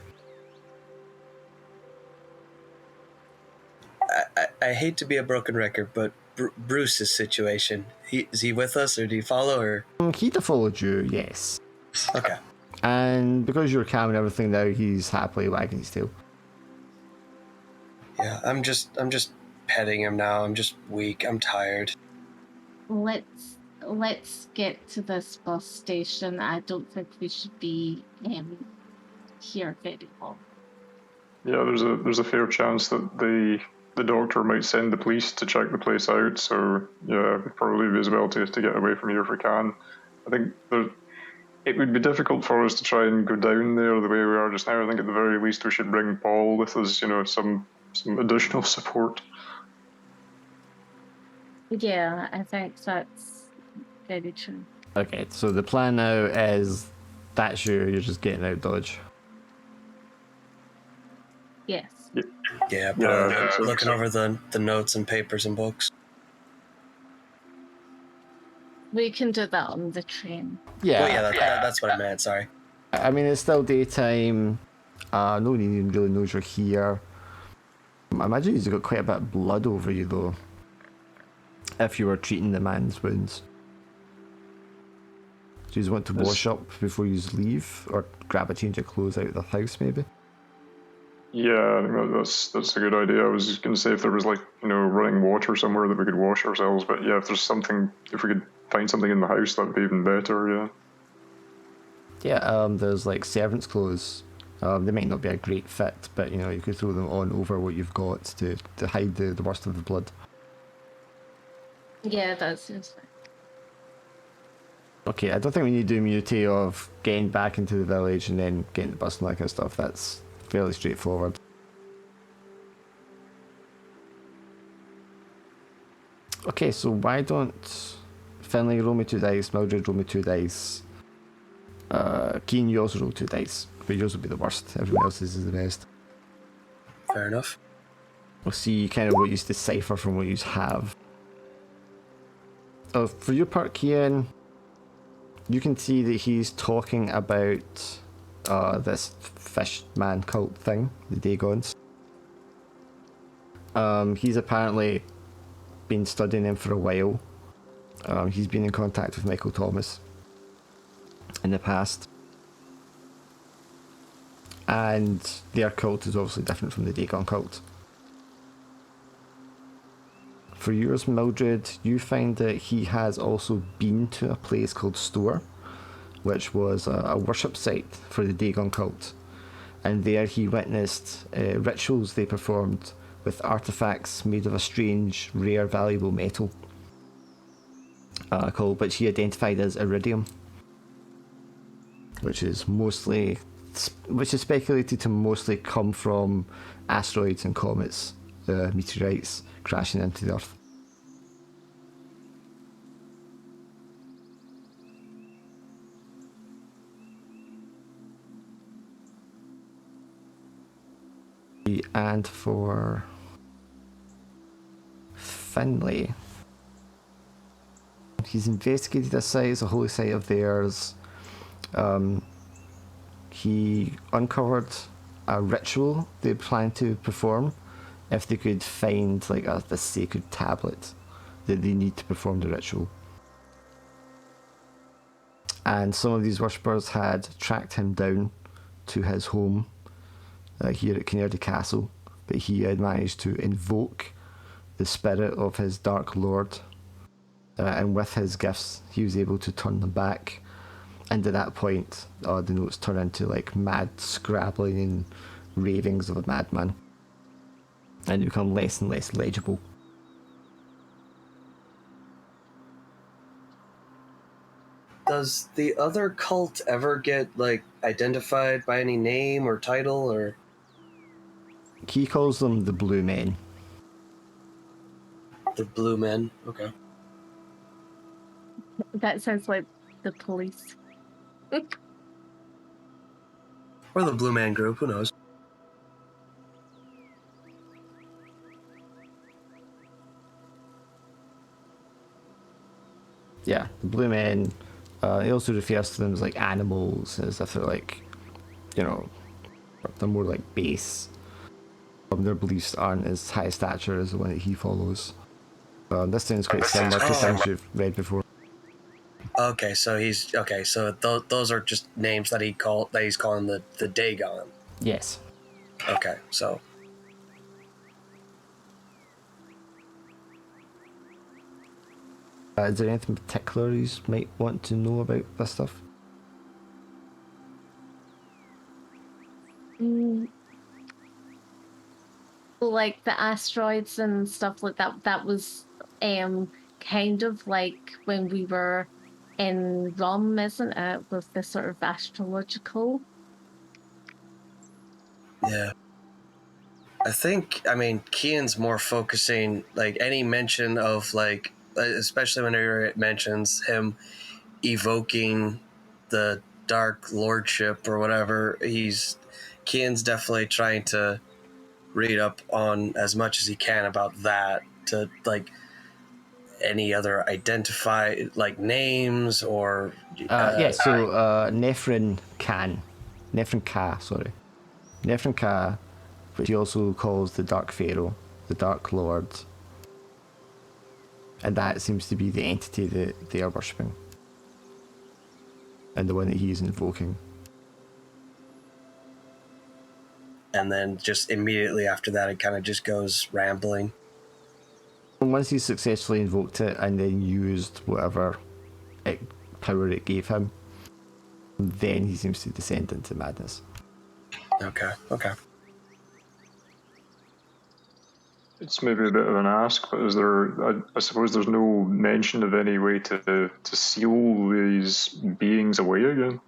I hate to be a broken record, but Bruce's situation, is he with us, or do you follow, or? He'd have followed you, yes. Okay. And because you're calm and everything now, he's happily wagging his tail. Yeah, I'm just petting him now. I'm just weak. I'm tired. Let's get to this bus station. I don't think we should be here very long. Yeah, there's a fair chance that the doctor might send the police to check the place out. So yeah, probably be as well to get away from here if we can. I think it would be difficult for us to try and go down there the way we are just now. I think at the very least we should bring Paul with us, some additional support. Yeah, I think that's very true. Okay, so the plan now is that's you're just getting out Dodge. Yes. Yeah, Yeah, looking over the notes and papers and books. We can do that on the train. Yeah. Well, yeah, that's what I meant. Sorry. I mean, it's still daytime. Nobody even really knows you're here. I imagine you've got quite a bit of blood over you, though. If you were treating the man's wounds. Do you want to wash up before you leave, or grab a change of clothes out of the house, maybe? Yeah, I think that's a good idea. I was going to say if there was running water somewhere that we could wash ourselves, but yeah, if we could find something in the house, that would be even better. Yeah. Yeah. There's servants' clothes They might not be a great fit, but you could throw them on over what you've got to hide the worst of the blood. Yeah, that seems fine. Okay, I don't think we need to do immunity of getting back into the village and then getting the bus and that kind of stuff. That's fairly straightforward. Okay, so why don't Finley roll me 2 dice, Mildred roll me 2 dice, Keen, you also roll 2 dice, but yours will be the worst. Everyone else's is the best. Fair enough. We'll see kind of what you decipher from what you have. For your part, Kian, you can see that he's talking about this fish man cult thing, the Dagons. He's apparently been studying him for a while. He's been in contact with Michael Thomas in the past. And their cult is obviously different from the Dagon cult. For yours, Mildred, you find that he has also been to a place called Store, which was a worship site for the Dagon cult. And there he witnessed rituals they performed with artifacts made of a strange, rare, valuable metal, which he identified as iridium, which is speculated to mostly come from asteroids and comets, meteorites crashing into the Earth. And for Finley, he's investigated this site. It's a holy site of theirs. He uncovered a ritual they planned to perform if they could find the sacred tablet that they need to perform the ritual. And some of these worshippers had tracked him down to his home here at Kinnerdy Castle, but he had managed to invoke the spirit of his Dark Lord, and with his gifts he was able to turn them back. And at that point, the notes turn into mad scrabbling and ravings of a madman, and become less and less legible. Does the other cult ever get identified by any name or title, or? He calls them the Blue Men. The Blue Men. Okay. That sounds like the police. Or the Blue Man Group. Who knows? Yeah, the Blue Men. He also refers to them as animals, as if they're they're more base. Their beliefs aren't as high stature as the one that he follows. This sounds quite similar to things you've read before. Okay, so those are just names that he's calling the Dagon. Yes. Okay, so. Is there anything particular you might want to know about this stuff? Like the asteroids and stuff like that, that was kind of like when we were in Rum, isn't it, with the sort of astrological. Yeah. I mean, Kian's more focusing, any mention of, especially whenever it mentions him evoking the Dark Lordship or whatever, Kian's definitely trying to read up on as much as he can about that, to, any other names or... Nephrin Ka, which he also calls the Dark Pharaoh, the Dark Lord. And that seems to be the entity that they are worshipping. And the one that he's invoking. And then just immediately after that, it kind of just goes rambling. And once he successfully invoked it and then used whatever power it gave him, then he seems to descend into madness. Okay. Okay. It's maybe a bit of an ask, but is there? I suppose there's no mention of any way to seal these beings away again.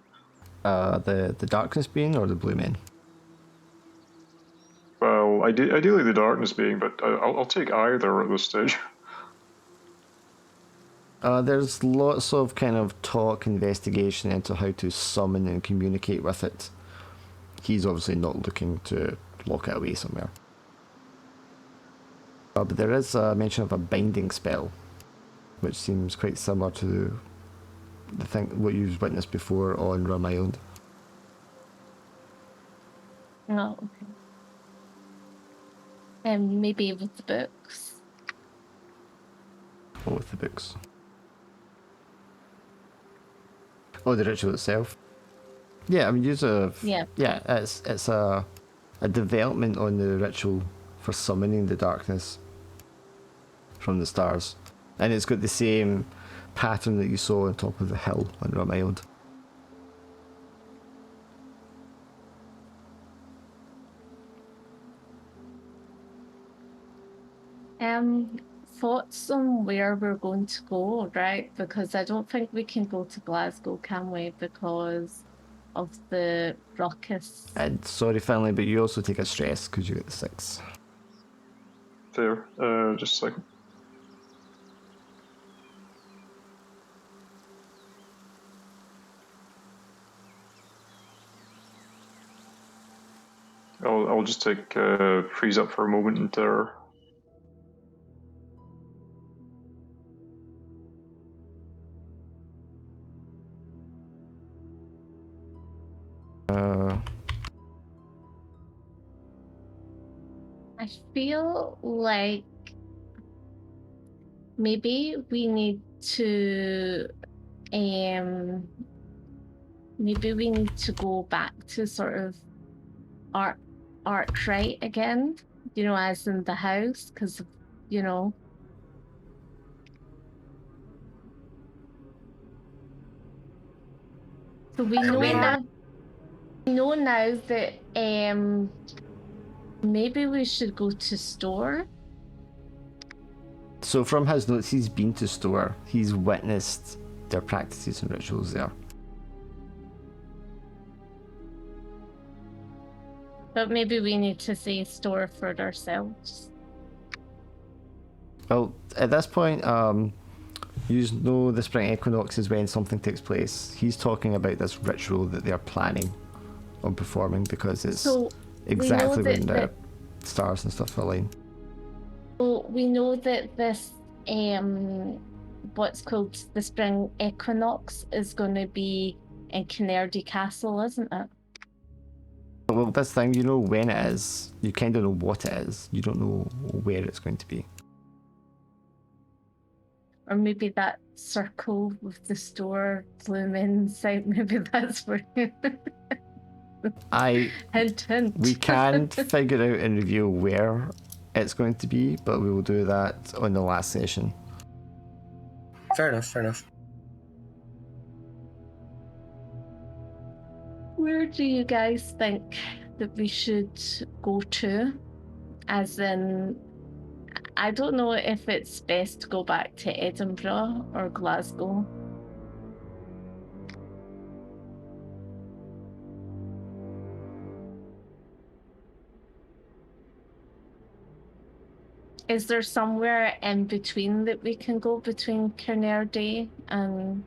The darkness being or the blue men? Well, ideally the darkness being, but I'll take either at this stage. There's lots of kind of talk, investigation into how to summon and communicate with it. He's obviously not looking to lock it away somewhere. But there is a mention of a binding spell, which seems quite similar to the thing what you've witnessed before on Rum Island. Oh, okay. And maybe with the books. Or with the books. Oh, the ritual itself. Yeah, I mean, it's a development on the ritual for summoning the darkness from the stars, and it's got the same pattern that you saw on top of the hill on Rum Island. Thoughts on where we're going to go, right? Because I don't think we can go to Glasgow, can we? Because of the ruckus. And sorry, Finlay, but you also take a stress because you get the 6. Fair. Just a second. I'll just take freeze up for a moment and terror. I feel like maybe we need to go back to sort of art right again, as in the house, because so we know now that maybe we should go to store. So from his notes, he's been to store. He's witnessed their practices and rituals there. But maybe we need to say store for ourselves. Well, at this point, you know the spring equinox is when something takes place. He's talking about this ritual that they're planning on performing because it's exactly when the stars and stuff align. So we know that this, what's called the spring equinox, is going to be in Kinnerdy Castle, isn't it? Well, this thing, you know when it is. You kind of know what it is. You don't know where it's going to be. Or maybe that circle with the store blooming inside, maybe that's where... Hint, hint. We can figure out and reveal where it's going to be, but we will do that on the last session. Fair enough. Where do you guys think that we should go to? As in, I don't know if it's best to go back to Edinburgh or Glasgow. Is there somewhere in between that we can go between Kinnerdy and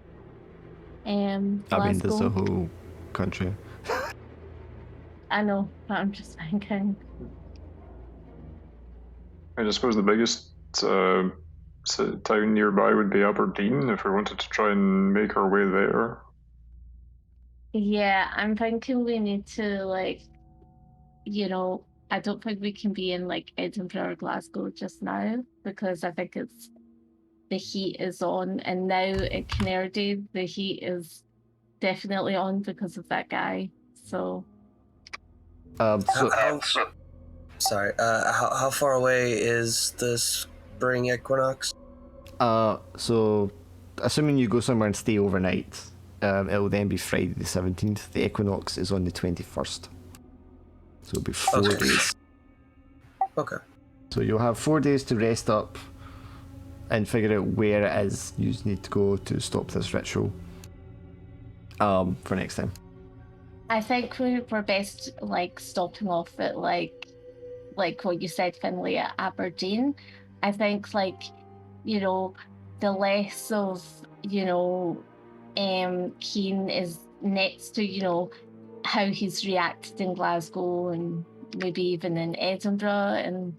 Glasgow? I mean, there's a whole country. I know, but I'm just thinking. I suppose the biggest town nearby would be Aberdeen if we wanted to try and make our way there. Yeah, I'm thinking we need to, I don't think we can be in Edinburgh or Glasgow just now because I think the heat is on, and now at Kinnerdy the heat is definitely on because of that guy. So. Sorry. How far away is the spring equinox? So, assuming you go somewhere and stay overnight, it'll then be Friday the 17th. The equinox is on the 21st. So it'll be 4 Okay. days. Okay. So you'll have 4 days to rest up and figure out where it is you need to go to stop this ritual. For next time. I think we're best like stopping off at like what you said, Finlay, at Aberdeen. I think like, you know, the less of, you know, Keane is next to, you know, how he's reacted in Glasgow and maybe even in Edinburgh and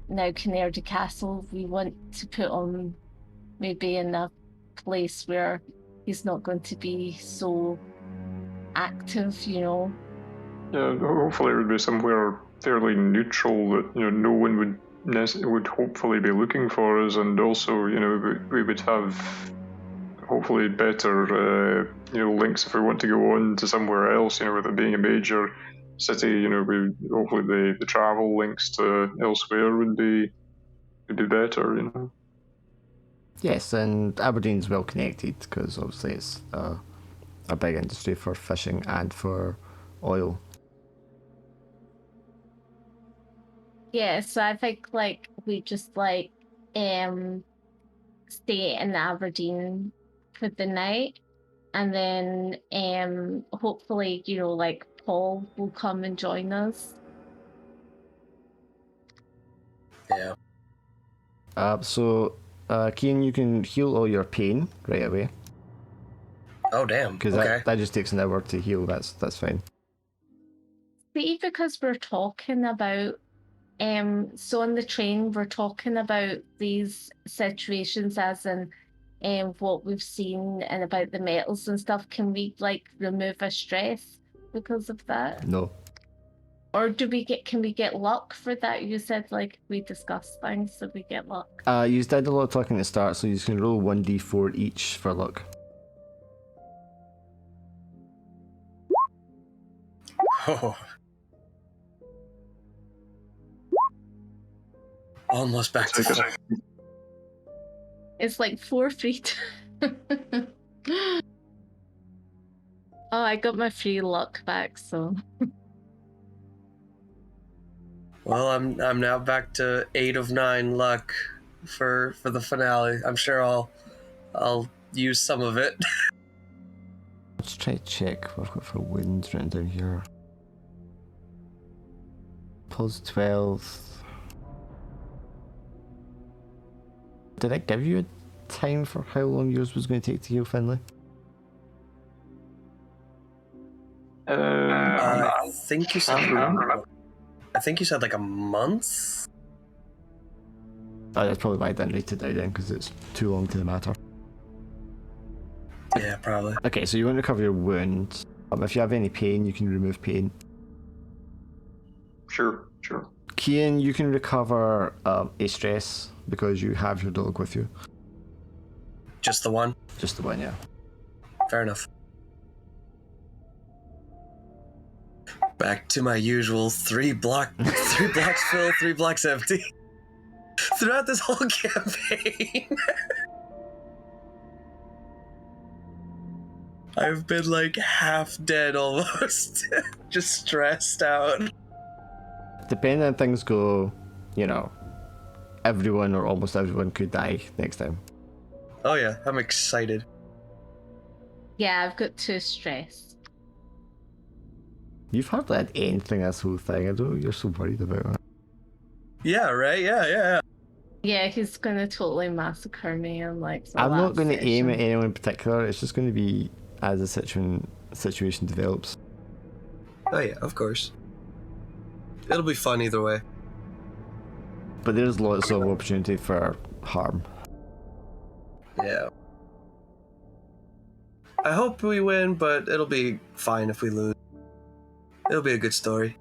now Canary Castle. We want to put him maybe in a place where he's not going to be so active, you know. Yeah, hopefully it would be somewhere fairly neutral that no one would hopefully be looking for us, and also we would have hopefully better links if we want to go on to somewhere else. With it being a major city, we hopefully the travel links to elsewhere would be better. Yes, and Aberdeen's well connected because obviously it's a big industry for fishing and for oil. Yeah, so I think like we just like stay in Aberdeen for the night, and then hopefully, you know, like Paul will come and join us. Yeah. So Cian, you can heal all your pain right away Oh damn. because Okay. that just takes an hour to heal. That's fine. See, because we're talking about so on the train we're talking about these situations as in what we've seen and about the metals and stuff. Can we like remove a stress because of that? No. Or can we get luck for that? You said like we discussed things, so we get luck. You did a lot of talking at the start, so you can roll 1d4 each for luck. Oh. Almost back to full. It's like 4 feet. Oh, I got my free luck back, so Well, I'm now back to 8 of 9 luck for the finale. I'm sure I'll use some of it. Let's try to check what I've got for wounds written down here. Plus 12. Did I give you a time for how long yours was going to take to heal, Finlay? I think you said. can't remember. I think you said like a month. Oh, that's probably why I didn't write it down then, because it's too long to the matter. Yeah, probably. Okay, so you want to recover your wound. If you have any pain, you can remove pain. Sure. Cian, you can recover a stress because you have your dog with you. Just the one. Just the one, yeah. Fair enough. Back to my usual 3 blocks full, 3 blocks empty. Throughout this whole campaign. I've been like half dead almost. Just stressed out. Depending on things go, everyone or almost everyone could die next time. Oh yeah, I'm excited. yeah, I've got 2 stress. You've hardly had anything this whole thing. I don't know what you're so worried about. Yeah, right? Yeah. Yeah, he's gonna totally massacre me and like. I'm not going to aim at anyone in particular. It's just going to be as the situation develops. Oh yeah, of course. It'll be fun either way. But there's lots of opportunity for harm. Yeah. I hope we win, but it'll be fine if we lose. It'll be a good story.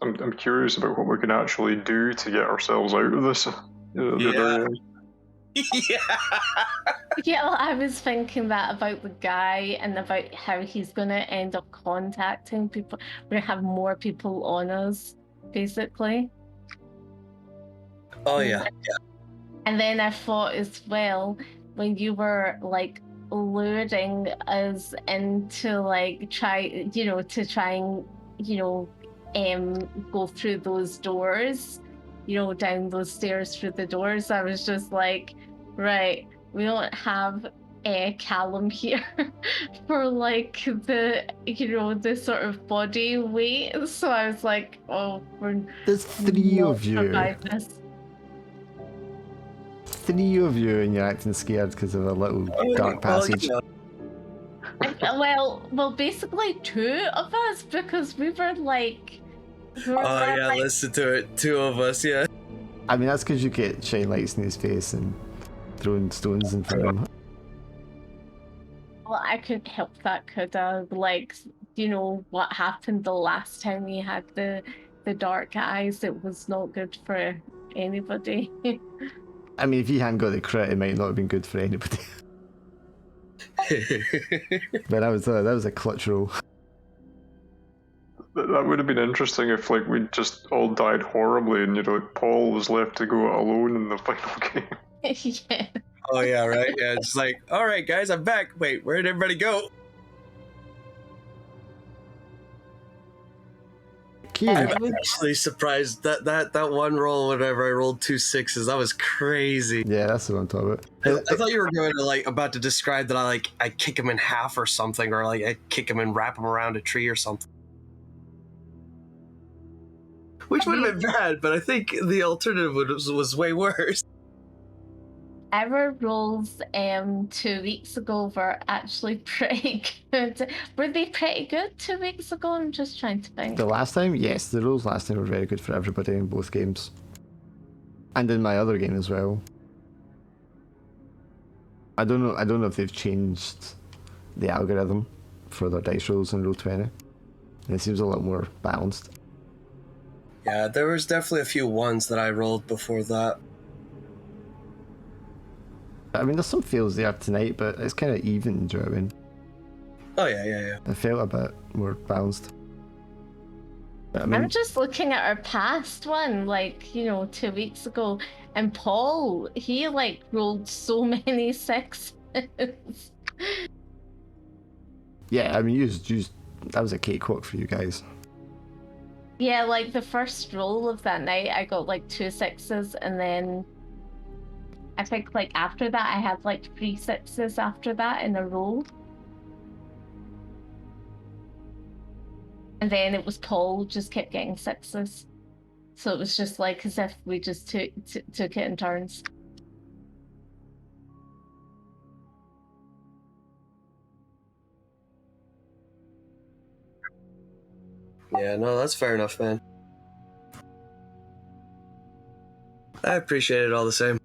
I'm curious about what we can actually do to get ourselves out of this. Yeah. Yeah. Yeah, well, I was thinking that about the guy and about how he's gonna end up contacting people. We're gonna have more people on us, basically. Oh yeah. And then I thought as well, when you were like luring us into like to try and go through those doors, down those stairs through the doors. I was just like, right, we don't have Callum here for like the sort of body weight. So I was like, oh, we're There's three not of you. survive this. Three of you, and you're acting scared because of a little dark Well, passage. Well, basically two of us, because we were like. Oh yeah, listen to it. Two of us, yeah. I mean, that's because you get shine lights in his face and throwing stones in front of him. Well, I couldn't help that, could I? Like, what happened the last time we had the dark eyes. It was not good for anybody. I mean, if he hadn't got the crit, it might not have been good for anybody. But that was a clutch roll. That would have been interesting if, like, we'd just all died horribly and, Paul was left to go alone in the final game. Yeah. Oh yeah, right. Yeah, it's like, all right, guys, I'm back. Wait, where did everybody go? I'm actually surprised that one roll, whenever I rolled 2 6s, that was crazy. Yeah, that's what I'm talking about. I thought you were going to about to describe that I kick him in half or something, or I kick him and wrap him around a tree or something. Which would have been bad, but I think the alternative was way worse. Our rolls 2 weeks ago were actually pretty good. Were they pretty good 2 weeks ago? I'm just trying to think. The last time, yes, the rolls last time were very good for everybody in both games, and in my other game as well. I don't know if they've changed the algorithm for their dice rolls in Roll20. And it seems a lot more balanced. Yeah, there was definitely a few ones that I rolled before that. I mean, there's some fails there tonight, but it's kind of even, do you know what I mean? Oh, yeah. It felt a bit more balanced. But, I mean, I'm just looking at our past one, 2 weeks ago, and Paul, he rolled so many sixes. yeah, I mean, you that was a cakewalk for you guys. Yeah, the first roll of that night, I got 2 6s, and then I think after that, I had 3 6s after that in a row. And then it was Paul just kept getting 6s. So it was just as if we just took it in turns. Yeah, no, that's fair enough, man. I appreciate it all the same.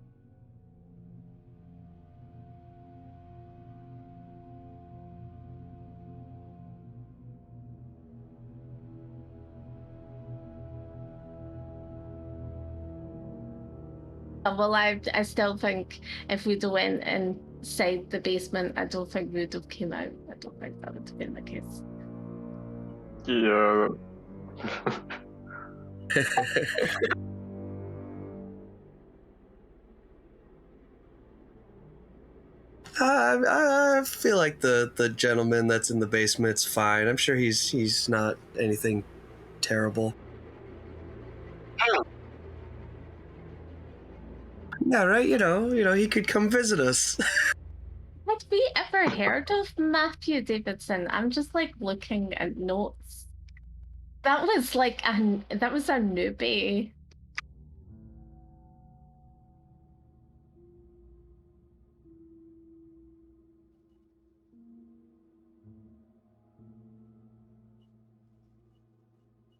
Well, I still think if we'd have went inside the basement, I don't think we'd have came out. I don't think that would have been the case. Yeah. I feel like the gentleman that's in the basement's fine. I'm sure he's not anything terrible. Yeah, right. He could come visit us. Had we ever heard of Matthew Davidson? I'm just looking at notes. That was that was a newbie.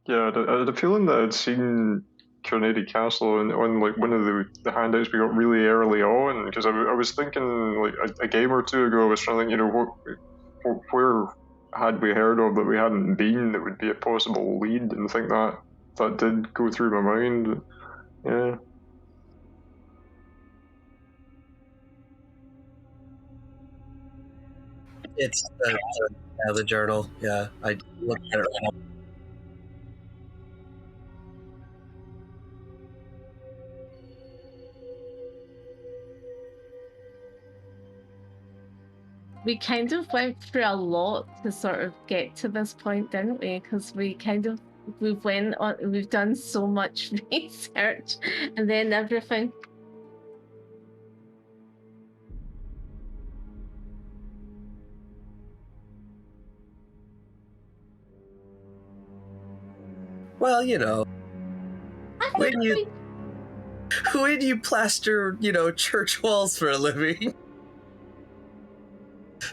Yeah, I had a feeling that I'd seen Carnady Castle on one of the handouts we got really early on, because I was thinking a game or two ago, I was trying to think, where had we heard of that we hadn't been that would be a possible lead, and I think that did go through my mind. Yeah. It's the journal. Yeah, I looked at it right now. we kind of went through a lot to sort of get to this point, didn't we? Because we've done so much research, and then everything. Well, I when think you when you plaster, church walls for a living,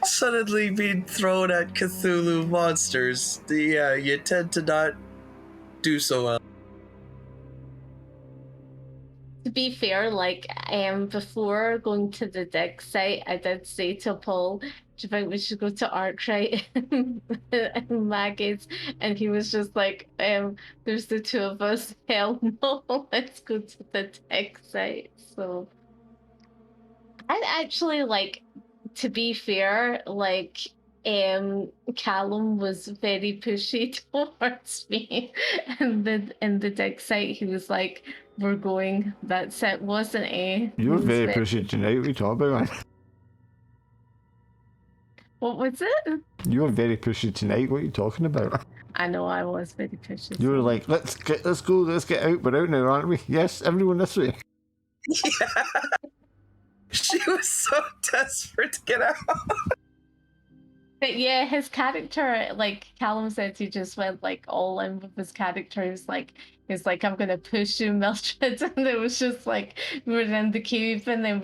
suddenly being thrown at Cthulhu monsters, you tend to not do so well. to be fair, like before going to the dig site, I did say to Paul, "Do you think we should go to Arkwright and Maggie's?" And he was just like, "There's the two of us. Hell no, let's go to the dig site." So I actually like, to be fair, like Callum was very pushy towards me in the dig site. He was like, "We're going." That's it, wasn't he? You were He was very pushy tonight. What are you talking about, man? What was it? You were very pushy tonight. What are you talking about? I know I was very pushy. You were like, let's go, let's get out. We're out now, aren't we? Yes, everyone this way. Yeah. She was so desperate to get out. But yeah, his character, like Callum said, he just went like all in with his character. He was like, "I'm gonna push you, Mildred," and it was just like we were in the cave, and then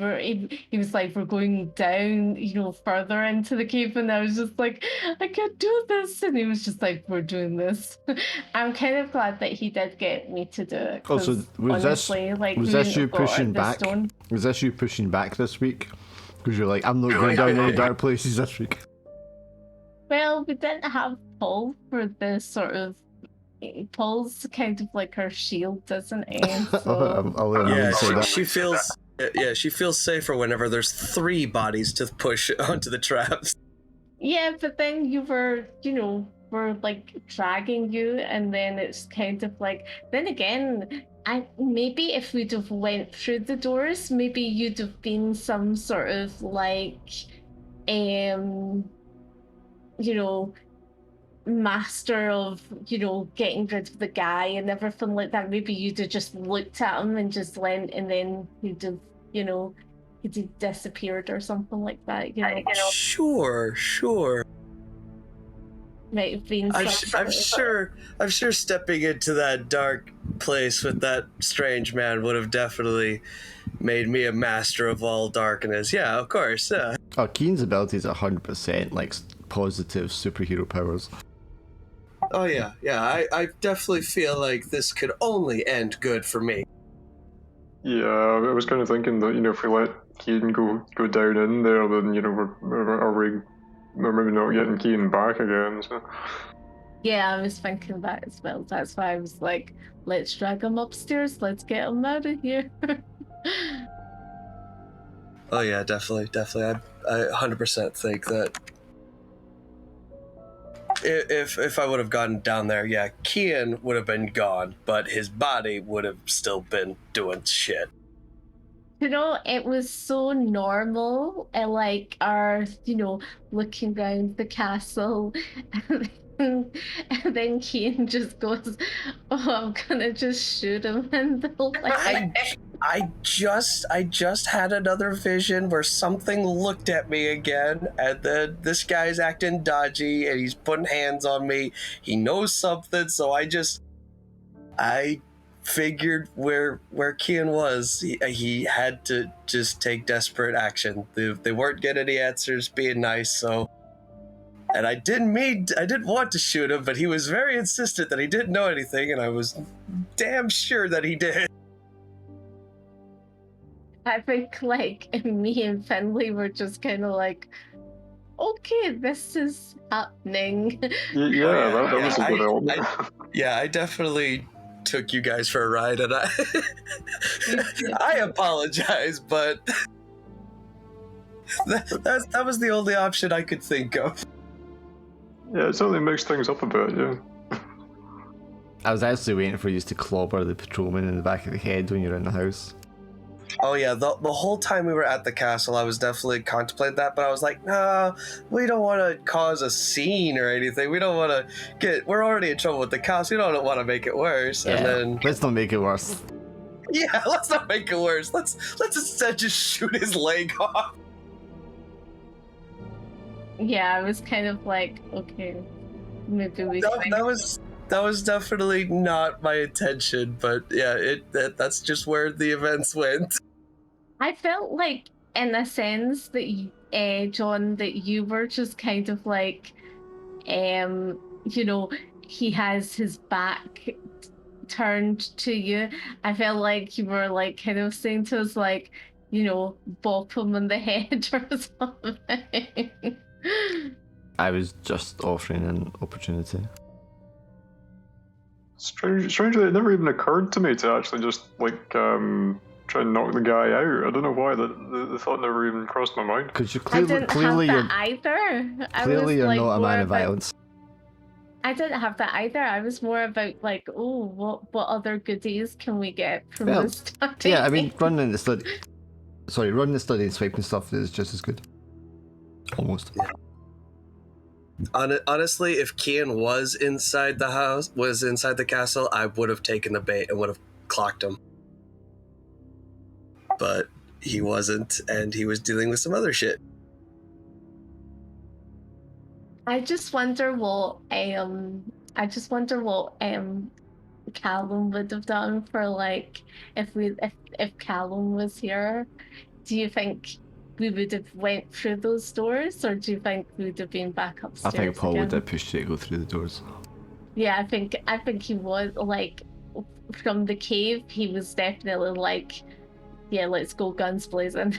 he was like, "We're going down, further into the cave," and I was just like, "I can't do this," and he was just like, "We're doing this." I'm kind of glad that he did get me to do it. Also, was honestly, this you pushing back? Was this you pushing back this week? Because you're like, I'm not going down any dark places this week. Well, we didn't have Paul for the sort of. Paul's kind of like her shield, isn't he? So... I'll let him say that. she feels. Yeah, she feels safer whenever there's 3 bodies to push onto the traps. Yeah, but then you were, we're like dragging you, and then it's kind of like. Then again, maybe if we'd have went through the doors, maybe you'd have been some sort of like, master of, getting rid of the guy and everything like that. Maybe you'd have just looked at him and just went, and then he'd have, he'd have disappeared or something like that. Sure. Might have been. I'm sure stepping into that dark place with that strange man would have definitely made me a master of all darkness. Yeah, of course. Yeah. Oh, Keen's ability is 100% like positive superhero powers. Oh yeah. I definitely feel like this could only end good for me. Yeah, I was kind of thinking that if we let Keen go down in there, then we're maybe not getting Keen back again. So. Yeah, I was thinking that as well. That's why I was like, let's drag him upstairs. Let's get him out of here. Oh yeah, definitely. I 100% think that if I would have gotten down there, yeah, Kian would have been gone, but his body would have still been doing shit. It was so normal, and like our, looking around the castle, and then Kian just goes, "Oh, I'm gonna just shoot him in the leg." I just had another vision where something looked at me again, and then this guy's acting dodgy and he's putting hands on me. He knows something, so I figured where Kian was, he had to just take desperate action. They weren't getting any answers, being nice, so. And I didn't want to shoot him, but he was very insistent that he didn't know anything, and I was damn sure that he did. I think like me and Finley were just kind of like, okay, this is happening. Yeah, that was a good element. Yeah, I definitely took you guys for a ride, and I apologize, but that was the only option I could think of. Yeah, it certainly makes things up a bit, yeah. I was actually waiting for you to clobber the patrolman in the back of the head when you're in the house. Oh yeah, the whole time we were at the castle, I was definitely contemplating that, but I was like, nah, we don't want to cause a scene or anything. We don't want to we're already in trouble with the cops. We don't want to make it worse. Yeah, And then, let's not make it worse. yeah, let's not make it worse. Let's instead just shoot his leg off. Yeah, I was kind of like, okay, maybe we That was definitely not my intention, but yeah, that's just where the events went. I felt like, in a sense, that John, that you were just kind of like, you know, he has his back turned to you. I felt like you were like kind of saying to us like, you know, bop him on the head or something. I was just offering an opportunity. Strangely, it never even occurred to me to actually just like try and knock the guy out. I don't know why the thought never even crossed my mind. Because you I didn't clearly have you're that either. clearly you're like not a more man of about- violence. I didn't have that either. I was more about like, oh, what other goodies can we get from Well, this study? Yeah, I mean, running the study and swiping stuff is just as good. Almost. Yeah. Honestly, if Kian was inside the castle, I would have taken the bait and would have clocked him. But he wasn't, and he was dealing with some other shit. I just wonder what Callum would have done for like if Callum was here. Do you think we would have went through those doors, or do you think we would have been back I upstairs? think Paul again? would have pushed you to go through the doors. Yeah, I think he was like from the cave. He was definitely like, yeah, let's go guns blazing.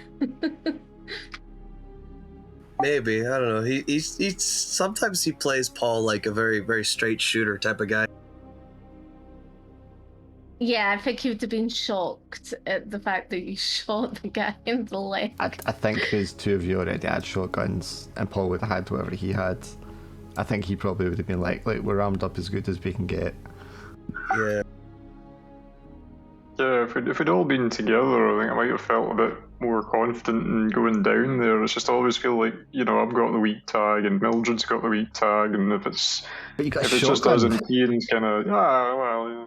Maybe, I don't know. He's sometimes he plays Paul like a very, very straight shooter type of guy. Yeah, I think he would have been shocked at the fact that you shot the guy in the leg. I think because two of you already had shotguns and Paul would have had whatever he had. I think he probably would have been like we're armed up as good as we can get. Yeah. Yeah, if we'd all been together, I think I might have felt a bit more confident in going down there. It's just I always feel like, you know, I've got the weak tag and Mildred's got the weak tag, and if it's But you got if a it's just us shotgun. and Ian's kind of well, yeah.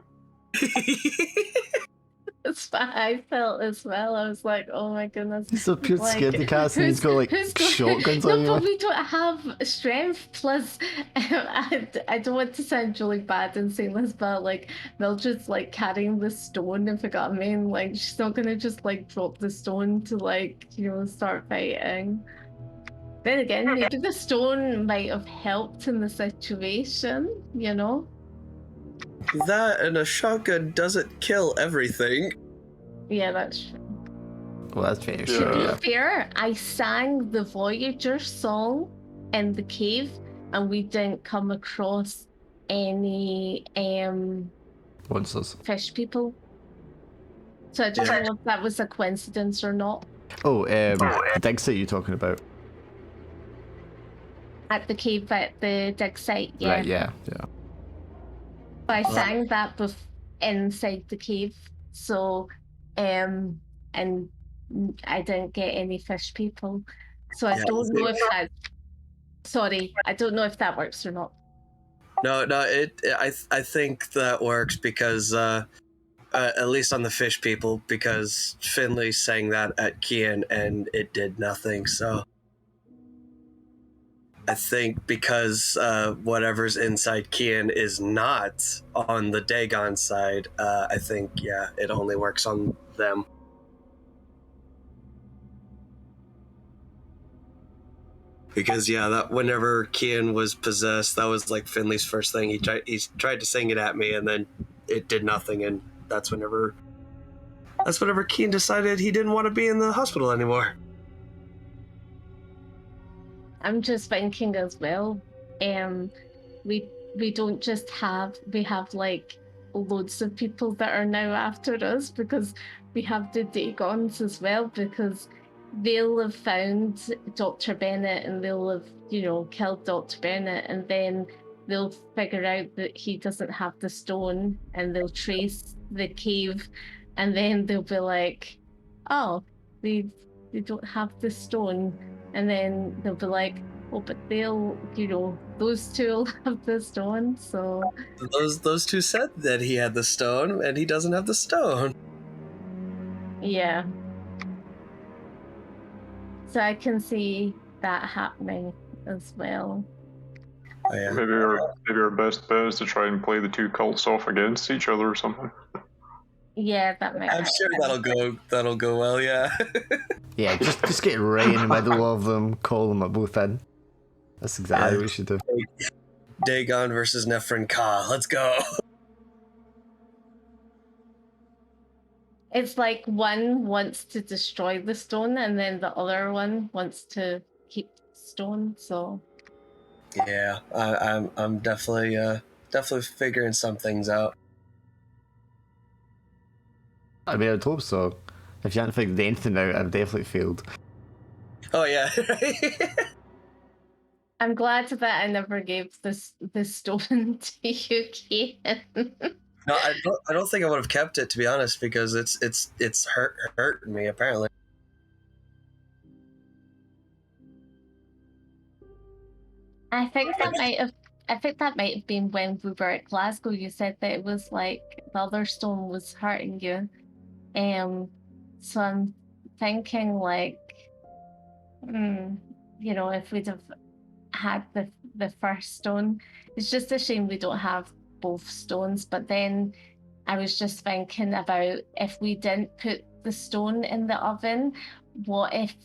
That's what I felt as well. I was like, oh my goodness. He's so pure Like, scared the cast and he's got like shotguns on No, but you. we don't have strength. Plus, I don't want to sound really bad in saying this, but like Mildred's like carrying the stone. If you got what I mean, like she's not gonna just like drop the stone to like start fighting. Then again, maybe the stone might have helped in the situation. That and a shotgun doesn't kill everything. Yeah, that's true. Well, that's fair. Yeah. Sure, To yeah. be fair, I sang the Voyager song in the cave, and we didn't come across any Monsters. fish people. So I don't know if that was a coincidence or not. Oh, the dig site you're talking about. At the cave at the dig site, yeah. Right, yeah. But I sang that inside the cave, so and I didn't get any fish people. So I don't know if that. Sorry, I don't know if that works or not. No, I think that works because at least on the fish people, because Finley sang that at Kian and it did nothing. So I think because whatever's inside Kian is not on the Dagon side, I think it only works on them. Because that whenever Kian was possessed, that was like Finley's first thing. He tried to sing it at me, and then it did nothing. And that's whenever Kian decided he didn't want to be in the hospital anymore. I'm just thinking as well. We don't just have like loads of people that are now after us, because we have the Dagons as well, because they'll have found Dr. Bennett and they'll have killed Dr. Bennett, and then they'll figure out that he doesn't have the stone, and they'll trace the cave, and then they'll be like, oh, they don't have the stone, and then they'll be like, oh, but those two will have the stone, so Those two said that he had the stone, and he doesn't have the stone. yeah. So I can see that happening as well. Oh, yeah. Maybe our best bet is to try and play the two cults off against each other or something. Yeah, that might I'm sure happen. that'll go well. Yeah. Yeah, just get right in the middle of them, call them at both in. That's exactly what we should do. Dagon versus Nefrin Ka. Let's go. It's like one wants to destroy the stone, and then the other one wants to keep the stone. So Yeah, I'm definitely figuring some things out. I mean, I'd hope so. If you hadn't figured anything out, I've definitely failed. Oh yeah. I'm glad that I never gave the stone to you, Kate. No, I don't think I would have kept it, to be honest, because it's hurting me apparently. I think that might have been when we were at Glasgow. You said that it was like the other stone was hurting you. So I'm thinking like, if we'd have had the first stone, it's just a shame we don't have both stones. But then I was just thinking about if we didn't put the stone in the oven, what if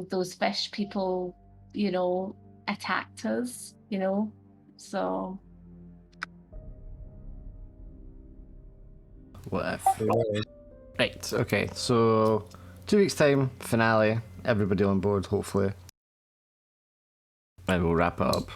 those fish people, attacked us, So What if? Right, okay, so 2 weeks' time, finale, everybody on board, hopefully. And we'll wrap it up.